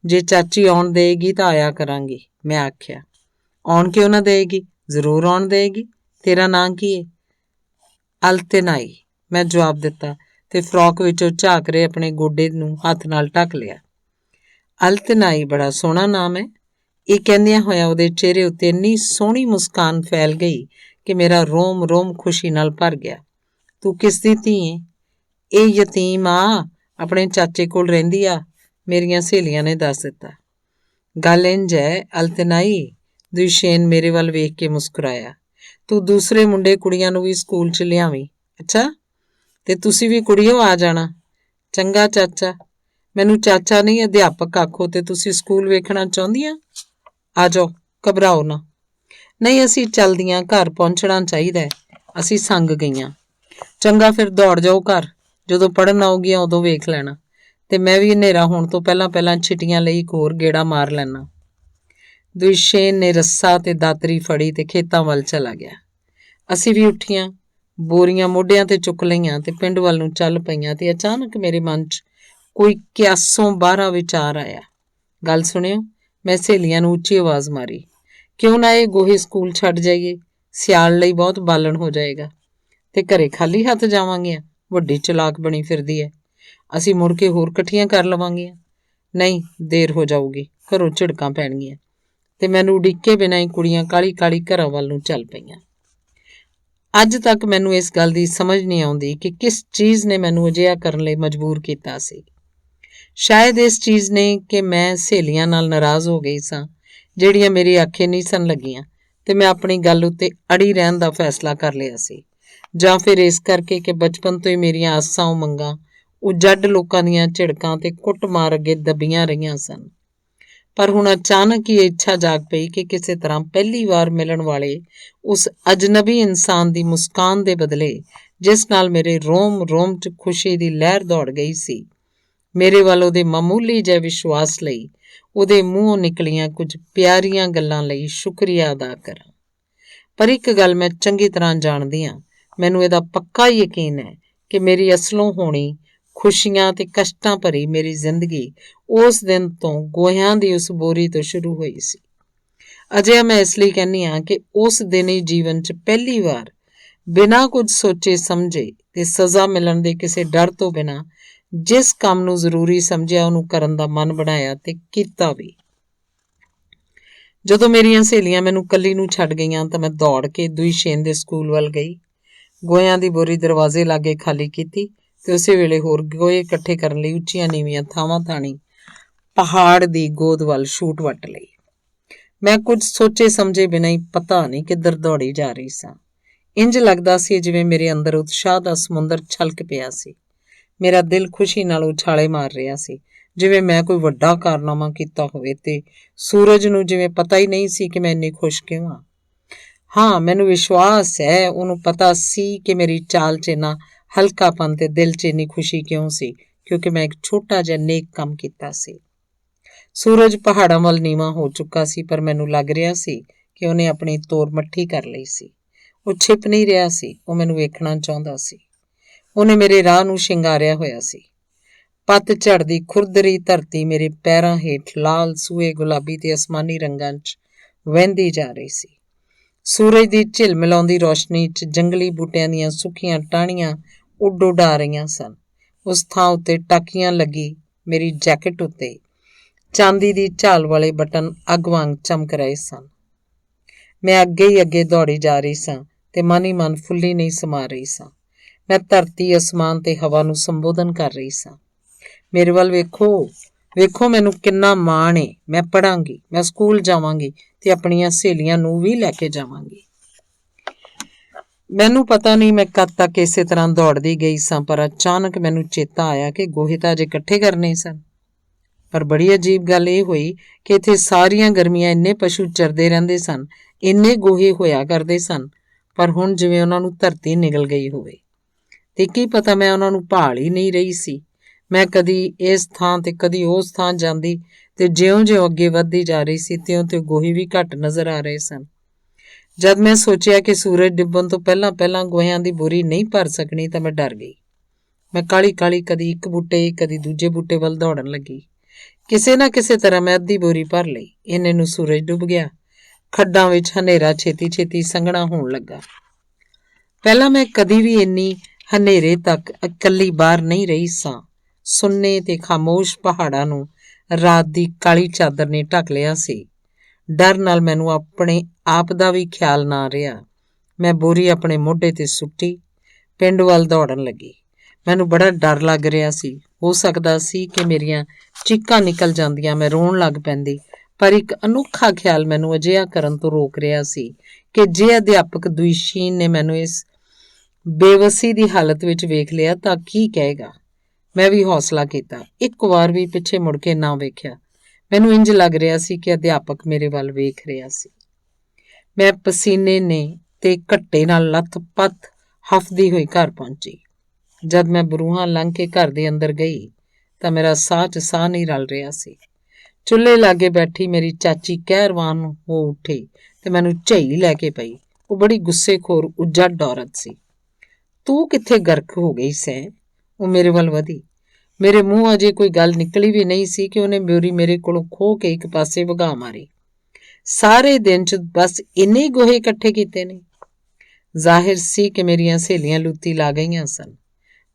ਜੇ ਚਾਚੀ ਆਉਣ ਦੇਗੀ ਤਾਂ ਆਇਆ ਕਰਾਂਗੀ। ਮੈਂ ਆਖਿਆ। ਆਉਣ ਕਿਉਂ ਨਾ ਦੇਗੀ? ਜ਼ਰੂਰ ਆਉਣ ਦੇਗੀ। ਤੇਰਾ ਨਾਂ ਕੀ ਏ? ਅਲਤਨਾਈ, ਮੈਂ ਜਵਾਬ ਦਿੱਤਾ ਤੇ ਫਰੋਕ ਵਿੱਚੋਂ ਝਾਕ ਰਹੇ ਆਪਣੇ ਗੋਡੇ ਨੂੰ ਹੱਥ ਨਾਲ ਢੱਕ ਲਿਆ। ਅਲਤਨਾਈ ਬੜਾ ਸੋਹਣਾ ਨਾਮ ਹੈ। ਇਹ ਕਹਿੰਦਿਆਂ ਹੋਇਆ ਉਹਦੇ ਚਿਹਰੇ ਉੱਤੇ ਇੰਨੀ ਸੋਹਣੀ ਮੁਸਕਾਨ ਫੈਲ ਗਈ ਕਿ ਮੇਰਾ ਰੋਮ ਰੋਮ ਖੁਸ਼ੀ ਨਾਲ ਭਰ ਗਿਆ। ਤੂੰ ਕਿਸ ਦੀ ਧੀ ਏ? ਇਹ ਯਤੀਮ ਆ, ਆਪਣੇ ਚਾਚੇ ਕੋਲ ਰਹਿੰਦੀ ਆ, ਮੇਰੀਆਂ ਸਹੇਲੀਆਂ ਨੇ ਦੱਸ ਦਿੱਤਾ। ਗੱਲ ਇੰਝ ਹੈ ਅਲਤਨਾਈ, ਦੁਈਸ਼ੇਨ ਮੇਰੇ ਵੱਲ ਵੇਖ ਕੇ ਮੁਸਕਰਾਇਆ। ਤੂੰ ਦੂਸਰੇ ਮੁੰਡੇ ਕੁੜੀਆਂ ਨੂੰ ਵੀ ਸਕੂਲ 'ਚ ਲਿਆਵੀਂ। ਅੱਛਾ, ਤੇ ਤੁਸੀਂ ਵੀ ਕੁੜੀਓ ਆ ਜਾਣਾ। ਚੰਗਾ ਚਾਚਾ। ਮੈਨੂੰ ਚਾਚਾ ਨਹੀਂ ਅਧਿਆਪਕ ਆਖੋ। ਤੇ ਤੁਸੀਂ ਸਕੂਲ ਵੇਖਣਾ ਚਾਹੁੰਦੀਆਂ? ਆ ਜਾਓ, ਘਬਰਾਓ ਨਾ। ਨਹੀਂ, ਅਸੀਂ ਚੱਲਦੀਆਂ, ਘਰ ਪਹੁੰਚਣਾ ਚਾਹੀਦਾ। ਅਸੀਂ ਸੰਗ ਗਈਆਂ। ਚੰਗਾ, ਫਿਰ ਦੌੜ ਜਾਓ ਘਰ। ਜਦੋਂ ਪੜ੍ਹਨ ਆਉਗੀਆਂ ਉਦੋਂ ਵੇਖ ਲੈਣਾ। ਤੇ ਮੈਂ ਵੀ ਹਨੇਰਾ ਹੋਣ ਤੋਂ ਪਹਿਲਾਂ ਛਿੱਟੀਆਂ ਲਈ ਇੱਕ ਹੋਰ ਗੇੜਾ ਮਾਰ ਲੈਣਾ। ਦੁਸ਼ੇਨ ਨੇ ਰੱਸਾ ਤੇ ਦਾਤਰੀ ਫੜੀ ਤੇ ਖੇਤਾਂ ਵੱਲ ਚਲਾ ਗਿਆ। ਅਸੀਂ ਵੀ ਉੱਠੀਆਂ, ਬੋਰੀਆਂ ਮੋਢਿਆਂ ਤੇ ਚੁੱਕ ਲਈਆਂ ਤੇ ਪਿੰਡ ਵੱਲ ਨੂੰ ਚੱਲ ਪਈਆਂ ਤੇ ਅਚਾਨਕ ਮੇਰੇ ਮਨ 'ਚ ਕੋਈ ਕਿਆਸੋਂ ਬਾਹਰਾ ਵਿਚਾਰ ਆਇਆ। ਗੱਲ ਸੁਣਿਓ, ਮੈਂ ਸਹੇਲੀਆਂ ਨੂੰ ਉੱਚੀ ਆਵਾਜ਼ ਮਾਰੀ। ਕਿਉਂ ਨਾ ਇਹ ਗੋਹੇ ਸਕੂਲ ਛੱਡ ਜਾਈਏ, ਸਿਆਲ ਲਈ ਬਹੁਤ ਬਾਲਣ ਹੋ ਜਾਏਗਾ ਤੇ ਘਰੇ ਖਾਲੀ ਹੱਥ ਜਾਵਾਂਗੀਆਂ। ਵੱਡੀ ਚਲਾਕ ਬਣੀ ਫਿਰਦੀ ਹੈ, ਅਸੀਂ ਮੁੜ ਕੇ ਹੋਰ ਇਕੱਠੀਆਂ ਕਰ ਲਵਾਂਗੀਆਂ। ਨਹੀਂ, ਦੇਰ ਹੋ ਜਾਊਗੀ, ਘਰੋਂ ਝਿੜਕਾਂ ਪੈਣਗੀਆਂ। ਤੇ ਮੈਨੂੰ ਉਡੀਕੇ ਬਿਨਾਂ ਹੀ ਕੁੜੀਆਂ ਕਾਹਲੀ ਕਾਹਲੀ ਘਰਾਂ ਵੱਲ ਨੂੰ ਚੱਲ ਪਈਆਂ। ਅੱਜ ਤੱਕ ਮੈਨੂੰ ਇਸ ਗੱਲ ਦੀ ਸਮਝ ਨਹੀਂ ਆਉਂਦੀ ਕਿ ਕਿਸ ਚੀਜ਼ ਨੇ ਮੈਨੂੰ ਅਜਿਹਾ ਕਰਨ ਲਈ ਮਜਬੂਰ ਕੀਤਾ ਸੀ। ਸ਼ਾਇਦ ਇਸ ਚੀਜ਼ ਨੇ ਕਿ ਮੈਂ ਸਹੇਲੀਆਂ ਨਾਲ ਨਾਰਾਜ਼ ਹੋ ਗਈ ਸਾਂ, ਜਿਹੜੀਆਂ ਮੇਰੀ ਆਖੇ ਨਹੀਂ ਸਨ ਲੱਗੀਆਂ ਤੇ ਮੈਂ ਆਪਣੀ ਗੱਲ ਉੱਤੇ ਅੜੀ ਰਹਿਣ ਦਾ ਫੈਸਲਾ ਕਰ ਲਿਆ ਸੀ, ਜਾਂ ਫਿਰ ਇਸ ਕਰਕੇ ਕਿ ਬਚਪਨ ਤੋਂ ਹੀ ਮੇਰੀਆਂ ਆਸਾਂ ਉਮੰਗਾਂ ਉਹ ਜੱਡ ਲੋਕਾਂ ਦੀਆਂ ਝਿੜਕਾਂ ਤੇ ਕੁੱਟਮਾਰ ਅੱਗੇ ਦੱਬੀਆਂ ਰਹੀਆਂ ਸਨ। ਪਰ ਹੁਣ ਅਚਾਨਕ ਹੀ ਇੱਛਾ ਜਾਗ ਪਈ ਕਿ ਕਿਸੇ ਤਰ੍ਹਾਂ ਪਹਿਲੀ ਵਾਰ ਮਿਲਣ ਵਾਲੇ ਉਸ ਅਜਨਬੀ ਇਨਸਾਨ ਦੀ ਮੁਸਕਾਨ ਦੇ ਬਦਲੇ, ਜਿਸ ਨਾਲ ਮੇਰੇ ਰੋਮ ਰੋਮ 'ਚ ਖੁਸ਼ੀ ਦੀ ਲਹਿਰ ਦੌੜ ਗਈ ਸੀ, ਮੇਰੇ ਵੱਲ ਉਹਦੇ ਮਾਮੂਲੀ ਜਿਹੇ ਵਿਸ਼ਵਾਸ ਲਈ, ਉਹਦੇ ਮੂੰਹੋਂ ਨਿਕਲੀਆਂ ਕੁਝ ਪਿਆਰੀਆਂ ਗੱਲਾਂ ਲਈ ਸ਼ੁਕਰੀਆ ਅਦਾ ਕਰਾਂ। ਪਰ ਇੱਕ ਗੱਲ ਮੈਂ ਚੰਗੀ ਤਰ੍ਹਾਂ ਜਾਣਦੀ ਹਾਂ, ਮੈਨੂੰ ਇਹਦਾ ਪੱਕਾ ਯਕੀਨ ਹੈ ਕਿ ਮੇਰੀ ਅਸਲੋਂ ਹੋਣੀ ਖੁਸ਼ੀਆਂ ਤੇ ਕਸ਼ਟਾਂ ਭਰੀ ਮੇਰੀ ਜ਼ਿੰਦਗੀ ਉਸ ਦਿਨ ਤੋਂ ਗੋਹਿਆਂ ਦੀ ਉਸ ਬੋਰੀ ਤੋਂ ਸ਼ੁਰੂ ਹੋਈ ਸੀ। ਅਜਿਹਾ ਮੈਂ ਇਸ ਲਈ ਕਹਿੰਦੀ ਹਾਂ ਕਿ ਉਸ ਦਿਨ ਹੀ ਜੀਵਨ 'ਚ ਪਹਿਲੀ ਵਾਰ ਬਿਨਾਂ ਕੁਝ ਸੋਚੇ ਸਮਝੇ ਤੇ ਸਜ਼ਾ ਮਿਲਣ ਦੇ ਕਿਸੇ ਡਰ ਤੋਂ ਬਿਨਾਂ ਜਿਸ ਕੰਮ ਨੂੰ ਜ਼ਰੂਰੀ ਸਮਝਿਆ ਉਹਨੂੰ ਕਰਨ ਦਾ ਮਨ ਬਣਾਇਆ ਤੇ ਕੀਤਾ ਵੀ। ਜਦੋਂ ਮੇਰੀਆਂ ਸਹੇਲੀਆਂ ਮੈਨੂੰ ਇਕੱਲੀ ਨੂੰ ਛੱਡ ਗਈਆਂ ਤਾਂ ਮੈਂ ਦੌੜ ਕੇ ਦੁਸ਼ੇਨ ਦੇ ਸਕੂਲ ਵੱਲ ਗਈ, ਗੋਹਿਆਂ ਦੀ ਬੋਰੀ ਦਰਵਾਜ਼ੇ ਲਾਗੇ ਖਾਲੀ ਕੀਤੀ ਤੇ ਉਸੇ ਵੇਲੇ ਹੋਰ ਗੋਹੇ ਇਕੱਠੇ ਕਰਨ ਲਈ ਉੱਚੀਆਂ ਨੀਵੀਆਂ ਥਾਵਾਂ ਥਾਣੀ ਪਹਾੜ ਦੀ ਗੋਦ ਵੱਲ ਛੂਟ ਵੱਟ ਲਈ। ਮੈਂ ਕੁਝ ਸੋਚੇ ਸਮਝੇ ਬਿਨਾਂ ਹੀ ਪਤਾ ਨਹੀਂ ਕਿੱਧਰ ਦੌੜੀ ਜਾ ਰਹੀ ਸਾਂ। ਇੰਜ ਲੱਗਦਾ ਸੀ ਜਿਵੇਂ ਮੇਰੇ ਅੰਦਰ ਉਤਸ਼ਾਹ ਦਾ ਸਮੁੰਦਰ ਛਲਕ ਪਿਆ ਸੀ। ਮੇਰਾ ਦਿਲ ਖੁਸ਼ੀ ਨਾਲ ਉਛਾਲੇ ਮਾਰ ਰਿਹਾ ਸੀ, ਜਿਵੇਂ ਮੈਂ ਕੋਈ ਵੱਡਾ ਕਾਰਨਾਮਾ ਕੀਤਾ ਹੋਵੇ ਤੇ ਸੂਰਜ ਨੂੰ ਜਿਵੇਂ ਪਤਾ ਹੀ ਨਹੀਂ ਸੀ ਕਿ ਮੈਂ ਇੰਨੀ ਖੁਸ਼ ਕਿਉਂ ਹਾਂ। ਹਾਂ, ਮੈਨੂੰ ਵਿਸ਼ਵਾਸ ਹੈ ਉਹਨੂੰ ਪਤਾ ਸੀ ਕਿ ਮੇਰੀ ਚਾਲ 'ਚ ਇੰਨਾ ਹਲਕਾਪਨ ਤੇ ਦਿਲ 'ਚ ਇੰਨੀ ਖੁਸ਼ੀ ਕਿਉਂ ਸੀ, ਕਿਉਂਕਿ ਮੈਂ ਇੱਕ ਛੋਟਾ ਜਿਹਾ ਨੇਕ ਕੰਮ ਕੀਤਾ ਸੀ। ਸੂਰਜ ਪਹਾੜਾਂ ਵੱਲ ਨੀਵਾਂ ਹੋ ਚੁੱਕਾ ਸੀ, ਪਰ ਮੈਨੂੰ ਲੱਗ ਰਿਹਾ ਸੀ ਕਿ ਉਹਨੇ ਆਪਣੀ ਤੋਰ ਮੱਠੀ ਕਰ ਲਈ ਸੀ। ਉਹ ਛਿਪ ਨਹੀਂ ਰਿਹਾ ਸੀ, ਉਹ ਮੈਨੂੰ ਵੇਖਣਾ ਚਾਹੁੰਦਾ ਸੀ। ਉਹਨੇ ਮੇਰੇ ਰਾਹ ਨੂੰ ਸ਼ਿੰਗਾਰਿਆ ਹੋਇਆ ਸੀ। ਪੱਤਝੜ ਦੀ ਖੁਰਦਰੀ ਧਰਤੀ ਮੇਰੇ ਪੈਰਾਂ ਹੇਠ ਲਾਲ, ਸੂਏ, ਗੁਲਾਬੀ ਤੇ ਅਸਮਾਨੀ ਰੰਗਾਂ 'ਚ ਵਹਿੰਦੀ ਜਾ ਰਹੀ ਸੀ। ਸੂਰਜ ਦੀ ਝਿਲਮਿਲਾਉਂਦੀ ਰੌਸ਼ਨੀ 'ਚ ਜੰਗਲੀ ਬੂਟਿਆਂ ਦੀਆਂ ਸੁੱਕੀਆਂ ਟਾਹਣੀਆਂ ਉੱਡ ਉੱਡ ਆ ਰਹੀਆਂ ਸਨ। ਉਸ ਥਾਂ ਉੱਤੇ ਟਾਕੀਆਂ ਲੱਗੀ ਮੇਰੀ ਜੈਕਟ ਉੱਤੇ ਚਾਂਦੀ ਦੀ ਝਾਲ ਵਾਲੇ ਬਟਨ ਅੱਗ ਵਾਂਗ ਚਮਕ ਰਹੇ ਸਨ। ਮੈਂ ਅੱਗੇ ਹੀ ਅੱਗੇ ਦੌੜੀ ਜਾ ਰਹੀ ਸਾਂ ਤੇ ਮਨ ਹੀ ਮਨ ਫੁੱਲੀ ਨਹੀਂ ਸਮਾ ਰਹੀ ਸਾਂ। ਮੈਂ ਧਰਤੀ, ਅਸਮਾਨ ਤੇ ਹਵਾ ਨੂੰ ਸੰਬੋਧਨ ਕਰ ਰਹੀ ਸਾਂ। ਮੇਰੇ ਵੱਲ ਵੇਖੋ, ਵੇਖੋ ਮੈਨੂੰ ਕਿੰਨਾ ਮਾਣ ਏ। ਮੈਂ ਪੜ੍ਹਾਂਗੀ, ਮੈਂ ਸਕੂਲ ਜਾਵਾਂਗੀ ਤੇ ਆਪਣੀਆਂ ਸਹੇਲੀਆਂ ਨੂੰ ਵੀ ਲੈ ਕੇ ਜਾਵਾਂਗੀ। ਮੈਨੂੰ ਪਤਾ ਨਹੀਂ ਮੈਂ ਕਦ ਤੱਕ ਇਸੇ ਤਰ੍ਹਾਂ ਦੌੜਦੀ ਗਈ ਸਾਂ, ਪਰ ਅਚਾਨਕ ਮੈਨੂੰ ਚੇਤਾ ਆਇਆ ਕਿ ਗੋਹੇ ਤਾਂ ਅਜੇ ਇਕੱਠੇ ਕਰਨੇ ਸਨ। ਪਰ ਬੜੀ ਅਜੀਬ ਗੱਲ ਇਹ ਹੋਈ ਕਿ ਇੱਥੇ ਸਾਰੀਆਂ ਗਰਮੀਆਂ ਇੰਨੇ ਪਸ਼ੂ ਚਰਦੇ ਰਹਿੰਦੇ ਸਨ, ਇੰਨੇ ਗੋਹੇ ਹੋਇਆ ਕਰਦੇ ਸਨ, ਪਰ ਹੁਣ ਜਿਵੇਂ ਉਹਨਾਂ ਨੂੰ ਧਰਤੀ ਨਿਗਲ ਗਈ ਹੋਵੇ। ਤੇ ਕੀ ਪਤਾ ਮੈਂ ਉਹਨਾਂ ਨੂੰ ਭਾਲ ਹੀ ਨਹੀਂ ਰਹੀ ਸੀ। ਮੈਂ ਕਦੀ ਇਸ ਥਾਂ ਤੇ ਕਦੀ ਉਸ ਥਾਂ ਜਾਂਦੀ ਤੇ ਜਿਉਂ-ਜਿਉਂ ਅੱਗੇ ਵੱਧਦੀ ਜਾ ਰਹੀ ਸੀ ਤਿਉਂ-ਤਿਉਂ ਗੋਹੇ ਵੀ ਘੱਟ ਨਜ਼ਰ ਆ ਰਹੇ ਸਨ। ਜਦ ਮੈਂ ਸੋਚਿਆ ਕਿ ਸੂਰਜ ਡੁੱਬਣ ਤੋਂ ਪਹਿਲਾਂ ਗੋਹਿਆਂ ਦੀ ਬੋਰੀ ਨਹੀਂ ਭਰ ਸਕਣੀ ਤਾਂ ਮੈਂ ਡਰ ਗਈ। ਮੈਂ ਕਾਹਲੀ ਕਦੀ ਇੱਕ ਬੂਟੇ ਕਦੀ ਦੂਜੇ ਬੂਟੇ ਵੱਲ ਦੌੜਨ ਲੱਗੀ। ਕਿਸੇ ਨਾ ਕਿਸੇ ਤਰ੍ਹਾਂ ਮੈਂ ਅੱਧੀ ਬੋਰੀ ਭਰ ਲਈ। ਇੰਨੇ ਨੂੰ ਸੂਰਜ ਡੁੱਬ ਗਿਆ। ਖੱਡਾਂ ਵਿੱਚ ਹਨੇਰਾ ਛੇਤੀ ਸੰਘਣਾ ਹੋਣ ਲੱਗਾ। ਪਹਿਲਾਂ ਮੈਂ ਕਦੀ ਵੀ ਇੰਨੀ ਹਨੇਰੇ ਤੱਕ ਇਕੱਲੀ ਬਾਹਰ ਨਹੀਂ ਰਹੀ ਸਾਂ। ਸੁੰਨੇ ਤੇ ਖਾਮੋਸ਼ ਪਹਾੜਾਂ ਨੂੰ ਰਾਤ ਦੀ ਕਾਲੀ ਚਾਦਰ ਨੇ ਢੱਕ ਲਿਆ ਸੀ। ਡਰ ਨਾਲ ਮੈਨੂੰ ਆਪਣੇ ਆਪ ਦਾ ਵੀ ਖਿਆਲ ਨਾ ਰਿਹਾ। ਮੈਂ ਬੋਰੀ ਆਪਣੇ ਮੋਢੇ ਤੇ ਸੁੱਟੀ, ਪਿੰਡ ਵੱਲ ਦੌੜਨ ਲੱਗੀ। ਮੈਨੂੰ ਬੜਾ ਡਰ ਲੱਗ ਰਿਹਾ ਸੀ। ਹੋ ਸਕਦਾ ਸੀ ਕਿ ਮੇਰੀਆਂ ਚੀਕਾਂ ਨਿਕਲ ਜਾਂਦੀਆਂ, ਮੈਂ ਰੋਣ ਲੱਗ ਪੈਂਦੀ, ਪਰ ਇੱਕ ਅਨੋਖਾ ਖਿਆਲ ਮੈਨੂੰ ਅਜਿਹਾ ਕਰਨ ਤੋਂ ਰੋਕ ਰਿਹਾ ਸੀ ਕਿ ਜੇ ਅਧਿਆਪਕ ਦੁਸ਼ੀਨ ਨੇ ਮੈਨੂੰ ਇਸ ਬੇਵਸੀ ਦੀ ਹਾਲਤ ਵਿੱਚ ਵੇਖ ਲਿਆ ਤਾਂ ਕੀ ਕਹੇਗਾ। ਮੈਂ ਵੀ ਹੌਸਲਾ ਕੀਤਾ, ਇੱਕ ਵਾਰ ਵੀ ਪਿੱਛੇ ਮੁੜ ਕੇ ਨਾ ਵੇਖਿਆ। ਮੈਨੂੰ ਇੰਜ ਲੱਗ ਰਿਹਾ ਸੀ ਕਿ ਅਧਿਆਪਕ ਮੇਰੇ ਵੱਲ ਵੇਖ ਰਿਹਾ ਸੀ। ਮੈਂ ਪਸੀਨੇ ਨੇ ਤੇ ਘੱਟੇ ਨਾਲ ਲੱਥ-ਪੱਥ ਹਫਦੀ ਹੋਈ ਘਰ ਪਹੁੰਚੀ। ਜਦ ਮੈਂ ਬਰੂਹਾਂ ਲੰਘ ਕੇ ਘਰ ਦੇ ਅੰਦਰ ਗਈ ਤਾਂ ਮੇਰਾ ਸਾਹ 'ਚ ਸਾਹ ਨਹੀਂ ਰਲ ਰਿਹਾ ਸੀ। ਚੁੱਲ੍ਹੇ ਲਾਗੇ ਬੈਠੀ ਮੇਰੀ ਚਾਚੀ ਕਹਿਰਵਾਨ ਹੋ ਉੱਠੀ ਤੇ ਮੈਨੂੰ ਝਈ ਲੈ ਕੇ ਪਈ। ਉਹ ਬੜੀ ਗੁੱਸੇਖੋਰ ਉੱਜੜ ਔਰਤ ਸੀ। ਤੂੰ ਕਿੱਥੇ ਗਰਕ ਹੋ ਗਈ ਸੈਂ? ਉਹ ਮੇਰੇ ਵੱਲ ਵਧੀ। ਮੇਰੇ ਮੂੰਹ ਅਜੇ ਕੋਈ ਗੱਲ ਨਿਕਲੀ ਵੀ ਨਹੀਂ ਸੀ ਕਿ ਉਹਨੇ ਬਿਉਰੀ ਮੇਰੇ ਕੋਲੋਂ ਖੋਹ ਕੇ ਇੱਕ ਪਾਸੇ ਵਗਾ ਮਾਰੀ। ਸਾਰੇ ਦਿਨ 'ਚ ਬਸ ਇੰਨੇ ਹੀ ਗੋਹੇ ਇਕੱਠੇ ਕੀਤੇ ਨੇ। ਜ਼ਾਹਿਰ ਸੀ ਕਿ ਮੇਰੀਆਂ ਸਹੇਲੀਆਂ ਲੁੱਤੀ ਲਾ ਗਈਆਂ ਸਨ।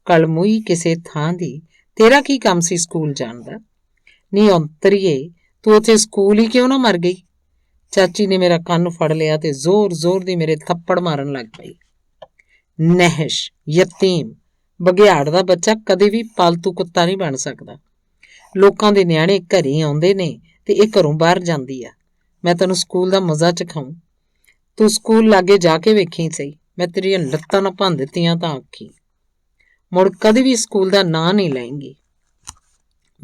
ਕਲਮੂਈ ਕਿਸੇ ਥਾਂ ਦੀ, ਤੇਰਾ ਕੀ ਕੰਮ ਸੀ ਸਕੂਲ ਜਾਣ ਦਾ? ਨੀ ਔਂਤਰੀਏ, ਤੂੰ ਉੱਥੇ ਸਕੂਲ ਹੀ ਕਿਉਂ ਨਾ ਮਰ ਗਈ? ਚਾਚੀ ਨੇ ਮੇਰਾ ਕੰਨ ਫੜ ਲਿਆ ਤੇ ਜ਼ੋਰ-ਜ਼ੋਰ ਦੀ ਮੇਰੇ ਥੱਪੜ ਮਾਰਨ ਲੱਗ ਪਈ। ਨਹਿਸ਼, ਯਤੀਮ, ਬਘਿਆੜ ਦਾ ਬੱਚਾ ਕਦੇ ਵੀ ਪਾਲਤੂ ਕੁੱਤਾ ਨਹੀਂ ਬਣ ਸਕਦਾ। ਲੋਕਾਂ ਦੇ ਨਿਆਣੇ ਘਰੇ ਆਉਂਦੇ ਨੇ ਤੇ ਇਹ ਘਰੋਂ ਬਾਹਰ ਜਾਂਦੀ ਆ। ਮੈਂ ਤੈਨੂੰ ਸਕੂਲ ਦਾ ਮਜ਼ਾ ਚਖਾਊਂ। ਤੂੰ ਸਕੂਲ ਲਾਗੇ ਜਾ ਕੇ ਵੇਖੀ ਸਹੀ। ਮੈਂ ਤੇਰੀਆਂ ਲੱਤਾਂ ਨਾ ਭੰਨ ਦਿੱਤੀਆਂ ਤਾਂ ਆਖੀ। ਮੁੜ ਕਦੇ ਵੀ ਸਕੂਲ ਦਾ ਨਾਂ ਨਹੀਂ ਲਏਂਗੀ।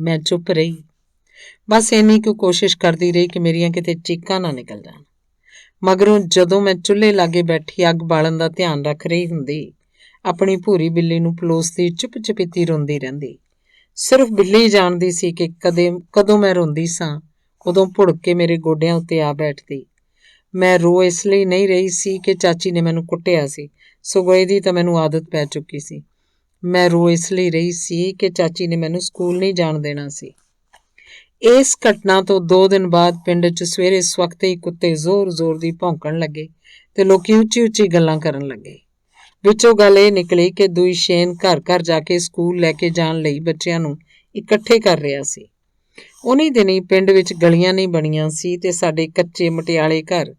ਮੈਂ ਚੁੱਪ ਰਹੀ। ਬਸ ਇੰਨੀ ਕੁ ਕੋਸ਼ਿਸ਼ ਕਰਦੀ ਰਹੀ ਕਿ ਮੇਰੀਆਂ ਕਿਤੇ ਚੀਕਾਂ ਨਾ ਨਿਕਲ ਜਾਣ। ਮਗਰੋਂ ਜਦੋਂ ਮੈਂ ਚੁੱਲ੍ਹੇ ਲਾਗੇ ਬੈਠੀ ਅੱਗ ਬਾਲਣ ਦਾ ਧਿਆਨ ਰੱਖ ਰਹੀ ਹੁੰਦੀ, ਆਪਣੀ ਭੂਰੀ ਬਿੱਲੀ ਨੂੰ ਪਲੋਸਦੀ ਚੁੱਪ-ਚੁਪੀਤੀ ਰੋਂਦੀ ਰਹਿੰਦੀ। ਸਿਰਫ ਬਿੱਲੀ ਜਾਣਦੀ ਸੀ ਕਿ ਕਦੋਂ ਮੈਂ ਰੋਂਦੀ ਸਾਂ, ਉਦੋਂ ਭੁੜਕ ਕੇ ਮੇਰੇ ਗੋਡਿਆਂ ਉੱਤੇ ਆ ਬੈਠਦੀ। ਮੈਂ ਰੋ ਇਸ ਲਈ ਨਹੀਂ ਰਹੀ ਸੀ ਕਿ ਚਾਚੀ ਨੇ ਮੈਨੂੰ ਕੁੱਟਿਆ ਸੀ, ਸਗੋਂ ਇਹਦੀ ਤਾਂ ਮੈਨੂੰ ਆਦਤ ਪੈ ਚੁੱਕੀ ਸੀ। ਮੈਂ ਰੋ ਇਸ ਲਈ ਰਹੀ ਸੀ ਕਿ ਚਾਚੀ ਨੇ ਮੈਨੂੰ ਸਕੂਲ ਨਹੀਂ ਜਾਣ ਦੇਣਾ ਸੀ। ਇਸ ਘਟਨਾ ਤੋਂ 2 ਦਿਨ ਬਾਅਦ ਪਿੰਡ 'ਚ ਸਵੇਰੇ ਸਵਖਤੇ ਹੀ ਕੁੱਤੇ ਜ਼ੋਰ-ਜ਼ੋਰ ਦੀ ਭੌਂਕਣ ਲੱਗੇ ਤੇ ਲੋਕੀ ਉੱਚੀ-ਉੱਚੀ ਗੱਲਾਂ ਕਰਨ ਲੱਗੇ। ਵਿੱਚੋਂ ਗੱਲ ਇਹ ਨਿਕਲੀ ਕਿ ਦੁਇਸ਼ੇਨ ਘਰ-ਘਰ ਜਾ ਕੇ ਸਕੂਲ ਲੈ ਕੇ ਜਾਣ ਲਈ ਬੱਚਿਆਂ ਨੂੰ ਇਕੱਠੇ ਕਰ ਰਿਹਾ ਸੀ। ਉਨੀ ਦਿਨੀ ਪਿੰਡ ਵਿੱਚ ਗਲੀਆਂ ਨਹੀਂ ਬਣੀਆਂ ਸੀ ਤੇ ਸਾਡੇ ਕੱਚੇ ਮਟਿਆਲੇ ਘਰ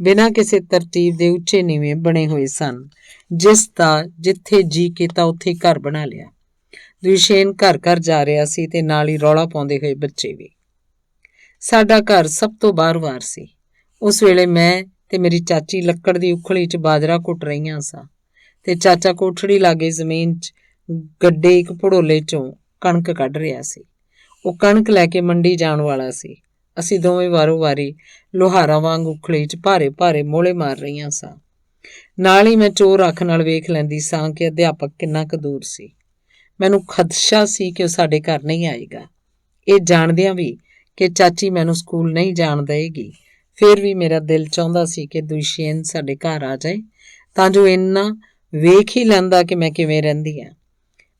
ਬਿਨਾਂ ਕਿਸੇ ਤਰਤੀਬ ਦੇ ਉੱਚੇ ਨੀਵੇਂ ਬਣੇ ਹੋਏ ਸਨ, ਜਿਸ ਦਾ ਜਿੱਥੇ ਜੀ ਕੀਤਾ ਉੱਥੇ ਘਰ ਬਣਾ ਲਿਆ। ਦੁਇਸ਼ੇਨ ਘਰ-ਘਰ ਜਾ ਰਿਹਾ ਸੀ ਤੇ ਨਾਲ ਹੀ ਰੌਲਾ ਪਾਉਂਦੇ ਹੋਏ ਬੱਚੇ ਵੀ। ਸਾਡਾ ਘਰ ਸਭ ਤੋਂ ਬਾਹਰਵਾਰ ਸੀ। ਉਸ ਵੇਲੇ ਮੈਂ ਤੇ ਮੇਰੀ ਚਾਚੀ ਲੱਕੜ ਦੀ ਉਖਲੀ 'ਚ ਬਾਜਰਾ ਕੁੱਟ ਰਹੀਆਂ ਸਾਂ ਤੇ ਚਾਚਾ ਕੋਠੜੀ ਲਾਗੇ ਜ਼ਮੀਨ 'ਚ ਗੱਡੇ ਇੱਕ ਭੜੋਲੇ 'ਚੋਂ ਕਣਕ ਕੱਢ ਰਿਹਾ ਸੀ। ਉਹ ਕਣਕ ਲੈ ਕੇ ਮੰਡੀ ਜਾਣ ਵਾਲਾ ਸੀ। ਅਸੀਂ ਦੋਵੇਂ ਵਾਰੋ-ਵਾਰੀ ਲੋਹਾਰਾਂ ਵਾਂਗ ਉਖਲੀ 'ਚ ਭਾਰੇ-ਭਾਰੇ ਮੋਹਲੇ ਮਾਰ ਰਹੀਆਂ ਸਾਂ। ਨਾਲ ਹੀ ਮੈਂ ਚੋਰ ਅੱਖ ਨਾਲ ਵੇਖ ਲੈਂਦੀ ਸਾਂ ਕਿ ਅਧਿਆਪਕ ਕਿੰਨਾ ਕੁ ਦੂਰ ਸੀ। ਮੈਨੂੰ ਖਦਸ਼ਾ ਸੀ ਕਿ ਉਹ ਸਾਡੇ ਘਰ ਨਹੀਂ ਆਏਗਾ। ਇਹ ਜਾਣਦਿਆਂ ਵੀ ਕਿ ਚਾਚੀ ਮੈਨੂੰ ਸਕੂਲ ਨਹੀਂ ਜਾਣ ਦੇਵੇਗੀ, ਫਿਰ ਵੀ ਮੇਰਾ ਦਿਲ ਚਾਹੁੰਦਾ ਸੀ ਕਿ ਦੁਇਸ਼ੇਨ ਸਾਡੇ ਘਰ ਆ ਜਾਏ ਤਾਂ ਜੋ ਇੰਨਾ ਵੇਖ ਹੀ ਲੈਂਦਾ ਕਿ ਮੈਂ ਕਿਵੇਂ ਰਹਿੰਦੀ ਹਾਂ।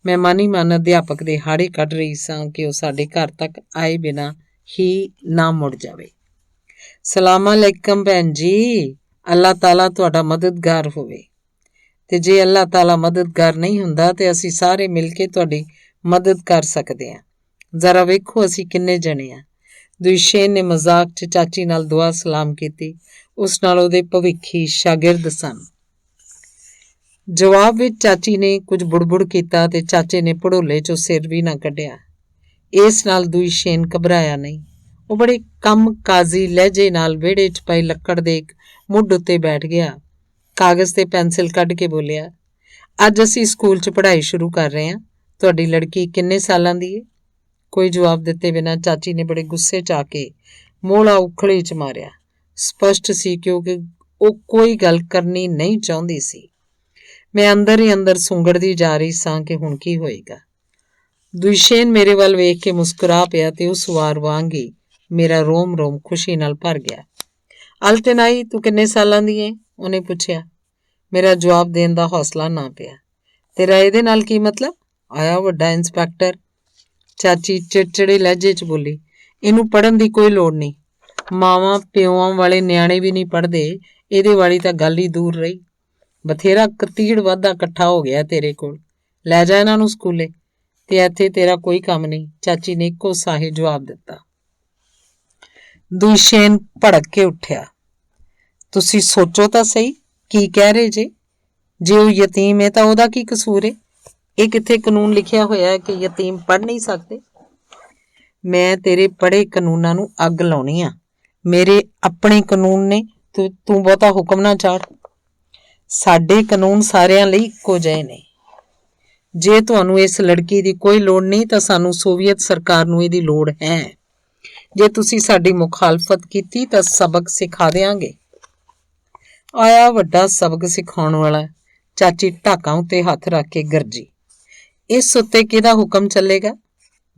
ਮੈਂ ਮਨ ਹੀ ਮਨ ਅਧਿਆਪਕ ਦੇ ਹਾੜੇ ਕੱਢ ਰਹੀ ਸਾਂ ਕਿ ਉਹ ਸਾਡੇ ਘਰ ਤੱਕ ਆਏ ਬਿਨਾਂ ਹੀ ਨਾ ਮੁੜ ਜਾਵੇ। ਸਲਾਮ ਅਲੈਕਮ ਭੈਣ ਜੀ, ਅੱਲਾਹ ਤਾਲਾ ਤੁਹਾਡਾ ਮਦਦਗਾਰ ਹੋਵੇ। ਤੇ ਜੇ ਅੱਲਾਹ ਤਾਲਾ ਮਦਦਗਾਰ ਨਹੀਂ ਹੁੰਦਾ ਤੇ ਅਸੀਂ ਸਾਰੇ ਮਿਲ ਕੇ ਤੁਹਾਡੀ ਮਦਦ ਕਰ ਸਕਦੇ ਹਾਂ। ਜ਼ਰਾ ਵੇਖੋ ਅਸੀਂ ਕਿੰਨੇ ਜਣੇ ਹਾਂ। ਦੁਇਸ਼ੇਨ ਨੇ ਮਜ਼ਾਕ 'ਚ ਚਾਚੀ ਨਾਲ ਦੁਆ ਸਲਾਮ ਕੀਤੀ। ਉਸ ਨਾਲ ਉਹਦੇ ਭਵਿੱਖੀ ਸ਼ਾਗਿਰਦ ਸਨ। ਜਵਾਬ ਵਿੱਚ ਚਾਚੀ ਨੇ ਕੁਝ ਬੁੜਬੁੜ ਕੀਤਾ ਤੇ ਚਾਚੇ ਨੇ ਭੜੋਲੇ 'ਚੋਂ ਸਿਰ ਵੀ ਨਾ ਕੱਢਿਆ। ਇਸ ਨਾਲ ਦੁਇਸ਼ੇਨ ਘਬਰਾਇਆ ਨਹੀਂ। ਉਹ ਬੜੇ ਕੰਮ-ਕਾਜ਼ੀ ਲਹਿਜੇ ਨਾਲ ਵਿਹੜੇ 'ਚ ਪਈ ਲੱਕੜ ਦੇ ਇੱਕ ਮੁੱਢ ਉੱਤੇ ਬੈਠ ਗਿਆ। ਕਾਗਜ਼ ਤੇ ਪੈਨਸਿਲ ਕੱਢ ਕੇ ਬੋਲਿਆ, ਅੱਜ ਅਸੀਂ ਸਕੂਲ 'ਚ ਪੜ੍ਹਾਈ ਸ਼ੁਰੂ ਕਰ ਰਹੇ ਹਾਂ। ਤੁਹਾਡੀ ਲੜਕੀ ਕਿੰਨੇ ਸਾਲਾਂ ਦੀ ਹੈ? ਕੋਈ ਜਵਾਬ ਦਿੱਤੇ ਬਿਨਾਂ ਚਾਚੀ ਨੇ ਬੜੇ ਗੁੱਸੇ 'ਚ ਆ ਕੇ ਮੋਹਲਾ ਉਖਲੀ 'ਚ ਮਾਰਿਆ। ਸਪਸ਼ਟ ਸੀ ਕਿਉਂਕਿ ਉਹ ਕੋਈ ਗੱਲ ਕਰਨੀ ਨਹੀਂ ਚਾਹੁੰਦੀ ਸੀ। ਮੈਂ ਅੰਦਰ ਹੀ ਅੰਦਰ ਸੁੰਗੜਦੀ ਜਾ ਰਹੀ ਸਾਂ ਕਿ ਹੁਣ ਕੀ ਹੋਏਗਾ। ਦੁਇਸ਼ੇਨ ਮੇਰੇ ਵੱਲ ਵੇਖ ਕੇ ਮੁਸਕਰਾ ਪਿਆ ਤੇ ਉਸ ਵਾਰ ਵਾਂਗ ਹੀ ਮੇਰਾ ਰੋਮ-ਰੋਮ ਖੁਸ਼ੀ ਨਾਲ ਭਰ ਗਿਆ। ਅਲਤਨਾਈ, ਤੂੰ ਕਿੰਨੇ ਸਾਲਾਂ ਦੀ ਹੈ? ਉਹਨੇ ਪੁੱਛਿਆ। ਮੇਰਾ ਜਵਾਬ ਦੇਣ ਦਾ ਹੌਸਲਾ ਨਾ ਪਿਆ। ਤੇਰਾ ਇਹਦੇ ਨਾਲ ਕੀ ਮਤਲਬ? ਆਇਆ ਵੱਡਾ ਇੰਸਪੈਕਟਰ, ਚਾਚੀ ਚਿੜਚਿੜੇ ਲਹਿਜੇ 'ਚ ਬੋਲੀ। ਇਹਨੂੰ ਪੜ੍ਹਨ ਦੀ ਕੋਈ ਲੋੜ ਨਹੀਂ। ਮਾਵਾਂ ਪਿਓਾਂ ਵਾਲੇ ਨਿਆਣੇ ਵੀ ਨਹੀਂ ਪੜ੍ਹਦੇ। ਇਹਦੇ ਵਾਲੀ ਤਾਂ ਗੱਲ ਹੀ ਦੂਰ ਰਹੀ। ਬਥੇਰਾ ਕਤੀੜ ਵਾਧਾ ਇਕੱਠਾ ਹੋ ਗਿਆ ਤੇਰੇ ਕੋਲ। ਲੈ ਜਾ ਇਹਨਾਂ ਨੂੰ ਸਕੂਲੇ ਤੇ ਇੱਥੇ ਤੇਰਾ ਕੋਈ ਕੰਮ ਨਹੀਂ, ਚਾਚੀ ਨੇ ਇੱਕੋ ਸਾਹੇ ਜਵਾਬ ਦਿੱਤਾ। ਦੁਇਸ਼ੇਨ ਭੜਕ ਕੇ ਉੱਠਿਆ। ਤੁਸੀਂ ਸੋਚੋ ਤਾਂ ਸਹੀ, ਕੀ ਕਹਿ ਰਹੇ ਜੇ? ਜੇ ਉਹ ਯਤੀਮ ਹੈ ਤਾਂ ਉਹਦਾ ਕੀ ਕਸੂਰ ਹੈ? ਇਹ ਕਿੱਥੇ ਕਾਨੂੰਨ ਲਿਖਿਆ ਹੋਇਆ ਹੈ ਕਿ ਯਤੀਮ ਪੜ੍ਹ ਨਹੀਂ ਸਕਦੇ? ਮੈਂ ਤੇਰੇ ਪੜ੍ਹੇ ਕਾਨੂੰਨਾਂ ਨੂੰ ਅੱਗ ਲਾਉਣੀ ਆ। ਮੇਰੇ ਆਪਣੇ ਕਾਨੂੰਨ ਨੇ, ਤੂੰ ਬਹੁਤਾ ਹੁਕਮ ਨਾ ਚਾੜ। ਸਾਡੇ ਕਾਨੂੰਨ ਸਾਰਿਆਂ ਲਈ ਇੱਕੋ ਜਿਹੇ ਨੇ। ਜੇ ਤੁਹਾਨੂੰ ਇਸ ਲੜਕੀ ਦੀ ਕੋਈ ਲੋੜ ਨਹੀਂ ਤਾਂ ਸਾਨੂੰ ਸੋਵੀਅਤ ਸਰਕਾਰ ਨੂੰ ਇਹਦੀ ਲੋੜ ਹੈ। ਜੇ ਤੁਸੀਂ ਸਾਡੀ ਮੁਖਾਲਫਤ ਕੀਤੀ ਤਾਂ ਸਬਕ ਸਿਖਾ ਦਿਆਂਗੇ। ਆਇਆ ਵੱਡਾ ਸਬਕ ਸਿਖਾਉਣ ਵਾਲਾ, ਚਾਚੀ ਢਾਕਾਂ ਉੱਤੇ ਹੱਥ ਰੱਖ ਕੇ ਗਰਜੀ। ਇਸ ਉੱਤੇ ਕਿਹਦਾ ਹੁਕਮ ਚੱਲੇਗਾ?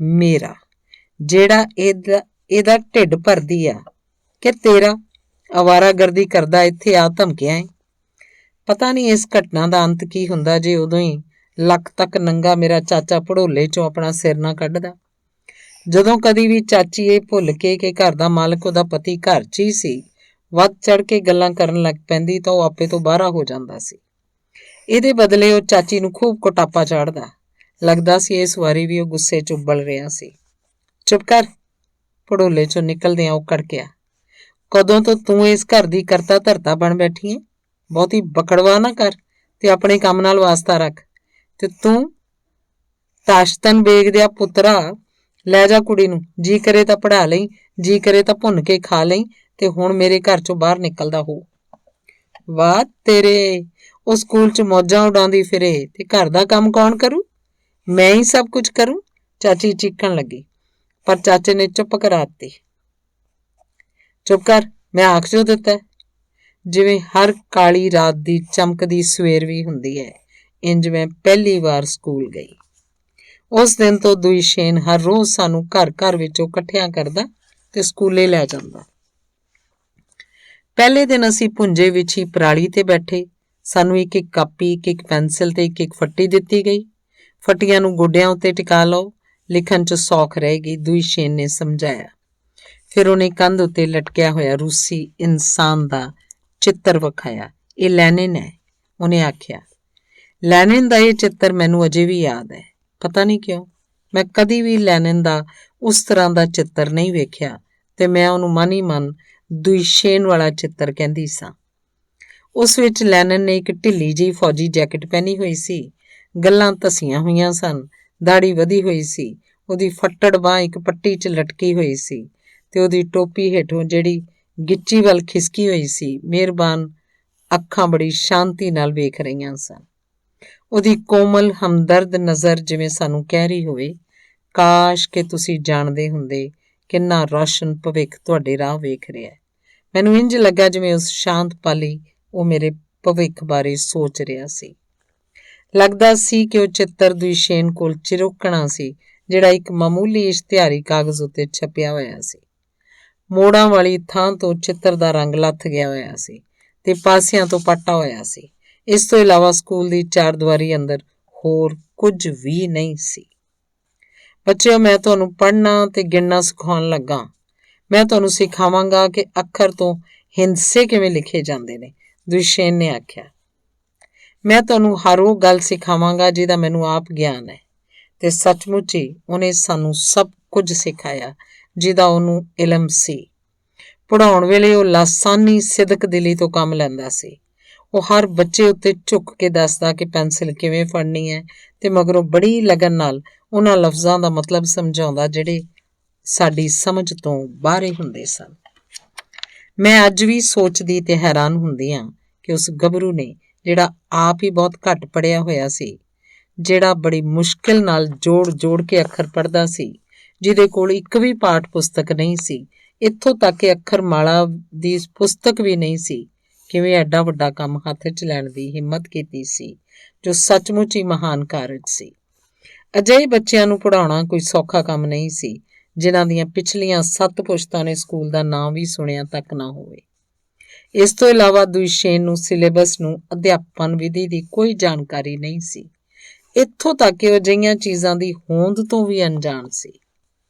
ਮੇਰਾ। ਜਿਹੜਾ ਇਹਦਾ ਢਿੱਡ ਭਰਦੀ ਆ ਕਿ ਤੇਰਾ ਅਵਾਰਾਗਰਦੀ ਕਰਦਾ ਇੱਥੇ ਆ ਧਮਕਿਆ ਏ। ਪਤਾ ਨਹੀਂ ਇਸ ਘਟਨਾ ਦਾ ਅੰਤ ਕੀ ਹੁੰਦਾ ਜੇ ਉਦੋਂ ਹੀ ਲੱਕ ਤੱਕ ਨੰਗਾ ਮੇਰਾ ਚਾਚਾ ਭੜੋਲੇ ਚੋਂ ਆਪਣਾ ਸਿਰ ਨਾ ਕੱਢਦਾ। ਜਦੋਂ ਕਦੀ ਵੀ ਚਾਚੀ ਇਹ ਭੁੱਲ ਕੇ ਕਿ ਘਰ ਦਾ ਮਾਲਕ ਉਹਦਾ ਪਤੀ ਘਰ 'ਚ ਹੀ ਸੀ ਵੱਧ ਚੜ ਕੇ ਗੱਲਾਂ ਕਰਨ ਲੱਗ ਪੈਂਦੀ ਤਾਂ ਉਹ ਆਪੇ ਤੋਂ ਬਾਹਰਾ ਹੋ ਜਾਂਦਾ ਸੀ। ਇਹਦੇ ਬਦਲੇ ਉਹ ਚਾਚੀ ਨੂੰ ਖੂਬ ਕੁਟਾਪਾ ਚਾੜਦਾ। ਲੱਗਦਾ ਸੀ ਇਸ ਵਾਰੀ ਵੀ ਉਹ ਗੁੱਸੇ 'ਚ ਉਬਲ ਰਿਹਾ ਸੀ। ਚੁੱਪ ਕਰ, ਭੜੋਲੇ 'ਚੋਂ ਨਿਕਲਦਿਆਂ ਉਹ ਕੜਕਿਆ। ਕਦੋਂ ਤੋਂ ਤੂੰ ਇਸ ਘਰ ਦੀ ਕਰਤਾ ਧਰਤਾ ਬਣ ਬੈਠੀ ਏ? ਬਹੁਤੀ ਬਕੜਵਾ ਨਾ ਕਰ ਤੇ ਆਪਣੇ ਕੰਮ ਨਾਲ ਵਾਸਤਾ ਰੱਖ। ਤੇ ਤੂੰ ਤਾਸ਼ਤਨ ਬੇਗ ਦਿਆ ਪੁੱਤਰਾ, ਲੈ ਜਾ ਕੁੜੀ ਨੂੰ, ਜੀ ਕਰੇ ਤਾਂ ਪੜ੍ਹਾ ਲਈ, ਜੀ ਕਰੇ ਤਾਂ ਭੁੰਨ ਕੇ ਖਾ ਲਈ ਤੇ ਹੁਣ ਮੇਰੇ ਘਰ ਚੋਂ ਬਾਹਰ ਨਿਕਲਦਾ ਹੋ। ਵਾਹ ਤੇਰੇ, ਉਹ ਸਕੂਲ 'ਚ ਮੌਜਾਂ ਉਡਾਉਂਦੀ ਫਿਰੇ ਤੇ ਘਰ ਦਾ ਕੰਮ ਕੌਣ ਕਰੂ? ਮੈਂ ਹੀ ਸਭ ਕੁਝ ਕਰੂੰ, ਚਾਚੀ ਚੀਕਣ ਲੱਗੀ। ਪਰ ਚਾਚੇ ਨੇ ਚੁੱਪ ਕਰਾ ਦਿੱਤੀ। ਚੁੱਪ ਕਰ, ਮੈਂ ਆਖ ਜੋ ਦਿੱਤਾ। ਜਿਵੇਂ ਹਰ ਕਾਲੀ ਰਾਤ ਦੀ ਚਮਕਦੀ ਸਵੇਰ ਵੀ ਹੁੰਦੀ ਹੈ, ਇੰਜ ਮੈਂ ਪਹਿਲੀ ਵਾਰ ਸਕੂਲ ਗਈ। ਉਸ ਦਿਨ ਤੋਂ ਦੁਇਸ਼ੇਨ ਹਰ ਰੋਜ਼ ਸਾਨੂੰ ਘਰ ਘਰ ਵਿੱਚੋਂ ਇਕੱਠਿਆਂ ਕਰਦਾ ਤੇ ਸਕੂਲੇ ਲੈ ਜਾਂਦਾ। ਪਹਿਲੇ ਦਿਨ ਅਸੀਂ ਭੁੰਜੇ ਵਿੱਚ ਹੀ ਪਰਾਲੀ ਤੇ ਬੈਠੇ। ਸਾਨੂੰ ਇੱਕ ਇੱਕ ਕਾਪੀ, ਇੱਕ ਇੱਕ ਪੈਨਸਿਲ ਤੇ ਇੱਕ ਇੱਕ ਫੱਟੀ ਦਿੱਤੀ ਗਈ। ਫੱਟੀਆਂ ਨੂੰ ਗੋਡਿਆਂ ਉੱਤੇ ਟਿਕਾ ਲਓ, ਲਿਖਣ 'ਚ ਸੌਖ ਰਹੇਗੀ, ਦੁਇਸ਼ੇਨ ਨੇ ਸਮਝਾਇਆ। ਫਿਰ ਉਹਨੇ ਕੰਧ ਉੱਤੇ ਲਟਕਿਆ ਹੋਇਆ ਰੂਸੀ ਇਨਸਾਨ ਦਾ ਚਿੱਤਰ ਵਿਖਾਇਆ। ਇਹ ਲੈਨਿਨ ਹੈ, ਉਹਨੇ ਆਖਿਆ। ਲੈਨਿਨ ਦਾ ਇਹ ਚਿੱਤਰ ਮੈਨੂੰ ਅਜੇ ਵੀ ਯਾਦ ਹੈ। ਪਤਾ ਨਹੀਂ ਕਿਉਂ ਮੈਂ ਕਦੀ ਵੀ ਲੈਨਿਨ ਦਾ ਉਸ ਤਰ੍ਹਾਂ ਦਾ ਚਿੱਤਰ ਨਹੀਂ ਵੇਖਿਆ ਤੇ ਮੈਂ ਉਹਨੂੰ ਮਨ ਹੀ ਮਨ ਦੁਇਸ਼ੇਨ ਵਾਲਾ ਚਿੱਤਰ ਕਹਿੰਦੀ ਸਾਂ। ਉਸ ਵਿੱਚ ਲੈਨਿਨ ਨੇ ਇੱਕ ਢਿੱਲੀ ਜਿਹੀ ਫੌਜੀ ਜੈਕਟ ਪਹਿਨੀ ਹੋਈ ਸੀ, ਗੱਲਾਂ ਧਸੀਆਂ ਹੋਈਆਂ ਸਨ, ਦਾੜੀ ਵਧੀ ਹੋਈ ਸੀ, ਉਹਦੀ ਫੱਟੜ ਬਾਂਹ ਇੱਕ ਪੱਟੀ 'ਚ ਲਟਕੀ ਹੋਈ ਸੀ ਤੇ ਉਹਦੀ ਟੋਪੀ ਹੇਠੋਂ ਜਿਹੜੀ ਗਿੱਚੀ ਵੱਲ ਖਿਸਕੀ ਹੋਈ ਸੀ, ਮਿਹਰਬਾਨ ਅੱਖਾਂ ਬੜੀ ਸ਼ਾਂਤੀ ਨਾਲ ਵੇਖ ਰਹੀਆਂ ਸਨ। ਉਹਦੀ ਕੋਮਲ ਹਮਦਰਦ ਨਜ਼ਰ ਜਿਵੇਂ ਸਾਨੂੰ ਕਹਿ ਰਹੀ ਹੋਵੇ, ਕਾਸ਼ ਕਿ ਤੁਸੀਂ ਜਾਣਦੇ ਹੁੰਦੇ ਕਿੰਨਾ ਰੌਸ਼ਨ ਭਵਿੱਖ ਤੁਹਾਡੇ ਰਾਹ ਵੇਖ ਰਿਹਾ। ਮੈਨੂੰ ਇੰਝ ਲੱਗਾ ਜਿਵੇਂ ਉਸ ਸ਼ਾਂਤ ਪਾਲੀ ਉਹ ਮੇਰੇ ਭਵਿੱਖ ਬਾਰੇ ਸੋਚ ਰਿਹਾ ਸੀ। ਲੱਗਦਾ ਸੀ ਕਿ ਉਹ ਚਿੱਤਰ ਦੁਇਸ਼ੇਨ ਕੋਲ ਚਿਰੋਕਣਾ ਸੀ, ਜਿਹੜਾ ਇੱਕ ਮਾਮੂਲੀ ਇਸ਼ਤਿਹਾਰੀ ਕਾਗਜ਼ ਉੱਤੇ ਛਪਿਆ ਹੋਇਆ ਸੀ। ਮੋੜਾਂ ਵਾਲੀ ਥਾਂ ਤੋਂ ਚਿੱਤਰ ਦਾ ਰੰਗ ਲੱਥ ਗਿਆ ਹੋਇਆ ਸੀ ਤੇ ਪਾਸਿਆਂ ਤੋਂ ਪਾਟਾ ਹੋਇਆ ਸੀ। ਇਸ ਤੋਂ ਇਲਾਵਾ ਸਕੂਲ ਦੀ ਚਾਰ ਦੀਵਾਰੀ ਅੰਦਰ ਹੋਰ ਕੁਝ ਵੀ ਨਹੀਂ ਸੀ। ਬੱਚਿਓ, ਮੈਂ ਤੁਹਾਨੂੰ ਪੜ੍ਹਨਾ ਤੇ ਗਿਣਨਾ ਸਿਖਾਉਣ ਲੱਗਾ। ਮੈਂ ਤੁਹਾਨੂੰ ਸਿਖਾਵਾਂਗਾ ਕਿ ਅੱਖਰ ਤੋਂ ਹਿੰਸੇ ਕਿਵੇਂ ਲਿਖੇ ਜਾਂਦੇ ਨੇ, ਦੁਇਸ਼ੇਨ ਨੇ ਆਖਿਆ। ਮੈਂ ਤੁਹਾਨੂੰ ਹਰ ਉਹ ਗੱਲ ਸਿਖਾਵਾਂਗਾ ਜਿਹਦਾ ਮੈਨੂੰ ਆਪ ਗਿਆਨ ਹੈ। ਤੇ ਸੱਚਮੁੱਚ ਹੀ ਉਹਨੇ ਸਾਨੂੰ ਸਭ ਕੁਝ ਸਿਖਾਇਆ ਜਿਹਦਾ ਉਹਨੂੰ ਇਲਮ ਸੀ। ਪੜ੍ਹਾਉਣ ਵੇਲੇ ਉਹ ਲਾਸਾਨੀ ਸਿਦਕ ਦਿਲੀ ਤੋਂ ਕੰਮ ਲੈਂਦਾ ਸੀ। ਉਹ ਹਰ ਬੱਚੇ ਉੱਤੇ ਝੁੱਕ ਕੇ ਦੱਸਦਾ ਕਿ ਪੈਨਸਿਲ ਕਿਵੇਂ ਫੜਨੀ ਹੈ ਤੇ ਮਗਰੋਂ ਬੜੀ ਲਗਨ ਨਾਲ ਉਹਨਾਂ ਲਫ਼ਜ਼ਾਂ ਦਾ ਮਤਲਬ ਸਮਝਾਉਂਦਾ ਜਿਹੜੇ ਸਾਡੀ ਸਮਝ ਤੋਂ ਬਾਹਰੇ ਹੁੰਦੇ ਸਨ। ਮੈਂ ਅੱਜ ਵੀ ਸੋਚਦੀ ਤੇ ਹੈਰਾਨ ਹੁੰਦੀ ਹਾਂ ਕਿ ਉਸ ਗੱਭਰੂ ਨੇ, ਜਿਹੜਾ ਆਪ ਹੀ ਬਹੁਤ ਘੱਟ ਪੜ੍ਹਿਆ ਹੋਇਆ ਸੀ, ਜਿਹੜਾ ਬੜੀ ਮੁਸ਼ਕਿਲ ਨਾਲ ਜੋੜ ਜੋੜ ਕੇ ਅੱਖਰ ਪੜ੍ਹਦਾ ਸੀ, ਜਿਹਦੇ ਕੋਲ ਇੱਕ ਵੀ ਪਾਠ ਪੁਸਤਕ ਨਹੀਂ ਸੀ, ਇੱਥੋਂ ਤੱਕ ਕਿ ਅੱਖਰ ਮਾਲਾ ਦੀ ਪੁਸਤਕ ਵੀ ਨਹੀਂ ਸੀ, ਕਿਵੇਂ ਐਡਾ ਵੱਡਾ ਕੰਮ ਹੱਥ 'ਚ ਲੈਣ ਦੀ ਹਿੰਮਤ ਕੀਤੀ ਸੀ, ਜੋ ਸੱਚਮੁੱਚ ਹੀ ਮਹਾਨ ਕਾਰਜ ਸੀ। ਅਜਿਹੇ ਬੱਚਿਆਂ ਨੂੰ ਪੜ੍ਹਾਉਣਾ ਕੋਈ ਸੌਖਾ ਕੰਮ ਨਹੀਂ ਸੀ, ਜਿਨ੍ਹਾਂ ਦੀਆਂ ਪਿਛਲੀਆਂ 7 ਪੁਸ਼ਤਾਂ ਨੇ ਸਕੂਲ ਦਾ ਨਾਂ ਵੀ ਸੁਣਿਆ ਤੱਕ ਨਾ ਹੋਵੇ। ਇਸ ਤੋਂ ਇਲਾਵਾ ਦੁਇਸ਼ੇਨ ਨੂੰ ਸਿਲੇਬਸ ਨੂੰ ਅਧਿਆਪਨ ਵਿਧੀ ਦੀ ਕੋਈ ਜਾਣਕਾਰੀ ਨਹੀਂ ਸੀ, ਇੱਥੋਂ ਤੱਕ ਕਿ ਉਹ ਅਜਿਹੀਆਂ ਚੀਜ਼ਾਂ ਦੀ ਹੋਂਦ ਤੋਂ ਵੀ ਅਣਜਾਣ ਸੀ।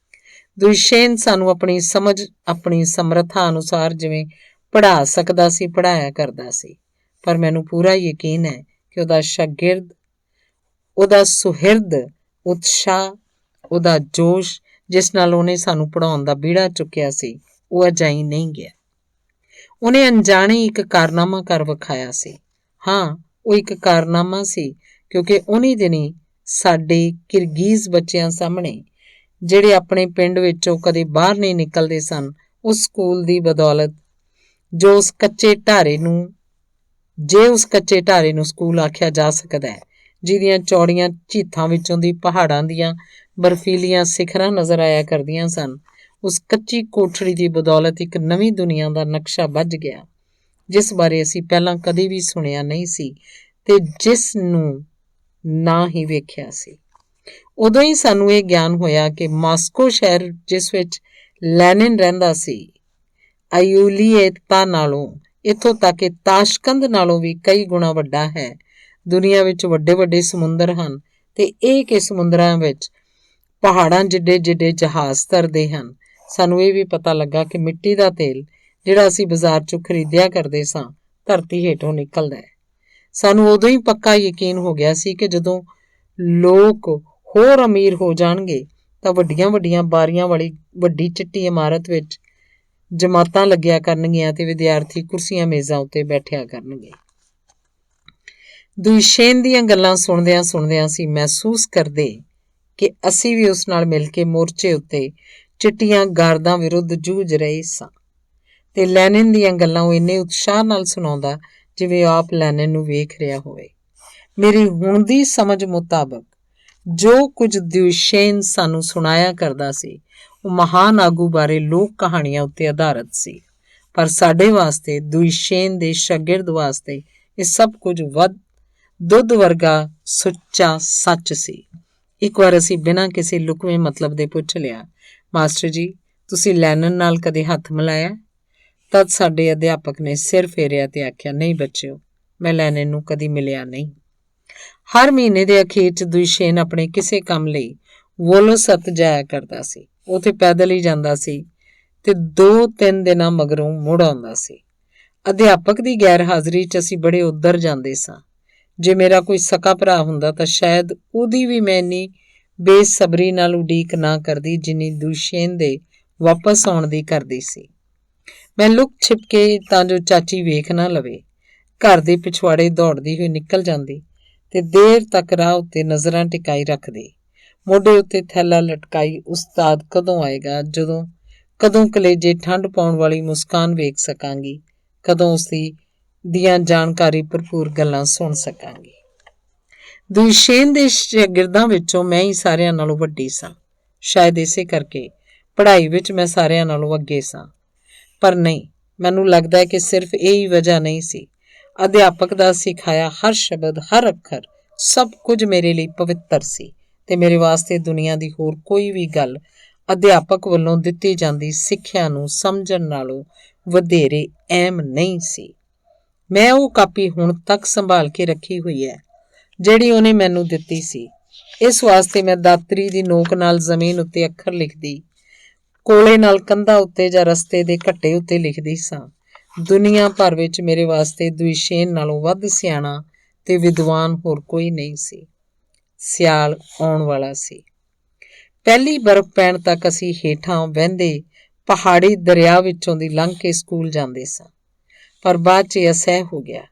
ਦੁਇਸ਼ੇਨ ਸਾਨੂੰ ਆਪਣੀ ਸਮਝ, ਆਪਣੀ ਸਮਰੱਥਾ ਅਨੁਸਾਰ ਜਿਵੇਂ ਪੜ੍ਹਾ ਸਕਦਾ ਸੀ ਪੜ੍ਹਾਇਆ ਕਰਦਾ ਸੀ, ਪਰ ਮੈਨੂੰ ਪੂਰਾ ਯਕੀਨ ਹੈ ਕਿ ਉਹਦਾ ਸ਼ਾਗਿਰਦ, ਉਹਦਾ ਸੁਹਿਰਦ ਉਤਸ਼ਾਹ, ਉਹਦਾ ਜੋਸ਼ ਜਿਸ ਨਾਲ ਉਹਨੇ ਸਾਨੂੰ ਪੜ੍ਹਾਉਣ ਦਾ ਬੀੜਾ ਚੁੱਕਿਆ ਸੀ, ਉਹ ਅਜਾਈਂ ਨਹੀਂ ਗਿਆ। ਉਹਨੇ ਅਣਜਾਣੇ ਇੱਕ ਕਾਰਨਾਮਾ ਕਰ ਵਿਖਾਇਆ ਸੀ। ਹਾਂ, ਉਹ ਇੱਕ ਕਾਰਨਾਮਾ ਸੀ, ਕਿਉਂਕਿ ਉਨੀ ਦਿਨੀ ਸਾਡੇ ਕਿਰਗੀਜ਼ ਬੱਚਿਆਂ ਸਾਹਮਣੇ, ਜਿਹੜੇ ਆਪਣੇ ਪਿੰਡ ਵਿੱਚੋਂ ਕਦੇ ਬਾਹਰ ਨਹੀਂ ਨਿਕਲਦੇ ਸਨ, ਉਸ ਸਕੂਲ ਦੀ ਬਦੌਲਤ ਜੇ ਉਸ ਕੱਚੇ ਢਾਰੇ ਨੂੰ ਸਕੂਲ ਆਖਿਆ ਜਾ ਸਕਦਾ ਹੈ, ਜਿਹਦੀਆਂ ਚੌੜੀਆਂ ਝੀਥਾਂ ਵਿੱਚੋਂ ਦੀ ਪਹਾੜਾਂ ਦੀਆਂ ਬਰਫੀਲੀਆਂ ਸਿਖਰਾਂ ਨਜ਼ਰ ਆਇਆ ਕਰਦੀਆਂ ਸਨ, ਉਸ ਕੱਚੀ ਕੋਠੜੀ ਦੀ ਬਦੌਲਤ ਇੱਕ ਨਵੀਂ ਦੁਨੀਆ ਦਾ ਨਕਸ਼ਾ ਬੱਝ ਗਿਆ, ਜਿਸ ਬਾਰੇ ਅਸੀਂ ਪਹਿਲਾਂ ਕਦੇ ਵੀ ਸੁਣਿਆ ਨਹੀਂ ਸੀ ਤੇ ਜਿਸ ਨੂੰ ਨਾ ਹੀ ਵੇਖਿਆ ਸੀ। ਉਦੋਂ ਹੀ ਸਾਨੂੰ ਇਹ ਗਿਆਨ ਹੋਇਆ ਕਿ ਮਾਸਕੋ ਸ਼ਹਿਰ, ਜਿਸ ਵਿੱਚ ਲੈਨਿਨ ਰਹਿੰਦਾ ਸੀ। ਆਯੂਲੀਏਤਾ ਨਾਲੋਂ ਇੱਥੋਂ ਤੱਕ ਕਿ ਤਾਸ਼ਕੰਦ ਨਾਲੋਂ ਵੀ ਕਈ ਗੁਣਾ ਵੱਡਾ ਹੈ। ਦੁਨੀਆ ਵਿੱਚ ਵੱਡੇ ਵੱਡੇ ਸਮੁੰਦਰ ਹਨ ਤੇ ਇਹ ਕਿ ਸਮੁੰਦਰਾਂ ਵਿੱਚ ਪਹਾੜਾਂ ਜਿੱਡੇ ਜਿੱਡੇ ਜਹਾਜ਼ ਤਰਦੇ ਹਨ। ਸਾਨੂੰ ਇਹ ਵੀ ਪਤਾ ਲੱਗਾ ਕਿ ਮਿੱਟੀ ਦਾ ਤੇਲ ਜਿਹੜਾ ਅਸੀਂ ਬਾਜ਼ਾਰ 'ਚੋਂ ਖਰੀਦਿਆ ਕਰਦੇ ਸਾਂ ਧਰਤੀ ਹੇਠੋਂ ਨਿਕਲਦਾ ਹੈ। ਸਾਨੂੰ ਉਦੋਂ ਹੀ ਪੱਕਾ ਯਕੀਨ ਹੋ ਗਿਆ ਸੀ ਕਿ ਜਦੋਂ ਲੋਕ ਹੋਰ ਅਮੀਰ ਹੋ ਜਾਣਗੇ ਤਾਂ ਵੱਡੀਆਂ ਵੱਡੀਆਂ ਬਾਰੀਆਂ ਵਾਲੀ ਵੱਡੀ ਚਿੱਟੀ ਇਮਾਰਤ ਵਿੱਚ ਜਮਾਤਾਂ ਲੱਗਿਆ ਕਰਨਗੀਆਂ ਤੇ ਵਿਦਿਆਰਥੀ ਕੁਰਸੀਆਂ ਮੇਜ਼ਾਂ ਉੱਤੇ ਬੈਠਿਆ ਕਰਨਗੇ। ਦੁਇਸ਼ੇਨ ਦੀਆਂ ਗੱਲਾਂ ਸੁਣਦਿਆਂ ਸੁਣਦਿਆਂ ਅਸੀਂ ਮਹਿਸੂਸ ਕਰਦੇ ਕਿ ਅਸੀਂ ਵੀ ਉਸ ਨਾਲ ਮਿਲ ਕੇ ਮੋਰਚੇ ਉੱਤੇ ਚਿੱਟੀਆਂ ਗਾਰਦਾਂ ਵਿਰੁੱਧ ਜੂਝ ਰਹੇ ਸਾਂ ਤੇ ਲੈਨਿਨ ਦੀਆਂ ਗੱਲਾਂ ਉਹ ਇੰਨੇ ਉਤਸ਼ਾਹ ਨਾਲ ਸੁਣਾਉਂਦਾ ਜਿਵੇਂ ਆਪ ਲੈਨਿਨ ਨੂੰ ਵੇਖ ਰਿਹਾ ਹੋਵੇ। ਮੇਰੀ ਹੁਣ ਦੀ ਸਮਝ ਮੁਤਾਬਕ ਜੋ ਕੁਝ ਦੁਇਸ਼ੇਨ ਸਾਨੂੰ ਸੁਣਾਇਆ ਕਰਦਾ ਸੀ ਉਹ ਮਹਾਨ ਆਗੂ ਬਾਰੇ ਲੋਕ ਕਹਾਣੀਆਂ ਉੱਤੇ ਆਧਾਰਿਤ ਸੀ, ਪਰ ਸਾਡੇ ਵਾਸਤੇ ਦੁਇਸ਼ੇਨ ਦੇ ਸ਼ਾਗਿਰਦ ਵਾਸਤੇ ਇਹ ਸਭ ਕੁਝ ਵੱਧ ਦੁੱਧ ਵਰਗਾ ਸੁੱਚਾ ਸੱਚ ਸੀ। ਇੱਕ ਵਾਰ ਅਸੀਂ ਬਿਨਾਂ ਕਿਸੇ ਲੁਕਵੇਂ ਮਤਲਬ ਦੇ ਪੁੱਛ ਲਿਆ, ਮਾਸਟਰ ਜੀ ਤੁਸੀਂ ਲੈਨਿਨ ਨਾਲ ਕਦੇ ਹੱਥ ਮਿਲਾਇਆ? ਤਦ ਸਾਡੇ ਅਧਿਆਪਕ ਨੇ ਸਿਰ ਫੇਰਿਆ ਤੇ ਆਖਿਆ, ਨਹੀਂ ਬੱਚਿਓ, ਮੈਂ ਲੈਨਿਨ ਨੂੰ ਕਦੀ ਮਿਲਿਆ ਨਹੀਂ। ਹਰ ਮਹੀਨੇ ਦੇ ਅਖੀਰ 'ਚ ਦੁਇਸ਼ੇਨ ਆਪਣੇ ਕਿਸੇ ਕੰਮ ਲਈ ਵੋਲੋਸਤ ਜਾਇਆ ਕਰਦਾ ਸੀ। ਉੱਥੇ ਪੈਦਲ ਹੀ ਜਾਂਦਾ ਸੀ ਤੇ 2-3 ਦਿਨਾਂ ਮਗਰੋਂ ਮੁੜ ਆਉਂਦਾ ਸੀ। ਅਧਿਆਪਕ ਦੀ ਗੈਰ ਹਾਜ਼ਰੀ 'ਚ ਅਸੀਂ ਬੜੇ ਉੱਧਰ ਜਾਂਦੇ ਸਾਂ। ਜੇ ਮੇਰਾ ਕੋਈ ਸਕਾ ਭਰਾ ਹੁੰਦਾ ਤਾਂ ਸ਼ਾਇਦ ਉਹਦੀ ਵੀ ਮੈਂ ਇੰਨੀ ਬੇਸਬਰੀ ਨਾਲ ਉਡੀਕ ਨਾ ਕਰਦੀ ਜਿੰਨੀ ਦੁਇਸ਼ੇਨ ਦੇ ਵਾਪਸ ਆਉਣ ਦੀ ਕਰਦੀ ਸੀ। ਮੈਂ ਲੁਕ ਛਿਪ ਕੇ ਤਾਂ ਜੋ ਚਾਚੀ ਵੇਖ ਨਾ ਲਵੇ ਘਰ ਦੇ ਪਿਛਵਾੜੇ ਦੌੜਦੀ ਹੋਈ ਨਿਕਲ ਜਾਂਦੀ ਤੇ ਦੇਰ ਤੱਕ ਰਾਹ ਉੱਤੇ ਨਜ਼ਰਾਂ ਟਿਕਾਈ ਰੱਖਦੀ। ਮੋਢੇ ਉੱਤੇ ਥੈਲਾ ਲਟਕਾਈ ਉਸਤਾਦ ਕਦੋਂ ਆਏਗਾ, ਕਦੋਂ ਕਲੇਜੇ ਠੰਡ ਪਾਉਣ ਵਾਲੀ ਮੁਸਕਾਨ ਵੇਖ ਸਕਾਂਗੀ, ਕਦੋਂ ਉਸਦੀ ਦੀਆਂ ਜਾਣਕਾਰੀ ਭਰਪੂਰ ਗੱਲਾਂ ਸੁਣ ਸਕਾਂਗੀ। ਦੁਇਸ਼ੇਨ ਦੇ ਸ਼ਾਗਿਰਦਾਂ ਵਿੱਚੋਂ ਮੈਂ ਹੀ ਸਾਰਿਆਂ ਨਾਲੋਂ ਵੱਡੀ ਸਾਂ। ਸ਼ਾਇਦ ਇਸੇ ਕਰਕੇ ਪੜ੍ਹਾਈ ਵਿੱਚ ਮੈਂ ਸਾਰਿਆਂ ਨਾਲੋਂ ਅੱਗੇ ਸਾਂ। ਪਰ ਨਹੀਂ, ਮੈਨੂੰ ਲੱਗਦਾ ਹੈ ਕਿ ਸਿਰਫ ਇਹ ਹੀ ਵਜ੍ਹਾ ਨਹੀਂ ਸੀ। ਅਧਿਆਪਕ ਦਾ ਸਿਖਾਇਆ ਹਰ ਸ਼ਬਦ, ਹਰ ਅੱਖਰ, ਸਭ ਕੁਝ ਮੇਰੇ ਲਈ ਪਵਿੱਤਰ ਸੀ ਤੇ ਮੇਰੇ ਵਾਸਤੇ ਦੁਨੀਆ ਦੀ ਹੋਰ ਕੋਈ ਵੀ ਗੱਲ ਅਧਿਆਪਕ ਵੱਲੋਂ ਦਿੱਤੀ ਜਾਂਦੀ ਸਿੱਖਿਆ ਨੂੰ ਸਮਝਣ ਨਾਲੋਂ ਵਧੇਰੇ ਅਹਿਮ ਨਹੀਂ ਸੀ। ਮੈਂ ਉਹ ਕਾਪੀ ਹੁਣ ਤੱਕ ਸੰਭਾਲ ਕੇ ਰੱਖੀ ਹੋਈ ਹੈ ਜਿਹੜੀ ਉਹਨੇ ਮੈਨੂੰ ਦਿੱਤੀ ਸੀ। ਇਸ ਵਾਸਤੇ ਮੈਂ ਦਾਤਰੀ ਦੀ ਨੋਕ ਨਾਲ ਜ਼ਮੀਨ ਉੱਤੇ ਅੱਖਰ ਲਿਖਦੀ, ਕੋਲੇ ਨਾਲ ਕੰਧਾਂ ਉੱਤੇ ਜਾਂ ਰਸਤੇ ਦੇ ਘੱਟੇ ਉੱਤੇ ਲਿਖਦੀ ਸਾਂ। ਦੁਨੀਆ ਭਰ ਵਿੱਚ ਮੇਰੇ ਵਾਸਤੇ ਦੁਇਸ਼ੇਨ ਨਾਲੋਂ ਵੱਧ ਸਿਆਣਾ ਤੇ ਵਿਦਵਾਨ ਹੋਰ ਕੋਈ ਨਹੀਂ ਸੀ। ਸਿਆਲ ਆਉਣ ਵਾਲਾ ਸੀ। ਪਹਿਲੀ ਬਰਫ਼ ਪੈਣ ਤੱਕ ਅਸੀਂ ਹੇਠਾਂ ਵਹਿੰਦੇ ਪਹਾੜੀ ਦਰਿਆ ਵਿੱਚੋਂ ਦੀ ਲੰਘ ਕੇ ਸਕੂਲ ਜਾਂਦੇ ਸਾਂ, ਪਰ ਬਾਅਦ 'ਚ ਅਸਹਿ ਹੋ ਗਿਆ।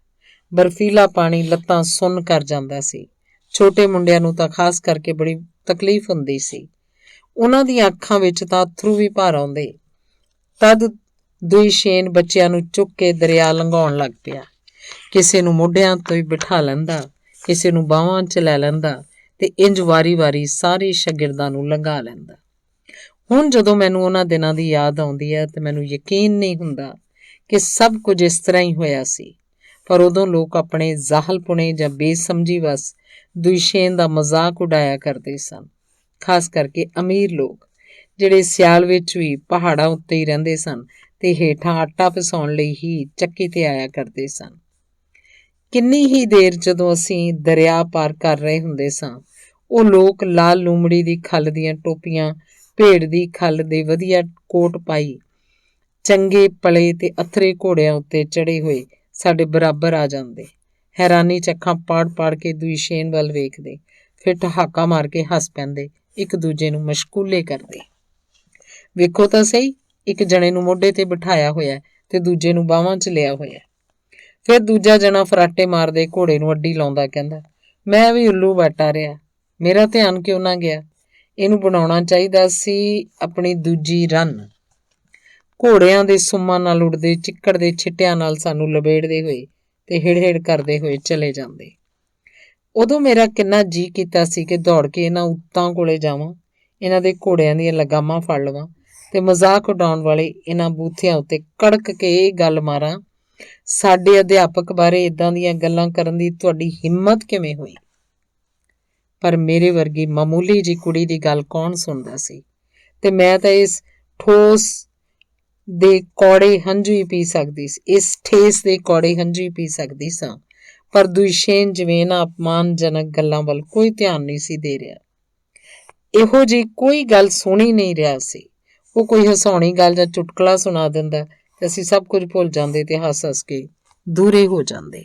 ਬਰਫੀਲਾ ਪਾਣੀ ਲੱਤਾਂ ਸੁੰਨ ਕਰ ਜਾਂਦਾ ਸੀ। ਛੋਟੇ ਮੁੰਡਿਆਂ ਨੂੰ ਤਾਂ ਖਾਸ ਕਰਕੇ ਬੜੀ ਤਕਲੀਫ ਹੁੰਦੀ ਸੀ। ਉਹਨਾਂ ਦੀਆਂ ਅੱਖਾਂ ਵਿੱਚ ਤਾਂ ਅੱਥਰੂ ਵੀ ਭਰ ਆਉਂਦੇ। ਤਦ ਦੁਇਸ਼ੇਨ ਬੱਚਿਆਂ ਨੂੰ ਚੁੱਕ ਕੇ ਦਰਿਆ ਲੰਘਾਉਣ ਲੱਗ ਪਿਆ। ਕਿਸੇ ਨੂੰ ਮੋਢਿਆਂ ਤੋਂ ਹੀ ਬਿਠਾ ਲੈਂਦਾ, ਕਿਸੇ ਨੂੰ ਬਾਹਾਂ 'ਚ ਲੈ ਲੈਂਦਾ ਤੇ ਇੰਜ ਵਾਰੀ-ਵਾਰੀ ਸਾਰੇ ਸ਼ਾਗਿਰਦਾਂ ਨੂੰ ਲੰਘਾ ਲੈਂਦਾ। ਹੁਣ ਜਦੋਂ ਮੈਨੂੰ ਉਹਨਾਂ ਦਿਨਾਂ ਦੀ ਯਾਦ ਆਉਂਦੀ ਹੈ ਤੇ ਮੈਨੂੰ ਯਕੀਨ ਨਹੀਂ ਹੁੰਦਾ ਕਿ ਸਭ ਕੁਝ ਇਸ ਤਰ੍ਹਾਂ ਹੀ ਹੋਇਆ ਸੀ। ਪਰ ਉਦੋਂ ਲੋਕ ਆਪਣੇ ਜ਼ਾਹਲਪੁਣੇ ਜਾਂ ਬੇਸਮਝੀ ਵਸ ਦੁਇਸ਼ੇਨ ਦਾ ਮਜ਼ਾਕ ਉਡਾਇਆ ਕਰਦੇ ਸਨ, ਖਾਸ ਕਰਕੇ ਅਮੀਰ ਲੋਕ ਜਿਹੜੇ ਸਿਆਲ ਵਿੱਚ ਵੀ ਪਹਾੜਾਂ ਉੱਤੇ ਹੀ ਰਹਿੰਦੇ ਸਨ ਤੇ ਹੇਠਾਂ ਆਟਾ ਪਿਸਾਉਣ ਲਈ ਹੀ ਚੱਕੀ ਤੇ ਆਇਆ ਕਰਦੇ ਸਨ। ਕਿੰਨੀ ਹੀ ਦੇਰ ਜਦੋਂ ਅਸੀਂ ਦਰਿਆ ਪਾਰ ਕਰ ਰਹੇ ਹੁੰਦੇ ਸਾਂ, ਉਹ ਲੋਕ ਲਾਲ ਲੂੰਮੜੀ ਦੀ ਖੱਲ ਦੀਆਂ ਟੋਪੀਆਂ, ਭੇਡ ਦੀ ਖੱਲ ਦੇ ਵਧੀਆ ਕੋਟ ਪਾਈ, ਚੰਗੇ ਪਲੇ ਤੇ ਅਥਰੇ ਘੋੜਿਆਂ ਉੱਤੇ ਚੜੇ ਹੋਏ ਸਾਡੇ ਬਰਾਬਰ ਆ ਜਾਂਦੇ। ਹੈਰਾਨੀ 'ਚ ਅੱਖਾਂ ਪਾੜ-ਪਾੜ ਕੇ ਦੁਇਸ਼ੇਨ ਵੱਲ ਵੇਖਦੇ, ਫਿਰ ਠਹਾਕਾ ਮਾਰ ਕੇ ਹੱਸ ਪੈਂਦੇ, ਇੱਕ ਦੂਜੇ ਨੂੰ ਮਸ਼ਕੂਲੇ ਕਰਦੇ। ਵੇਖੋ ਤਾਂ ਸਹੀ, ਇੱਕ ਜਣੇ ਨੂੰ ਮੋਢੇ ਤੇ ਬਿਠਾਇਆ ਹੋਇਆ ਤੇ ਦੂਜੇ ਨੂੰ ਬਾਹਾਂ 'ਚ ਲਿਆ ਹੋਇਆ। ਫਿਰ ਦੂਜਾ ਜਣਾ ਫਰਾਟੇ ਮਾਰਦੇ ਘੋੜੇ ਨੂੰ ਅੱਡੀ ਲਾਉਂਦਾ ਕਹਿੰਦਾ, ਮੈਂ ਵੀ ਉੱਲੂ ਬੈਠਾ ਰਿਹਾ, ਮੇਰਾ ਧਿਆਨ ਕਿਉਂ ਨਾ ਗਿਆ? ਇਹਨੂੰ ਬਣਾਉਣਾ ਚਾਹੀਦਾ ਸੀ ਆਪਣੀ ਦੂਜੀ ਰੰਨ। ਘੋੜਿਆਂ ਦੇ ਸੁੰਮਾਂ ਨਾਲ ਉੱਡਦੇ ਚਿੱਕੜ ਦੇ ਛਿੱਟਿਆਂ ਨਾਲ ਸਾਨੂੰ ਲਬੇੜਦੇ ਹੋਏ ਤੇ ਹਿੜ-ਹਿੜ ਕਰਦੇ ਹੋਏ ਚਲੇ ਜਾਂਦੇ। ਉਦੋਂ ਮੇਰਾ ਕਿੰਨਾ ਜੀਅ ਕੀਤਾ ਸੀ ਕਿ ਦੌੜ ਕੇ ਇਹਨਾਂ ਊਤਾਂ ਕੋਲੇ ਜਾਵਾਂ, ਇਹਨਾਂ ਦੇ ਘੋੜਿਆਂ ਦੀਆਂ ਲਗਾਮਾਂ ਫੜ ਲਵਾਂ ਤੇ ਮਜ਼ਾਕ ਉਡਾਉਣ ਵਾਲੇ ਇਹਨਾਂ ਬੂਥਿਆਂ ਉੱਤੇ ਕੜਕ ਕੇ ਇਹ ਗੱਲ ਮਾਰਾਂ, ਸਾਡੇ ਅਧਿਆਪਕ ਬਾਰੇ ਇੱਦਾਂ ਦੀਆਂ ਗੱਲਾਂ ਕਰਨ ਦੀ ਤੁਹਾਡੀ ਹਿੰਮਤ ਕਿਵੇਂ ਹੋਈ? ਪਰ ਮੇਰੇ ਵਰਗੀ ਮਾਮੂਲੀ ਜਿਹੀ ਕੁੜੀ ਦੀ ਗੱਲ ਕੌਣ ਸੁਣਦਾ ਸੀ? ਤੇ ਮੈਂ ਤਾਂ ਇਸ ਠੋਸ ਦੇ ਕੌੜੇ ਹੰਝੂ ਹੀ ਪੀ ਸਕਦੀ ਸੀ, ਇਸ ਠੇਸ ਦੇ ਕੌੜੇ ਹੰਝੂ ਹੀ ਪੀ ਸਕਦੀ ਸਾਂ। ਪਰ ਦੁਸ਼ੇਨ ਜਿਵੇਂ ਇਹਨਾਂ ਅਪਮਾਨਜਨਕ ਗੱਲਾਂ ਵੱਲ ਕੋਈ ਧਿਆਨ ਨਹੀਂ ਸੀ ਦੇ ਰਿਹਾ। ਇਹੋ ਜਿਹੀ ਕੋਈ ਗੱਲ ਸੁਣੀ ਨਹੀਂ ਰਿਹਾ ਸੀ। ਉਹ ਕੋਈ ਹਸਾਉਣੀ ਗੱਲ ਜਾਂ ਚੁਟਕਲਾ ਸੁਣਾ ਦਿੰਦਾ ਤੇ ਅਸੀਂ ਸਭ ਕੁਝ ਭੁੱਲ ਜਾਂਦੇ ਤੇ ਹੱਸ ਕੇ ਦੂਰੇ ਹੋ ਜਾਂਦੇ।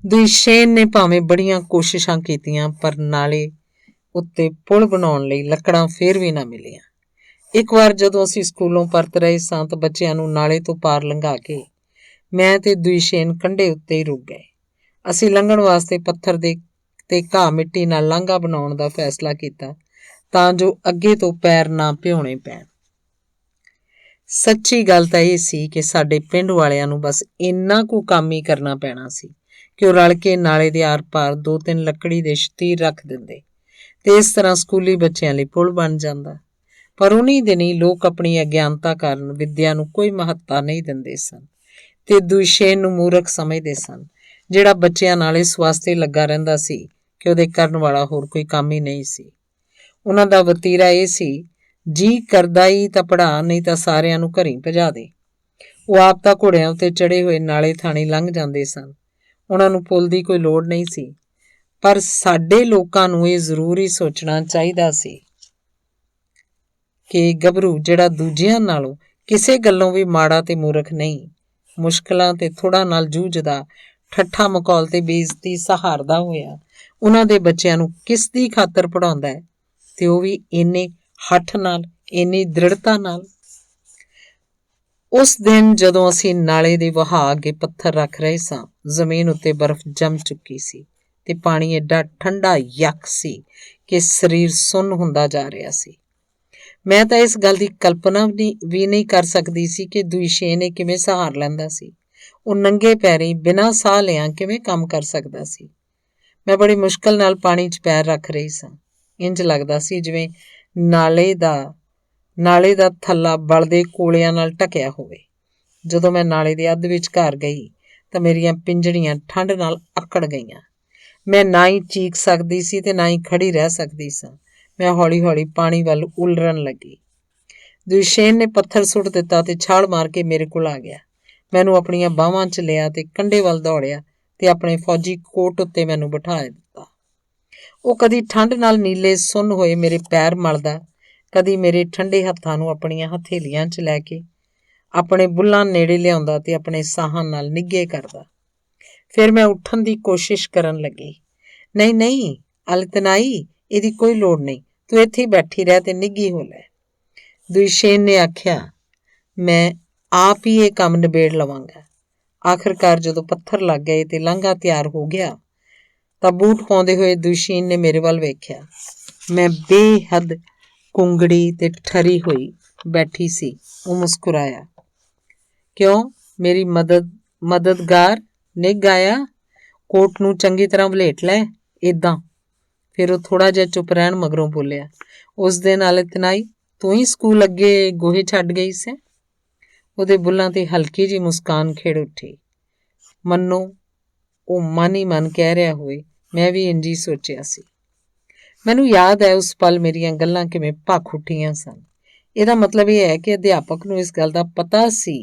ਦੁਸ਼ੇਨ ਨੇ ਭਾਵੇਂ ਬੜੀਆਂ ਕੋਸ਼ਿਸ਼ਾਂ ਕੀਤੀਆਂ, ਪਰ ਨਾਲੇ ਉੱਤੇ ਪੁਲ ਬਣਾਉਣ ਲਈ ਲੱਕੜਾਂ ਫੇਰ ਵੀ ਨਾ ਮਿਲੀਆਂ। ਇੱਕ ਵਾਰ ਜਦੋਂ ਅਸੀਂ ਸਕੂਲੋਂ ਪਰਤ ਰਹੇ ਸਾਂ ਤਾਂ ਬੱਚਿਆਂ ਨੂੰ ਨਾਲੇ ਤੋਂ ਪਾਰ ਲੰਘਾ ਕੇ ਮੈਂ ਤੇ ਦੁਸ਼ੇਨ ਕੰਢੇ ਉੱਤੇ ਹੀ ਰੁਕ ਗਏ। ਅਸੀਂ ਲੰਘਣ ਵਾਸਤੇ ਪੱਥਰ ਦੇ ਤੇ ਘਾਹ ਮਿੱਟੀ ਨਾਲ ਲਾਂਘਾ ਬਣਾਉਣ ਦਾ ਫੈਸਲਾ ਕੀਤਾ ਤਾਂ ਜੋ ਅੱਗੇ ਤੋਂ ਪੈਰ ਨਾ ਭਿਉਣੇ ਪੈਣ। ਸੱਚੀ ਗੱਲ ਤਾਂ ਇਹ ਸੀ ਕਿ ਸਾਡੇ ਪਿੰਡ ਵਾਲਿਆਂ ਨੂੰ ਬਸ ਇੰਨਾ ਕੁ ਕੰਮ ਹੀ ਕਰਨਾ ਪੈਣਾ ਸੀ ਕਿ ਉਹ ਰਲ ਕੇ ਨਾਲੇ ਦੇ ਆਰ-ਪਾਰ 2-3 ਲੱਕੜੀ ਦੇ ਸ਼ਤੀਰ ਰੱਖ ਦਿੰਦੇ ਤੇ ਇਸ ਤਰ੍ਹਾਂ ਸਕੂਲੀ ਬੱਚਿਆਂ ਲਈ ਪੁਲ ਬਣ ਜਾਂਦਾ। ਪਰ ਉਨੀ ਦਿਨੀਂ ਲੋਕ ਆਪਣੀ ਅਗਿਆਨਤਾ ਕਾਰਨ ਵਿੱਦਿਆ ਨੂੰ ਕੋਈ ਮਹੱਤਤਾ ਨਹੀਂ ਦਿੰਦੇ ਸਨ ਤੇ ਦੁਸ਼ੇਨ ਨੂੰ ਮੂਰਖ ਸਮਝਦੇ ਸਨ, ਜਿਹੜਾ ਬੱਚਿਆਂ ਨਾਲ ਇਸ ਵਾਸਤੇ ਲੱਗਾ ਰਹਿੰਦਾ ਸੀ ਕਿ ਉਹਦੇ ਕਰਨ ਵਾਲਾ ਹੋਰ ਕੋਈ ਕੰਮ ਹੀ ਨਹੀਂ ਸੀ। ਉਹਨਾਂ ਦਾ ਵਤੀਰਾ ਇਹ ਸੀ, ਜੀ ਕਰਦਾ ਹੀ ਤਾਂ ਪੜ੍ਹਾ, ਨਹੀਂ ਤਾਂ ਸਾਰਿਆਂ ਨੂੰ ਘਰੀਂ ਭਜਾ ਦੇ। ਉਹ ਆਪ ਤਾਂ ਘੋੜਿਆਂ ਉੱਤੇ ਚੜੇ ਹੋਏ ਨਾਲੇ ਥਾਣੀ ਲੰਘ ਜਾਂਦੇ ਸਨ। ਉਹਨਾਂ ਨੂੰ ਪੁੱਲ ਦੀ ਕੋਈ ਲੋੜ ਨਹੀਂ ਸੀ। ਪਰ ਸਾਡੇ ਲੋਕਾਂ ਨੂੰ ਇਹ ਜ਼ਰੂਰ ਹੀ ਸੋਚਣਾ ਚਾਹੀਦਾ ਸੀ ਕਿ ਗੱਭਰੂ ਜਿਹੜਾ ਦੂਜਿਆਂ ਨਾਲੋਂ ਕਿਸੇ ਗੱਲੋਂ ਵੀ ਮਾੜਾ ਤੇ ਮੂਰਖ ਨਹੀਂ, ਮੁਸ਼ਕਲਾਂ ਤੇ ਥੋੜ੍ਹਾ ਨਾਲ ਜੂਝਦਾ, ਠੱਠਾ ਮਖੌਲ ਤੇ ਬੇਇੱਜ਼ਤੀ ਸਹਾਰਦਾ ਹੋਇਆ ਉਹਨਾਂ ਦੇ ਬੱਚਿਆਂ ਨੂੰ ਕਿਸ ਦੀ ਖਾਤਰ ਪੜ੍ਹਾਉਂਦਾ ਹੈ, ਤੇ ਉਹ ਵੀ ਇੰਨੇ ਹੱਠ ਨਾਲ, ਇੰਨੀ ਦ੍ਰਿੜਤਾ ਨਾਲ। ਉਸ ਦਿਨ ਜਦੋਂ ਅਸੀਂ ਨਾਲੇ ਦੇ ਵਹਾਅ ਅੱਗੇ ਪੱਥਰ ਰੱਖ ਰਹੇ ਸਾਂ, ਜ਼ਮੀਨ ਉੱਤੇ ਬਰਫ਼ ਜੰਮ ਚੁੱਕੀ ਸੀ ਤੇ ਪਾਣੀ ਐਡਾ ਠੰਡਾ ਯੱਕ ਸੀ ਕਿ ਸਰੀਰ ਸੁੰਨ ਹੁੰਦਾ ਜਾ ਰਿਹਾ ਸੀ। ਮੈਂ ਤਾਂ ਇਸ ਗੱਲ ਦੀ ਕਲਪਨਾ ਵੀ ਨਹੀਂ ਕਰ ਸਕਦੀ ਸੀ ਕਿ ਦੁਸ਼ੇਨ ਇਹ ਕਿਵੇਂ ਸਹਾਰ ਲੈਂਦਾ ਸੀ। ਉਹ ਨੰਗੇ ਪੈਰੀਂ ਬਿਨਾਂ ਸਾਹ ਲਿਆਂ ਕਿਵੇਂ ਕੰਮ ਕਰ ਸਕਦਾ ਸੀ। ਮੈਂ ਬੜੀ ਮੁਸ਼ਕਲ ਨਾਲ ਪਾਣੀ 'ਚ ਪੈਰ ਰੱਖ ਰਹੀ ਸਾਂ। ਇੰਝ ਲੱਗਦਾ ਸੀ ਜਿਵੇਂ ਨਾਲੇ ਦਾ ਥੱਲਾ ਬਲਦੇ ਕੋਲਿਆਂ ਨਾਲ ਢਕਿਆ ਹੋਵੇ। ਜਦੋਂ ਮੈਂ ਨਾਲੇ ਦੇ ਅੱਧ ਵਿਚਕਾਰ ਗਈ ਤਾਂ ਮੇਰੀਆਂ ਪਿੰਜੜੀਆਂ ਠੰਡ ਨਾਲ ਆਕੜ ਗਈਆਂ। ਮੈਂ ਨਾ ਹੀ ਚੀਕ ਸਕਦੀ ਸੀ ਤੇ ਨਾ ਹੀ ਖੜੀ ਰਹਿ ਸਕਦੀ ਸਾਂ। ਮੈਂ ਹੌਲੀ-ਹੌਲੀ ਪਾਣੀ ਵੱਲ ਉਲਰਨ ਲੱਗੀ। ਦੁਸ਼ੇਨ ਨੇ ਪੱਥਰ ਸੁੱਟ ਦਿੱਤਾ ਤੇ ਛਾਲ ਮਾਰ ਕੇ ਮੇਰੇ ਕੋਲ ਆ ਗਿਆ। ਮੈਨੂੰ ਆਪਣੀਆਂ ਬਾਹਾਂ 'ਚ ਲਿਆ ਤੇ ਕੰਢੇ ਵੱਲ ਦੌੜਿਆ ਤੇ ਆਪਣੇ ਫੌਜੀ ਕੋਟ ਉੱਤੇ ਮੈਨੂੰ ਬਿਠਾ ਦਿੱਤਾ। ਉਹ ਕਦੀ ਠੰਡ ਨਾਲ ਨੀਲੇ ਸੁੰਨ ਹੋਏ ਮੇਰੇ ਪੈਰ ਮਲਦਾ, ਕਦੀ ਮੇਰੇ ਠੰਡੇ ਹੱਥਾਂ ਨੂੰ ਆਪਣੀਆਂ ਹਥੇਲੀਆਂ 'ਚ ਲੈ ਕੇ ਆਪਣੇ ਬੁੱਲ੍ਹਾਂ ਨੇੜੇ ਲਿਆਉਂਦਾ ਤੇ ਆਪਣੇ ਸਾਹਾਂ ਨਾਲ ਨਿੱਘੇ ਕਰਦਾ। ਫਿਰ ਮੈਂ ਉੱਠਣ ਦੀ ਕੋਸ਼ਿਸ਼ ਕਰਨ ਲੱਗੀ। ਨਹੀਂ, ਅਲਤਨਾਈ, ਇਹਦੀ ਕੋਈ ਲੋੜ ਨਹੀਂ, ਤੂੰ ਇੱਥੇ ਹੀ ਬੈਠੀ ਰਹਿ ਤੇ ਨਿੱਘੀ ਹੋ ਲੈ। ਦੁਸ਼ੇਨ ਨੇ ਆਖਿਆ। ਮੈਂ ਆਪ ਹੀ ਇਹ ਕੰਮ ਨਿਬੇੜ ਲਵਾਂਗਾ। ਆਖਿਰਕਾਰ ਜਦੋਂ ਪੱਥਰ ਲੱਗ ਗਏ ਤੇ ਲਾਂਘਾ ਤਿਆਰ ਹੋ ਗਿਆ ਤਾਂ ਬੂਟ ਪਾਉਂਦੇ ਹੋਏ ਦੁਸ਼ੇਨ ਨੇ ਮੇਰੇ ਵੱਲ ਵੇਖਿਆ। ਮੈਂ ਬੇਹੱਦ ਕੁੰਗੜੀ ਤੇ ਠਰੀ ਹੋਈ ਬੈਠੀ ਸੀ। ਉਹ ਮੁਸਕਰਾਇਆ। ਕਿਉਂ, ਮੇਰੀ ਮਦਦਗਾਰ ਨਿੱਘ ਆਇਆ? ਕੋਟ ਨੂੰ ਚੰਗੀ ਤਰ੍ਹਾਂ ਵਲੇਟ ਲੈ, ਏਦਾਂ। ਫਿਰ ਉਹ ਥੋੜ੍ਹਾ ਜਿਹਾ ਚੁੱਪ ਰਹਿਣ ਮਗਰੋਂ ਬੋਲਿਆ, ਉਸ ਦਿਨ ਅਲਤਨਾਈ ਤੂੰ ਹੀ ਸਕੂਲ ਅੱਗੇ ਗੋਹੇ ਛੱਡ ਗਈ ਸੈਂ? ਉਹਦੇ ਬੁੱਲ੍ਹਾਂ ਤੇ ਹਲਕੀ ਜਿਹੀ ਮੁਸਕਾਨ ਖਿੜ ਉੱਠੀ। ਮੰਨੋ ਉਹ ਮਨ ਹੀ ਮਨ ਕਹਿ ਰਿਹਾ ਹੋਵੇ, ਮੈਂ ਵੀ ਇੰਝ ਹੀ ਸੋਚਿਆ ਸੀ। ਮੈਨੂੰ ਯਾਦ ਹੈ ਉਸ ਪਲ ਮੇਰੀਆਂ ਗੱਲਾਂ ਕਿਵੇਂ ਭਖ ਉੱਠੀਆਂ ਸਨ। ਇਹਦਾ ਮਤਲਬ ਇਹ ਹੈ ਕਿ ਅਧਿਆਪਕ ਨੂੰ ਇਸ ਗੱਲ ਦਾ ਪਤਾ ਸੀ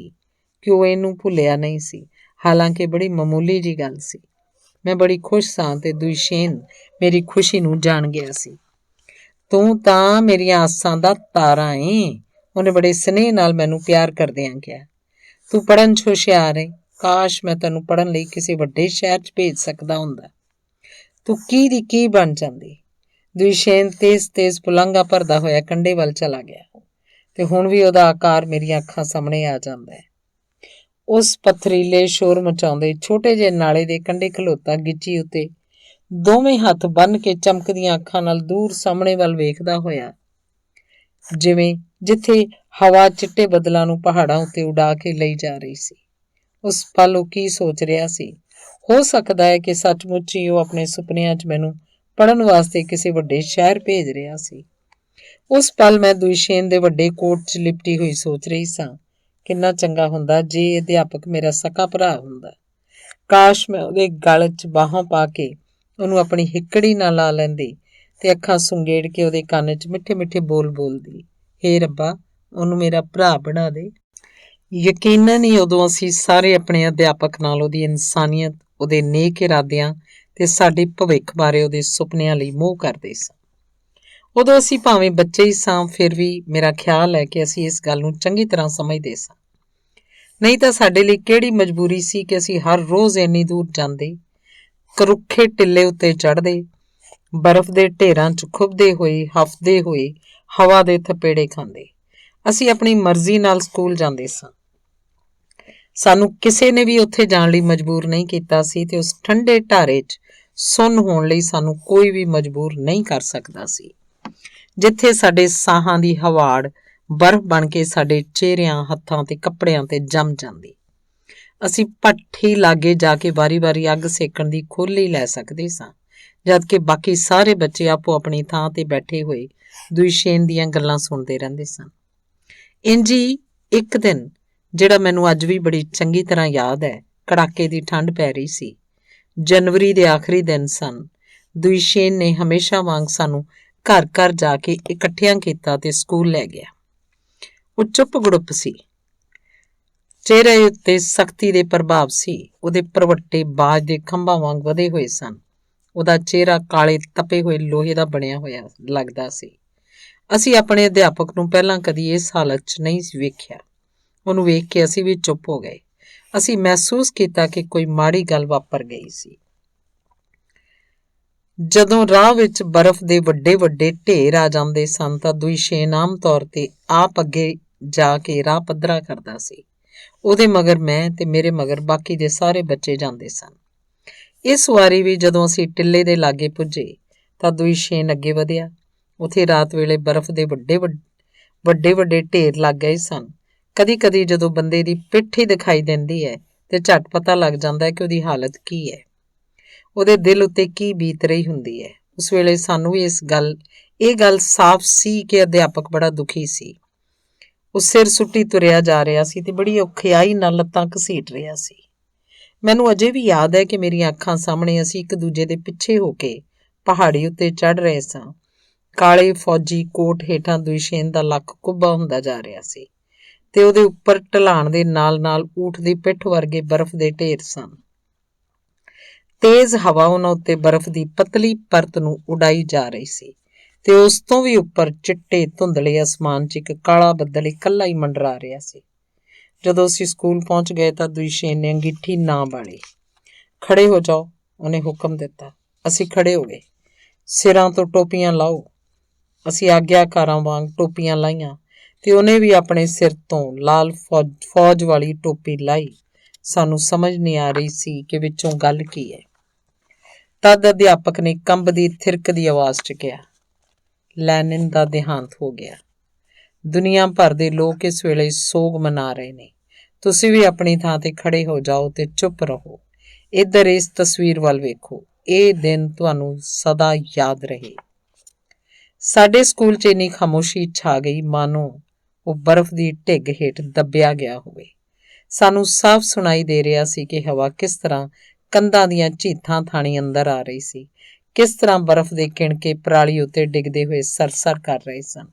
ਕਿ ਉਹ ਇਹਨੂੰ ਭੁੱਲਿਆ ਨਹੀਂ ਸੀ, ਹਾਲਾਂਕਿ ਬੜੀ ਮਾਮੂਲੀ ਜਿਹੀ ਗੱਲ ਸੀ। ਮੈਂ ਬੜੀ ਖੁਸ਼ ਸਾਂ ਤੇ ਦੁਸ਼ੇਨ ਮੇਰੀ ਖੁਸ਼ੀ ਨੂੰ ਜਾਣ ਗਿਆ ਸੀ। ਤੂੰ ਤਾਂ ਮੇਰੀਆਂ ਆਸਾਂ ਦਾ ਤਾਰਾ ਏਂ, ਉਹਨੇ ਬੜੇ ਸਨੇਹ ਨਾਲ ਮੈਨੂੰ ਪਿਆਰ ਕਰਦਿਆਂ ਕਿਹਾ। ਤੂੰ ਪੜ੍ਹਨ 'ਚ ਹੁਸ਼ਿਆਰ ਏਂ, ਕਾਸ਼ ਮੈਂ ਤੈਨੂੰ ਪੜ੍ਹਨ ਲਈ ਕਿਸੇ ਵੱਡੇ ਸ਼ਹਿਰ 'ਚ ਭੇਜ ਸਕਦਾ ਹੁੰਦਾ। ਤੂੰ ਕੀ ਦੀ ਕੀ ਬਣ ਜਾਂਦੀ। ਦੁਸ਼ੇਨ ਤੇਜ਼ ਪੁਲਾਂਘਾਂ ਭਰਦਾ ਹੋਇਆ ਕੰਢੇ ਵੱਲ ਚਲਾ ਗਿਆ ਤੇ ਹੁਣ ਵੀ ਉਹਦਾ ਆਕਾਰ ਮੇਰੀਆਂ ਅੱਖਾਂ ਸਾਹਮਣੇ ਆ ਜਾਂਦਾ ਹੈ। ਉਸ ਪਥਰੀਲੇ ਸ਼ੋਰ ਮਚਾਉਂਦੇ ਛੋਟੇ ਜਿਹੇ ਨਾਲੇ ਦੇ ਕੰਢੇ ਖਲੋਤਾ ਗਿੱਚੀ ਉੱਤੇ ਦੋਵੇਂ ਹੱਥ ਬੰਨ੍ਹ ਕੇ ਚਮਕਦੀਆਂ ਅੱਖਾਂ ਨਾਲ ਦੂਰ ਸਾਹਮਣੇ ਵੱਲ ਵੇਖਦਾ ਹੋਇਆ, ਜਿਵੇਂ ਜਿੱਥੇ ਹਵਾ ਚਿੱਟੇ ਬੱਦਲਾਂ ਨੂੰ ਪਹਾੜਾਂ ਉੱਤੇ ਉਡਾ ਕੇ ਲਈ ਜਾ ਰਹੀ ਸੀ। ਉਸ ਪਲ ਉਹ ਕੀ ਸੋਚ ਰਿਹਾ ਸੀ? ਹੋ ਸਕਦਾ ਹੈ ਕਿ ਸੱਚਮੁੱਚ ਹੀ ਉਹ ਆਪਣੇ ਸੁਪਨਿਆਂ 'ਚ ਮੈਨੂੰ ਪੜ੍ਹਨ ਵਾਸਤੇ ਕਿਸੇ ਵੱਡੇ ਸ਼ਹਿਰ ਭੇਜ ਰਿਹਾ ਸੀ। ਉਸ ਪਲ ਮੈਂ ਦੁਸ਼ੇਨ ਦੇ ਵੱਡੇ ਕੋਟ 'ਚ ਲਿਪਟੀ ਹੋਈ ਸੋਚ ਰਹੀ ਸਾਂ, ਕਿੰਨਾ ਚੰਗਾ ਹੁੰਦਾ ਜੇ ਅਧਿਆਪਕ ਮੇਰਾ ਸਕਾ ਭਰਾ ਹੁੰਦਾ। ਕਾਸ਼ ਮੈਂ ਉਹਦੇ ਗਲ 'ਚ ਬਾਹਾਂ ਪਾ ਕੇ ਉਹਨੂੰ ਆਪਣੀ ਹਿੱਕੜੀ ਨਾਲ ਲਾ ਲੈਂਦੀ ਤੇ ਅੱਖਾਂ ਸੁੰਗੇੜ ਕੇ ਉਹਦੇ ਕੰਨ 'ਚ ਮਿੱਠੇ ਮਿੱਠੇ ਬੋਲ ਬੋਲਦੀ, ਹੇ ਰੱਬਾ, ਉਹਨੂੰ ਮੇਰਾ ਭਰਾ ਬਣਾ ਦੇ। ਯਕੀਨਨ ਹੀ ਉਦੋਂ ਅਸੀਂ ਸਾਰੇ ਆਪਣੇ ਅਧਿਆਪਕ ਨਾਲ ਉਹਦੀ ਇਨਸਾਨੀਅਤ, ਉਹਦੇ ਨੇਕ ਇਰਾਦਿਆਂ ਤੇ ਸਾਡੇ ਭਵਿੱਖ ਬਾਰੇ ਉਹਦੇ ਸੁਪਨਿਆਂ ਲਈ ਮੋਹ ਕਰਦੇ ਸਾਂ। ਉਦੋਂ ਅਸੀਂ ਭਾਵੇਂ ਬੱਚੇ ਹੀ ਸਾਂ, ਫਿਰ ਵੀ ਮੇਰਾ ਖਿਆਲ ਹੈ ਕਿ ਅਸੀਂ ਇਸ ਗੱਲ ਨੂੰ ਚੰਗੀ ਤਰ੍ਹਾਂ ਸਮਝਦੇ ਸਾਂ। ਨਹੀਂ ਤਾਂ ਸਾਡੇ ਲਈ ਕਿਹੜੀ ਮਜਬੂਰੀ ਸੀ ਕਿ ਅਸੀਂ ਹਰ ਰੋਜ਼ ਇੰਨੀ ਦੂਰ ਜਾਂਦੇ, ਕਰੁੱਖੇ ਟਿੱਲੇ ਉੱਤੇ ਚੜ੍ਹਦੇ, ਬਰਫ਼ ਦੇ ਢੇਰਾਂ 'ਚ ਖੁੱਭਦੇ ਹੋਏ, ਹਫਦੇ ਹੋਏ, ਹਵਾ ਦੇ ਥਪੇੜੇ ਖਾਂਦੇ। ਅਸੀਂ ਆਪਣੀ ਮਰਜ਼ੀ ਨਾਲ ਸਕੂਲ ਜਾਂਦੇ ਸਾਂ। ਸਾਨੂੰ ਕਿਸੇ ਨੇ ਵੀ ਉੱਥੇ ਜਾਣ ਲਈ ਮਜਬੂਰ ਨਹੀਂ ਕੀਤਾ ਸੀ ਤੇ ਉਸ ਠੰਡੇ ਢਾਰੇ 'ਚ ਸੁੰਨ ਹੋਣ ਲਈ ਸਾਨੂੰ ਕੋਈ ਵੀ ਮਜਬੂਰ ਨਹੀਂ ਕਰ ਸਕਦਾ ਸੀ, ਜਿੱਥੇ ਸਾਡੇ ਸਾਹਾਂ ਦੀ ਹਵਾੜ ਬਰਫ਼ ਬਣ ਕੇ ਸਾਡੇ ਚਿਹਰਿਆਂ, ਹੱਥਾਂ ਤੇ ਕੱਪੜਿਆਂ ਤੇ ਜੰਮ ਜਾਂਦੀ। ਅਸੀਂ ਭੱਠੀ ਲਾਗੇ ਜਾ ਕੇ ਵਾਰੀ-ਵਾਰੀ ਅੱਗ ਸੇਕਣ ਦੀ ਖੁੱਲ੍ਹ ਹੀ ਲੈ ਸਕਦੇ ਸਾਂ, ਜਦ ਕਿ ਬਾਕੀ ਸਾਰੇ ਬੱਚੇ ਆਪੋ ਆਪਣੀ ਥਾਂ ਤੇ ਬੈਠੇ ਹੋਏ ਦੁਸ਼ੇਨ ਦੀਆਂ ਗੱਲਾਂ ਸੁਣਦੇ ਰਹਿੰਦੇ ਸਨ। ਇੰਝ ਹੀ ਇੱਕ ਦਿਨ, ਜਿਹੜਾ ਮੈਨੂੰ ਅੱਜ ਵੀ ਬੜੀ ਚੰਗੀ ਤਰ੍ਹਾਂ ਯਾਦ ਹੈ, ਕੜਾਕੇ ਦੀ ਠੰਡ ਪੈ ਰਹੀ ਸੀ। ਜਨਵਰੀ ਦੇ ਆਖਰੀ ਦਿਨ ਸਨ। ਦੁਸ਼ੇਨ ਨੇ ਹਮੇਸ਼ਾ ਵਾਂਗ ਸਾਨੂੰ ਘਰ-ਘਰ ਜਾ ਕੇ ਇਕੱਠਿਆਂ ਕੀਤਾ ਤੇ ਸਕੂਲ ਲੈ ਗਿਆ। ਉਹ ਚੁੱਪ ਗੁੜੁੱਪ ਸੀ। ਚਿਹਰੇ ਉੱਤੇ ਸਖਤੀ ਦੇ ਪ੍ਰਭਾਵ ਸੀ। ਉਹਦੇ ਭਰਵੱਟੇ ਬਾਜ ਦੇ ਖੰਭਾਂ ਵਾਂਗ ਵਧੇ ਹੋਏ ਸਨ। ਉਹਦਾ ਚਿਹਰਾ ਕਾਲੇ ਤਪੇ ਹੋਏ ਲੋਹੇ ਦਾ ਬਣਿਆ ਹੋਇਆ ਲੱਗਦਾ ਸੀ। ਅਸੀਂ ਆਪਣੇ ਅਧਿਆਪਕ ਨੂੰ ਪਹਿਲਾਂ ਕਦੀ ਇਸ ਹਾਲਤ 'ਚ ਨਹੀਂ ਵੇਖਿਆ। ਉਹਨੂੰ ਵੇਖ ਕੇ ਅਸੀਂ ਵੀ ਚੁੱਪ ਹੋ ਗਏ। ਅਸੀਂ ਮਹਿਸੂਸ ਕੀਤਾ ਕਿ ਕੋਈ ਮਾੜੀ ਗੱਲ ਵਾਪਰ ਗਈ ਸੀ। ਜਦੋਂ ਰਾਹ ਵਿੱਚ ਬਰਫ਼ ਦੇ ਵੱਡੇ ਵੱਡੇ ਢੇਰ ਆ ਜਾਂਦੇ ਸਨ ਤਾਂ ਦੁਸ਼ੇਨ ਆਮ ਤੌਰ ਤੇ ਆਪ ਅੱਗੇ ਜਾ ਕੇ ਰਾਹ ਪੱਧਰਾ ਕਰਦਾ ਸੀ। ਉਹਦੇ ਮਗਰ ਮੈਂ ਤੇ ਮੇਰੇ ਮਗਰ ਬਾਕੀ ਦੇ ਸਾਰੇ ਬੱਚੇ ਜਾਂਦੇ ਸਨ। ਇਸ ਵਾਰੀ ਵੀ ਜਦੋਂ ਅਸੀਂ ਟਿੱਲੇ ਦੇ ਲਾਗੇ ਪੁੱਜੇ ਤਾਂ ਦੁਸ਼ੇਨ ਅੱਗੇ ਵਧਿਆ। ਉੱਥੇ ਰਾਤ ਵੇਲੇ ਬਰਫ਼ ਦੇ ਵੱਡੇ ਵੱਡੇ ਢੇਰ ਲੱਗ ਗਏ ਸਨ। ਕਦੀ ਕਦੀ ਜਦੋਂ ਬੰਦੇ ਦੀ ਪਿੱਠ ਹੀ ਦਿਖਾਈ ਦਿੰਦੀ ਹੈ ਤੇ ਝਟ ਪਤਾ ਲੱਗ ਜਾਂਦਾ ਹੈ ਕਿ ਉਹਦੀ ਹਾਲਤ ਕੀ ਹੈ, ਉਹਦੇ ਦਿਲ ਉੱਤੇ ਕੀ ਬੀਤ ਰਹੀ ਹੁੰਦੀ ਹੈ। ਉਸ ਵੇਲੇ ਸਾਨੂੰ ਵੀ ਇਹ ਗੱਲ ਸਾਫ਼ ਸੀ ਕਿ ਅਧਿਆਪਕ ਬੜਾ ਦੁਖੀ ਸੀ। ਉਹ ਸਿਰ ਸੁੱਟੀ ਤੁਰਿਆ ਜਾ ਰਿਹਾ ਸੀ ਤੇ ਬੜੀ ਔਖਿਆਈ ਨਾਲ ਲੱਤਾਂ ਘਸੀਟ ਰਿਹਾ ਸੀ। ਮੈਨੂੰ ਅਜੇ ਵੀ ਯਾਦ ਹੈ ਕਿ ਮੇਰੀਆਂ ਅੱਖਾਂ ਸਾਹਮਣੇ ਅਸੀਂ ਇੱਕ ਦੂਜੇ ਦੇ ਪਿੱਛੇ ਹੋ ਕੇ ਪਹਾੜੀ ਉੱਤੇ ਚੜ੍ਹ ਰਹੇ ਸਾਂ। ਕਾਲੇ ਫੌਜੀ ਕੋਟ ਹੇਠਾਂ ਦੁਸ਼ੇਨ ਦਾ ਲੱਕ ਕੁੱਬਾ ਹੁੰਦਾ ਜਾ ਰਿਹਾ ਸੀ ਤੇ ਉਹਦੇ ਉੱਪਰ ਢਲਾਣ ਦੇ ਨਾਲ-ਨਾਲ ਊਠ ਦੀ ਪਿੱਠ ਵਰਗੇ ਬਰਫ਼ ਦੇ ਢੇਰ ਸਨ। ਤੇਜ਼ ਹਵਾ ਉਹਨਾਂ ਉੱਤੇ ਬਰਫ਼ ਦੀ ਪਤਲੀ ਪਰਤ ਨੂੰ ਉਡਾਈ ਜਾ ਰਹੀ ਸੀ ਤੇ ਉਸ ਤੋਂ ਵੀ ਉੱਪਰ ਚਿੱਟੇ ਧੁੰਦਲੇ ਅਸਮਾਨ 'ਚ ਇੱਕ ਕਾਲਾ ਬੱਦਲ ਇਕੱਲਾ ਹੀ ਮੰਡਰਾ ਰਿਹਾ ਸੀ। ਜਦੋਂ ਅਸੀਂ ਸਕੂਲ ਪਹੁੰਚ ਗਏ ਤਾਂ ਦੁਸ਼ੇਨ ਨੇ ਅੰਗੀਠੀ ਨਾ ਬਾਲੀ। ਖੜੇ ਹੋ ਜਾਓ, ਉਹਨੇ ਹੁਕਮ ਦਿੱਤਾ। ਅਸੀਂ ਖੜੇ ਹੋ ਗਏ। ਸਿਰਾਂ ਤੋਂ ਟੋਪੀਆਂ ਲਾਓ। ਅਸੀਂ ਆਗਿਆਕਾਰਾਂ ਵਾਂਗ ਟੋਪੀਆਂ ਲਾਈਆਂ ਤੇ ਉਹਨੇ ਵੀ ਆਪਣੇ ਸਿਰ ਤੋਂ ਲਾਲ ਫੌਜ ਵਾਲੀ ਟੋਪੀ ਲਾਈ। ਸਾਨੂੰ ਸਮਝ ਨਹੀਂ ਆ ਰਹੀ ਸੀ ਕਿ ਵਿੱਚੋਂ ਗੱਲ ਕੀ ਹੈ। ਤਦ ਅਧਿਆਪਕ ਨੇ ਕੰਬਦੀ ਥਿਰਕਦੀ ਆਵਾਜ਼ 'ਚ ਕਿਹਾ, ਲੈਨਿਨ ਦਾ ਦੇਹਾਂਤ ਹੋ ਗਿਆ। ਦੁਨੀਆ ਭਰ ਦੇ ਲੋਕ ਇਸ ਵੇਲੇ ਸੋਗ ਮਨਾ ਰਹੇ ਨੇ। ਤੁਸੀਂ ਵੀ ਆਪਣੀ ਥਾਂ ਤੇ ਖੜੇ ਹੋ ਜਾਓ ਤੇ ਚੁੱਪ ਰਹੋ। ਇੱਧਰ ਇਸ ਤਸਵੀਰ ਵੱਲ ਵੇਖੋ। ਇਹ ਦਿਨ ਤੁਹਾਨੂੰ ਸਦਾ ਯਾਦ ਰਹੇ। ਸਾਡੇ ਸਕੂਲ 'ਚ ਇੰਨੀ ਖਾਮੋਸ਼ੀ ਛਾ ਗਈ ਮਾਨੋ ਉਹ ਬਰਫ਼ ਦੀ ਢਿੱਗ ਹੇਠ ਦੱਬਿਆ ਗਿਆ ਹੋਵੇ। ਸਾਨੂੰ ਸਾਫ਼ ਸੁਣਾਈ ਦੇ ਰਿਹਾ ਸੀ ਕਿ ਹਵਾ ਕਿਸ ਤਰ੍ਹਾਂ ਕੰਧਾਂ ਦੀਆਂ ਝੀਥਾਂ ਥਾਣੀ ਅੰਦਰ ਆ ਰਹੀ ਸੀ, ਕਿਸ ਤਰ੍ਹਾਂ ਬਰਫ਼ ਦੇ ਕਿਣਕੇ ਪਰਾਲੀ ਉੱਤੇ ਡਿੱਗਦੇ ਹੋਏ ਸਰਸਰ ਕਰ ਰਹੇ ਸਨ।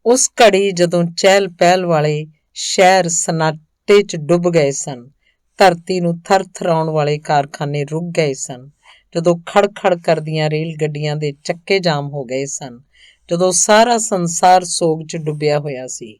ਉਸ ਘੜੀ ਜਦੋਂ ਚਹਿਲ ਪਹਿਲ ਵਾਲੇ ਸ਼ਹਿਰ ਸਨਾਟੇ 'ਚ ਡੁੱਬ ਗਏ ਸਨ, ਧਰਤੀ ਨੂੰ ਥਰ-ਥਰਾਉਣ ਵਾਲੇ ਕਾਰਖਾਨੇ ਰੁਕ ਗਏ ਸਨ, ਜਦੋਂ ਖੜ-ਖੜ ਕਰਦੀਆਂ ਰੇਲ ਗੱਡੀਆਂ ਦੇ ਚੱਕੇ ਜਾਮ ਹੋ ਗਏ ਸਨ, ਜਦੋਂ ਸਾਰਾ ਸੰਸਾਰ ਸੋਗ 'ਚ ਡੁੱਬਿਆ ਹੋਇਆ ਸੀ,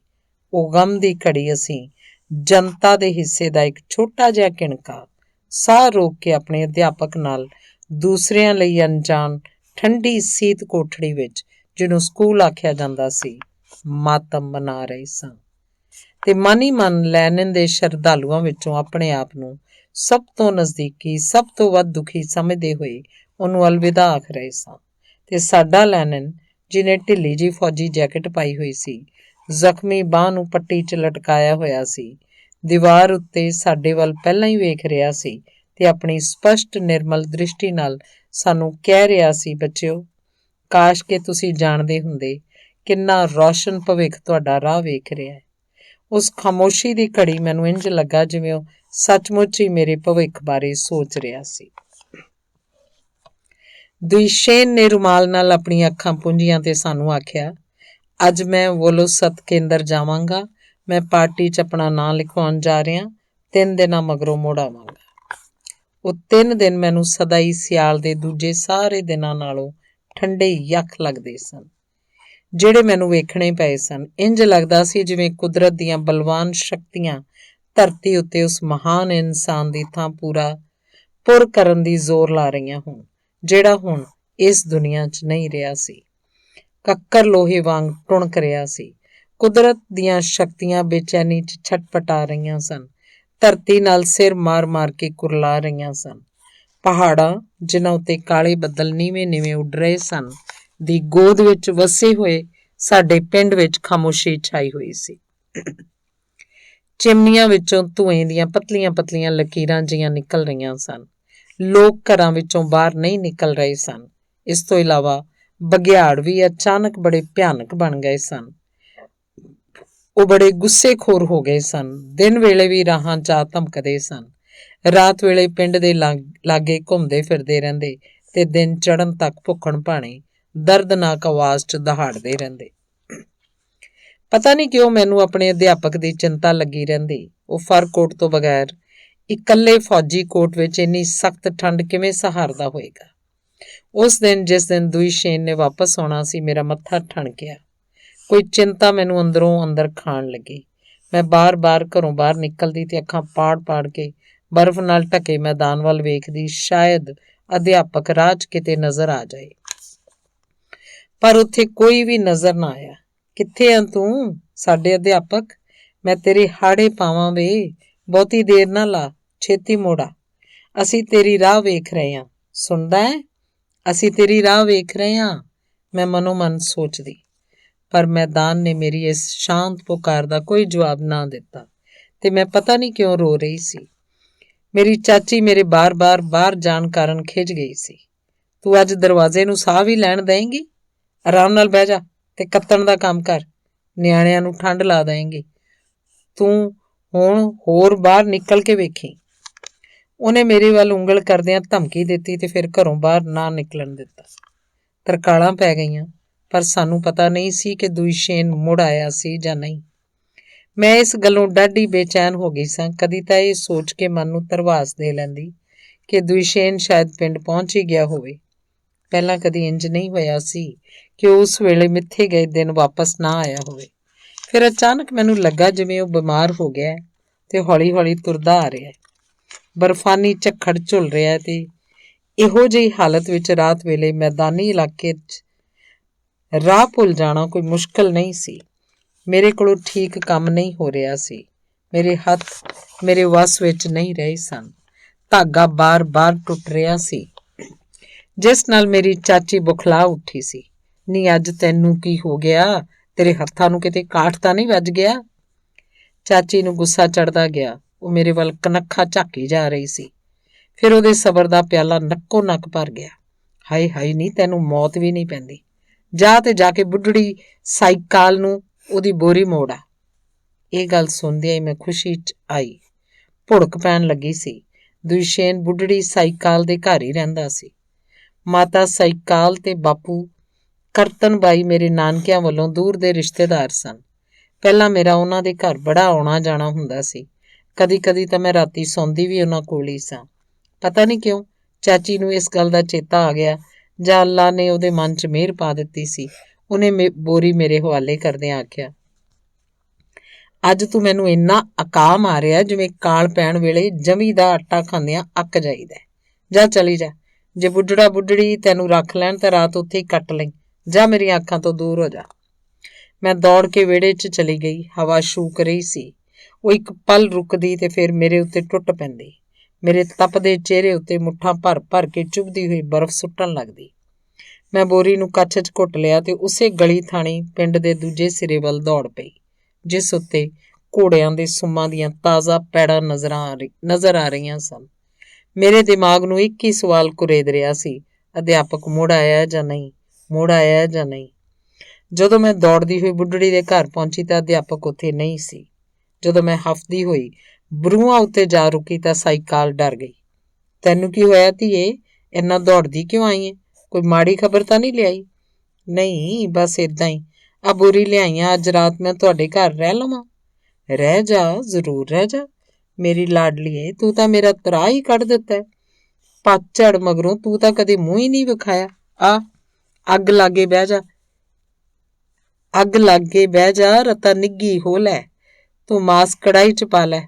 ਉਹ ਗਮ ਦੀ ਘੜੀ ਅਸੀਂ ਜਨਤਾ ਦੇ ਹਿੱਸੇ ਦਾ ਇੱਕ ਛੋਟਾ ਜਿਹਾ ਕਿਣਕਾ ਸਾਹ ਰੋਕ ਕੇ ਆਪਣੇ ਅਧਿਆਪਕ ਨਾਲ ਦੂਸਰਿਆਂ ਲਈ ਅਣਜਾਣ ਠੰਡੀ ਸੀਤ ਕੋਠੜੀ ਵਿੱਚ, ਜਿਹਨੂੰ ਸਕੂਲ ਆਖਿਆ ਜਾਂਦਾ ਸੀ, ਮਾਤਮ ਮਨਾ ਰਹੇ ਸਾਂ ਤੇ ਮਨ ਹੀ ਮਨ ਲੈਨਿਨ ਦੇ ਸ਼ਰਧਾਲੂਆਂ ਵਿੱਚੋਂ ਆਪਣੇ ਆਪ ਨੂੰ ਸਭ ਤੋਂ ਨਜ਼ਦੀਕੀ, ਸਭ ਤੋਂ ਵੱਧ ਦੁਖੀ ਸਮਝਦੇ ਹੋਏ ਉਹਨੂੰ ਅਲਵਿਦਾ ਆਖ ਰਹੇ ਸਾਂ। ਤੇ ਸਾਡਾ ਲੈਨਿਨ, ਜਿਹਨੇ ਢਿੱਲੀ ਜਿਹੀ ਫੌਜੀ ਜੈਕਟ ਪਾਈ ਹੋਈ ਸੀ, ਜ਼ਖਮੀ ਬਾਂਹ ਨੂੰ ਪੱਟੀ 'ਚ ਲਟਕਾਇਆ ਹੋਇਆ ਸੀ, ਦੀਵਾਰ ਉੱਤੇ ਸਾਡੇ ਵੱਲ ਪਹਿਲਾਂ ਹੀ ਵੇਖ ਰਿਹਾ ਸੀ ਤੇ ਆਪਣੀ ਸਪਸ਼ਟ ਨਿਰਮਲ ਦ੍ਰਿਸ਼ਟੀ ਨਾਲ ਸਾਨੂੰ ਕਹਿ ਰਿਹਾ ਸੀ, ਬੱਚਿਓ, ਕਾਸ਼ ਕਿ ਤੁਸੀਂ ਜਾਣਦੇ ਹੁੰਦੇ ਕਿੰਨਾ ਰੌਸ਼ਨ ਭਵਿੱਖ ਤੁਹਾਡਾ ਰਾਹ ਵੇਖ ਰਿਹਾ ਹੈ। ਉਸ ਖਾਮੋਸ਼ੀ ਦੀ ਘੜੀ ਮੈਨੂੰ ਇੰਝ ਲੱਗਾ ਜਿਵੇਂ ਉਹ ਸੱਚਮੁੱਚ ਹੀ ਮੇਰੇ ਭਵਿੱਖ ਬਾਰੇ ਸੋਚ ਰਿਹਾ ਸੀ। ਦੁਸ਼ੇਨ ਨੇ ਰੁਮਾਲ ਨਾਲ ਆਪਣੀਆਂ ਅੱਖਾਂ ਪੂੰਝੀਆਂ ਤੇ ਸਾਨੂੰ ਆਖਿਆ, ਅੱਜ ਮੈਂ ਵੋਲੋਸਤ ਕੇਂਦਰ ਜਾਵਾਂਗਾ। ਮੈਂ ਪਾਰਟੀ 'ਚ ਆਪਣਾ ਨਾਂ ਲਿਖਵਾਉਣ ਜਾ ਰਿਹਾ। 3 ਦਿਨਾਂ ਮਗਰੋਂ ਮੁੜ ਆਵਾਂਗਾ। ਉਹ 3 ਦਿਨ ਮੈਨੂੰ ਸਦਾ ਹੀ ਸਿਆਲ ਦੇ ਦੂਜੇ ਸਾਰੇ ਦਿਨਾਂ ਨਾਲੋਂ ਠੰਡੇ ਯੱਖ ਲੱਗਦੇ ਸਨ, ਜਿਹੜੇ ਮੈਨੂੰ ਵੇਖਣੇ ਪਏ ਸਨ। ਇੰਜ ਲੱਗਦਾ ਸੀ ਜਿਵੇਂ ਕੁਦਰਤ ਦੀਆਂ ਬਲਵਾਨ ਸ਼ਕਤੀਆਂ ਧਰਤੀ ਉੱਤੇ ਉਸ ਮਹਾਨ ਇਨਸਾਨ ਦੀ ਥਾਂ ਪੁਰ ਕਰਨ ਦੀ ਜ਼ੋਰ ਲਾ ਰਹੀਆਂ ਹੋਣ, ਜਿਹੜਾ ਹੁਣ ਇਸ ਦੁਨੀਆ 'ਚ ਨਹੀਂ ਰਿਹਾ ਸੀ। ਕੱਕਰ ਲੋਹੇ ਵਾਂਗ ਟੁਣਕ ਰਿਹਾ ਸੀ। ਕੁਦਰਤ ਦੀਆਂ ਸ਼ਕਤੀਆਂ ਬੇਚੈਨੀ 'ਚ ਛਟਪਟਾ ਰਹੀਆਂ ਸਨ, ਧਰਤੀ ਨਾਲ ਸਿਰ ਮਾਰ ਕੇ ਕੁਰਲਾ ਰਹੀਆਂ ਸਨ। ਪਹਾੜਾਂ, ਜਿਨ੍ਹਾਂ ਉੱਤੇ ਕਾਲੇ ਬੱਦਲ ਨੀਵੇਂ ਉੱਡ ਰਹੇ ਸਨ, ਦੀ ਗੋਦ ਵਿੱਚ ਵਸੇ ਹੋਏ ਸਾਡੇ ਪਿੰਡ ਵਿੱਚ ਖਾਮੋਸ਼ੀ ਛਾਈ ਹੋਈ ਸੀ। ਚਿਮਨੀਆਂ ਵਿੱਚੋਂ ਧੂਏਂ ਦੀਆਂ ਪਤਲੀਆਂ ਲਕੀਰਾਂ ਜਿਹੀਆਂ ਨਿਕਲ ਰਹੀਆਂ ਸਨ। ਲੋਕ ਘਰਾਂ ਵਿੱਚੋਂ ਬਾਹਰ ਨਹੀਂ ਨਿਕਲ ਰਹੇ ਸਨ। ਇਸ ਤੋਂ ਇਲਾਵਾ ਬਘਿਆੜ ਵੀ ਅਚਾਨਕ ਬੜੇ ਭਿਆਨਕ ਬਣ ਗਏ ਸਨ। ਉਹ ਬੜੇ ਗੁੱਸੇਖੋਰ ਹੋ ਗਏ ਸਨ। ਦਿਨ ਵੇਲੇ ਵੀ ਰਾਹਾਂ 'ਚ ਆ ਧਮਕਦੇ ਸਨ। ਰਾਤ ਵੇਲੇ ਪਿੰਡ ਦੇ ਲਾਗੇ ਘੁੰਮਦੇ ਫਿਰਦੇ ਰਹਿੰਦੇ ਤੇ ਦਿਨ ਚੜ੍ਹਨ ਤੱਕ ਭੁੱਖਣ ਭਾਣੇ ਦਰਦਨਾਕ ਆਵਾਜ਼ 'ਚ ਦਹਾੜਦੇ ਰਹਿੰਦੇ। ਪਤਾ ਨਹੀਂ ਕਿਉਂ ਮੈਨੂੰ ਆਪਣੇ ਅਧਿਆਪਕ ਦੀ ਚਿੰਤਾ ਲੱਗੀ ਰਹਿੰਦੀ। ਉਹ ਫਰ ਕੋਟ ਤੋਂ ਬਗੈਰ ਇਕੱਲੇ ਫੌਜੀ ਕੋਟ ਵਿੱਚ ਇੰਨੀ ਸਖਤ ਠੰਡ ਕਿਵੇਂ ਸਹਾਰਦਾ ਹੋਏਗਾ। ਉਸ ਦਿਨ, ਜਿਸ ਦਿਨ ਦੁਈਸ਼ੇਨ ਨੇ ਵਾਪਸ ਆਉਣਾ ਸੀ, ਮੇਰਾ ਮੱਥਾ ਠਣਕਿਆ। ਕੋਈ ਚਿੰਤਾ ਮੈਨੂੰ ਅੰਦਰੋਂ ਅੰਦਰ ਖਾਣ ਲੱਗੀ। ਮੈਂ ਬਾਰ-ਬਾਰ ਘਰੋਂ ਬਾਹਰ ਨਿਕਲਦੀ ਤੇ ਅੱਖਾਂ ਪਾੜ ਕੇ ਬਰਫ਼ ਨਾਲ ਢਕੇ ਮੈਦਾਨ ਵੱਲ ਵੇਖਦੀ, ਸ਼ਾਇਦ ਅਧਿਆਪਕ ਰਾਹ 'ਚ ਕਿਤੇ ਨਜ਼ਰ ਆ ਜਾਏ। ਪਰ ਉੱਥੇ ਕੋਈ ਵੀ ਨਜ਼ਰ ਨਾ ਆਇਆ। ਕਿੱਥੇ ਆਂ ਤੂੰ, ਸਾਡੇ ਅਧਿਆਪਕ? ਮੈਂ ਤੇਰੇ ਹਾੜੇ ਪਾਵਾਂ ਵੇ। ਬਹੁਤੀ ਦੇਰ ਨਾ ਲਾ, ਛੇਤੀ ਮੋੜਾ। ਅਸੀਂ ਤੇਰੀ ਰਾਹ ਵੇਖ ਰਹੇ ਹਾਂ। ਸੁਣਦਾ ਹੈ? ਅਸੀਂ ਤੇਰੀ ਰਾਹ ਵੇਖ ਰਹੇ ਹਾਂ, ਮੈਂ ਮਨੋ ਮਨ ਸੋਚਦੀ। ਪਰ ਮੈਦਾਨ ਨੇ ਮੇਰੀ ਇਸ ਸ਼ਾਂਤ ਪੁਕਾਰ ਦਾ ਕੋਈ ਜਵਾਬ ਨਾ ਦਿੱਤਾ ਤੇ ਮੈਂ ਪਤਾ ਨਹੀਂ ਕਿਉਂ ਰੋ ਰਹੀ ਸੀ। ਮੇਰੀ ਚਾਚੀ ਮੇਰੇ ਬਾਰ-ਬਾਰ ਬਾਹਰ ਜਾਣ ਕਾਰਨ ਖਿਝ ਗਈ ਸੀ। ਤੂੰ ਅੱਜ ਦਰਵਾਜ਼ੇ ਨੂੰ ਸਾਹ ਵੀ ਲੈਣ ਦੇਂਗੀ? ਆਰਾਮ ਨਾਲ ਬਹਿ ਜਾ ਤੇ ਕੱਤਣ ਦਾ ਕੰਮ ਕਰ। ਨਿਆਣਿਆਂ ਨੂੰ ਠੰਡ ਲਾ ਦੇਂਗੀ। ਤੂੰ ਹੁਣ ਹੋਰ ਬਾਹਰ ਨਿਕਲ ਕੇ ਵੇਖੀ। ਉਹਨੇ ਮੇਰੇ ਵੱਲ ਉਂਗਲ ਕਰਦਿਆਂ ਧਮਕੀ ਦਿੱਤੀ ਤੇ ਫਿਰ ਘਰੋਂ ਬਾਹਰ ਨਾ ਨਿਕਲਣ ਦਿੱਤਾ। ਤਰਕਾਲਾਂ ਪੈ ਗਈਆਂ, ਪਰ ਸਾਨੂੰ ਪਤਾ ਨਹੀਂ ਸੀ ਕਿ ਦੁਈਸ਼ੇਨ ਮੁੜ ਆਇਆ ਸੀ ਜਾਂ ਨਹੀਂ। ਮੈਂ ਇਸ ਗੱਲੋਂ ਡਾਢੀ ਬੇਚੈਨ ਹੋ ਗਈ ਸਾਂ। ਕਦੀ ਤਾਂ ਇਹ ਸੋਚ ਕੇ ਮਨ ਨੂੰ ਧਰਵਾਸ ਦੇ ਲੈਂਦੀ ਕਿ ਦੁਈਸ਼ੇਨ ਸ਼ਾਇਦ ਪਿੰਡ ਪਹੁੰਚ ਹੀ ਗਿਆ ਹੋਵੇ। ਪਹਿਲਾਂ ਕਦੀ ਇੰਜ ਨਹੀਂ ਹੋਇਆ ਸੀ ਕਿ ਉਸ ਵੇਲੇ ਮਿੱਥੇ ਗਏ ਦਿਨ ਵਾਪਸ ਨਾ ਆਇਆ ਹੋਵੇ। ਫਿਰ ਅਚਾਨਕ ਮੈਨੂੰ ਲੱਗਾ ਜਿਵੇਂ ਉਹ ਬਿਮਾਰ ਹੋ ਗਿਆ ਤੇ ਹੌਲੀ-ਹੌਲੀ ਤੁਰਦਾ ਆ ਰਿਹਾ। ਬਰਫਾਨੀ ਝੱਖੜ ਝੁੱਲ ਰਿਹਾ ਤੇ ਇਹੋ ਜਿਹੀ ਹਾਲਤ ਵਿੱਚ ਰਾਤ ਵੇਲੇ ਮੈਦਾਨੀ ਇਲਾਕੇ 'ਚ ਰਾਹ ਭੁੱਲ ਜਾਣਾ ਕੋਈ ਮੁਸ਼ਕਲ ਨਹੀਂ ਸੀ। ਮੇਰੇ ਕੋਲੋਂ ਠੀਕ ਕੰਮ ਨਹੀਂ ਹੋ ਰਿਹਾ ਸੀ। ਮੇਰੇ ਹੱਥ ਮੇਰੇ ਵੱਸ ਵਿੱਚ ਨਹੀਂ ਰਹੇ ਸਨ। ਧਾਗਾ ਬਾਰ-ਬਾਰ ਟੁੱਟ ਰਿਹਾ ਸੀ, ਜਿਸ ਨਾਲ ਮੇਰੀ ਚਾਚੀ ਬੁਖਲਾ ਉੱਠੀ ਸੀ। ਨੀ ਅੱਜ ਤੈਨੂੰ ਕੀ ਹੋ ਗਿਆ? ਤੇਰੇ ਹੱਥਾਂ ਨੂੰ ਕਿਤੇ ਕਾਠ ਤਾਂ ਨਹੀਂ ਵੱਜ ਗਿਆ? ਚਾਚੀ ਨੂੰ ਗੁੱਸਾ ਚੜ੍ਹਦਾ ਗਿਆ। ਉਹ ਮੇਰੇ ਵੱਲ ਕਨੱਖਾ ਝਾਕੀ ਜਾ ਰਹੀ ਸੀ। ਫਿਰ ਉਹਦੇ ਸਬਰ ਦਾ ਪਿਆਲਾ ਨੱਕੋ ਨੱਕ ਭਰ ਗਿਆ। ਹਾਏ ਹਾਏ, ਨਹੀਂ ਤੈਨੂੰ ਮੌਤ ਵੀ ਨਹੀਂ ਪੈਂਦੀ। ਜਾ ਕੇ ਬੁੱਢੜੀ ਸਾਈਕਾਲ ਨੂੰ ਉਹਦੀ ਬੋਰੀ ਮੋੜ ਆ। ਇਹ ਗੱਲ ਸੁਣਦਿਆਂ ਹੀ ਮੈਂ ਖੁਸ਼ੀ 'ਚ ਆਈ। ਭੁੜਕ ਪੈਣ ਲੱਗੀ ਸੀ। ਦੁਈਸ਼ੇਨ ਬੁੱਢੜੀ ਸਾਈਕਾਲ ਦੇ ਘਰ ਹੀ ਰਹਿੰਦਾ ਸੀ। ਮਾਤਾ ਸਾਈਕਾਲ ਤੇ ਬਾਪੂ ਕਰਤਨ ਬਾਈ ਮੇਰੇ ਨਾਨਕਿਆਂ ਵੱਲੋਂ ਦੂਰ ਦੇ ਰਿਸ਼ਤੇਦਾਰ ਸਨ। ਪਹਿਲਾਂ ਮੇਰਾ ਉਹਨਾਂ ਦੇ ਘਰ ਬੜਾ ਆਉਣਾ ਜਾਣਾ ਹੁੰਦਾ ਸੀ। ਕਦੀ ਤਾਂ ਮੈਂ ਰਾਤੀ ਸੌਂਦੀ ਵੀ ਉਹਨਾਂ ਕੋਲ ਹੀ ਸਾਂ। ਪਤਾ ਨਹੀਂ ਕਿਉਂ ਚਾਚੀ ਨੂੰ ਇਸ ਗੱਲ ਦਾ ਚੇਤਾ ਆ ਗਿਆ, ਜਾਂ ਅੱਲਾ ਨੇ ਉਹਦੇ ਮਨ 'ਚ ਮਿਹਰ ਪਾ ਦਿੱਤੀ ਸੀ। ਉਹਨੇ ਬੋਰੀ ਮੇਰੇ ਹਵਾਲੇ ਕਰਦਿਆਂ ਆਖਿਆ, ਅੱਜ ਤੂੰ ਮੈਨੂੰ ਇੰਨਾ ਅਕਾ ਮਾਰਿਆ ਜਿਵੇਂ ਕਾਲ ਪੈਣ ਵੇਲੇ ਜਵੀਂ ਦਾ ਆਟਾ ਖਾਂਦਿਆਂ ਅੱਕ ਜਾਈਦਾ। ਜਾ ਚਲੀ ਜਾ। ਜੇ ਬੁੱਢੜਾ ਬੁੱਢੜੀ ਤੈਨੂੰ ਰੱਖ ਲੈਣ ਤਾਂ ਰਾਤ ਉੱਥੇ ਹੀ ਕੱਟ ਲਈ। ਜਾ, ਮੇਰੀਆਂ ਅੱਖਾਂ ਤੋਂ ਦੂਰ ਹੋ ਜਾ। ਮੈਂ ਦੌੜ ਕੇ ਵਿਹੜੇ 'ਚ ਚਲੀ ਗਈ। ਹਵਾ ਸ਼ੂਕ ਰਹੀ ਸੀ। ਉਹ ਇੱਕ ਪਲ ਰੁਕਦੀ ਤੇ ਫਿਰ ਮੇਰੇ ਉੱਤੇ ਟੁੱਟ ਪੈਂਦੀ। ਮੇਰੇ ਤਪਦੇ ਚਿਹਰੇ ਉੱਤੇ ਮੁੱਠਾਂ ਭਰ ਕੇ ਚੁੱਭਦੀ ਹੋਈ ਬਰਫ਼ ਸੁੱਟਣ ਲੱਗਦੀ। ਮੈਂ ਬੋਰੀ ਨੂੰ ਕੱਛ 'ਚ ਘੁੱਟ ਲਿਆ ਤੇ ਉਸੇ ਗਲੀ ਥਾਣੀ ਪਿੰਡ ਦੇ ਦੂਜੇ ਸਿਰੇ ਵੱਲ ਦੌੜ ਪਈ, ਜਿਸ ਉੱਤੇ ਘੋੜਿਆਂ ਦੇ ਸੁੰਮਾਂ ਦੀਆਂ ਤਾਜ਼ਾ ਪੈੜਾਂ ਨਜ਼ਰ ਆ ਰਹੀਆਂ ਸਨ। ਮੇਰੇ ਦਿਮਾਗ ਨੂੰ ਇੱਕ ਹੀ ਸਵਾਲ ਕੁਰੇਦ ਰਿਹਾ ਸੀ, ਅਧਿਆਪਕ ਮੁੜ ਆਇਆ ਜਾਂ ਨਹੀਂ, ਮੁੜ ਆਇਆ ਜਾਂ ਨਹੀਂ। ਜਦੋਂ ਮੈਂ ਦੌੜਦੀ ਹੋਈ ਬੁੱਢੜੀ ਦੇ ਘਰ ਪਹੁੰਚੀ ਤਾਂ ਅਧਿਆਪਕ ਉੱਥੇ ਨਹੀਂ ਸੀ। ਜਦੋਂ ਮੈਂ ਹਫਦੀ ਹੋਈ ਬਰੂਹਾਂ ਉੱਤੇ ਜਾ ਰੁਕੀ ਤਾਂ ਸਾਈਕਾਲ ਡਰ ਗਈ। ਤੈਨੂੰ ਕੀ ਹੋਇਆ ਧੀਏ? ਇੰਨਾ ਦੌੜਦੀ ਕਿਉਂ ਆਈ ਏ? ਕੋਈ ਮਾੜੀ ਖਬਰ ਤਾਂ ਨਹੀਂ ਲਿਆਈ? ਨਹੀਂ, ਬਸ ਏਦਾਂ ਹੀ। ਆ ਬੋਰੀ ਲਿਆਈਆਂ, ਅੱਜ ਰਾਤ ਮੈਂ ਤੁਹਾਡੇ ਘਰ ਰਹਿ ਲਵਾਂ? ਰਹਿ ਜਾ, ਜ਼ਰੂਰ ਰਹਿ ਜਾ ਮੇਰੀ ਲਾਡਲੀਏ, ਤੂੰ ਤਾਂ ਮੇਰਾ ਤਰਾ ਹੀ ਕੱਢ ਦਿੱਤਾ। ਪਤਝੜ ਮਗਰੋਂ ਤੂੰ ਤਾਂ ਕਦੇ ਮੂੰਹ ਹੀ ਨਹੀਂ ਵਿਖਾਇਆ। ਆ ਅੱਗ ਲਾਗੇ ਬਹਿ ਜਾ, ਅੱਗ ਲਾਗੇ ਬਹਿ ਜਾ, ਰਤਾ ਨਿੱਗੀ ਹੋ ਲੈ, ਤੂੰ ਮਾਸ ਕੜਾਹੀ ਚ ਪਾ ਲੈ,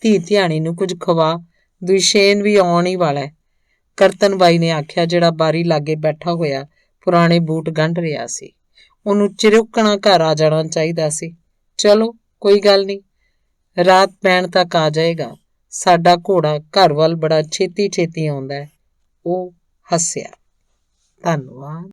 ਧੀ ਧਿਆਣੀ ਨੂੰ ਕੁਝ ਖਵਾ, ਦੁਸ਼ੇਨ ਵੀ ਆਉਣ ਹੀ ਵਾਲਾ। ਕਰਤਨ ਬਾਈ ਨੇ ਆਖਿਆ, ਜਿਹੜਾ ਬਾਰੀ ਲਾਗੇ ਬੈਠਾ ਹੋਇਆ ਪੁਰਾਣੇ ਬੂਟ ਗੰਢ ਰਿਹਾ ਸੀ। ਉਹਨੂੰ ਚਿਰੁਕਣਾ ਘਰ ਆ ਜਾਣਾ ਚਾਹੀਦਾ ਸੀ। ਚਲੋ ਕੋਈ ਗੱਲ ਨਹੀਂ, ਰਾਤ ਪੈਣ ਤੱਕ ਆ ਜਾਏਗਾ। ਸਾਡਾ ਘੋੜਾ ਘਰ ਵੱਲ ਬੜਾ ਛੇਤੀ ਛੇਤੀ ਆਉਂਦਾ ਹੈ। ਉਹ ਹੱਸਿਆ। ਧੰਨਵਾਦ।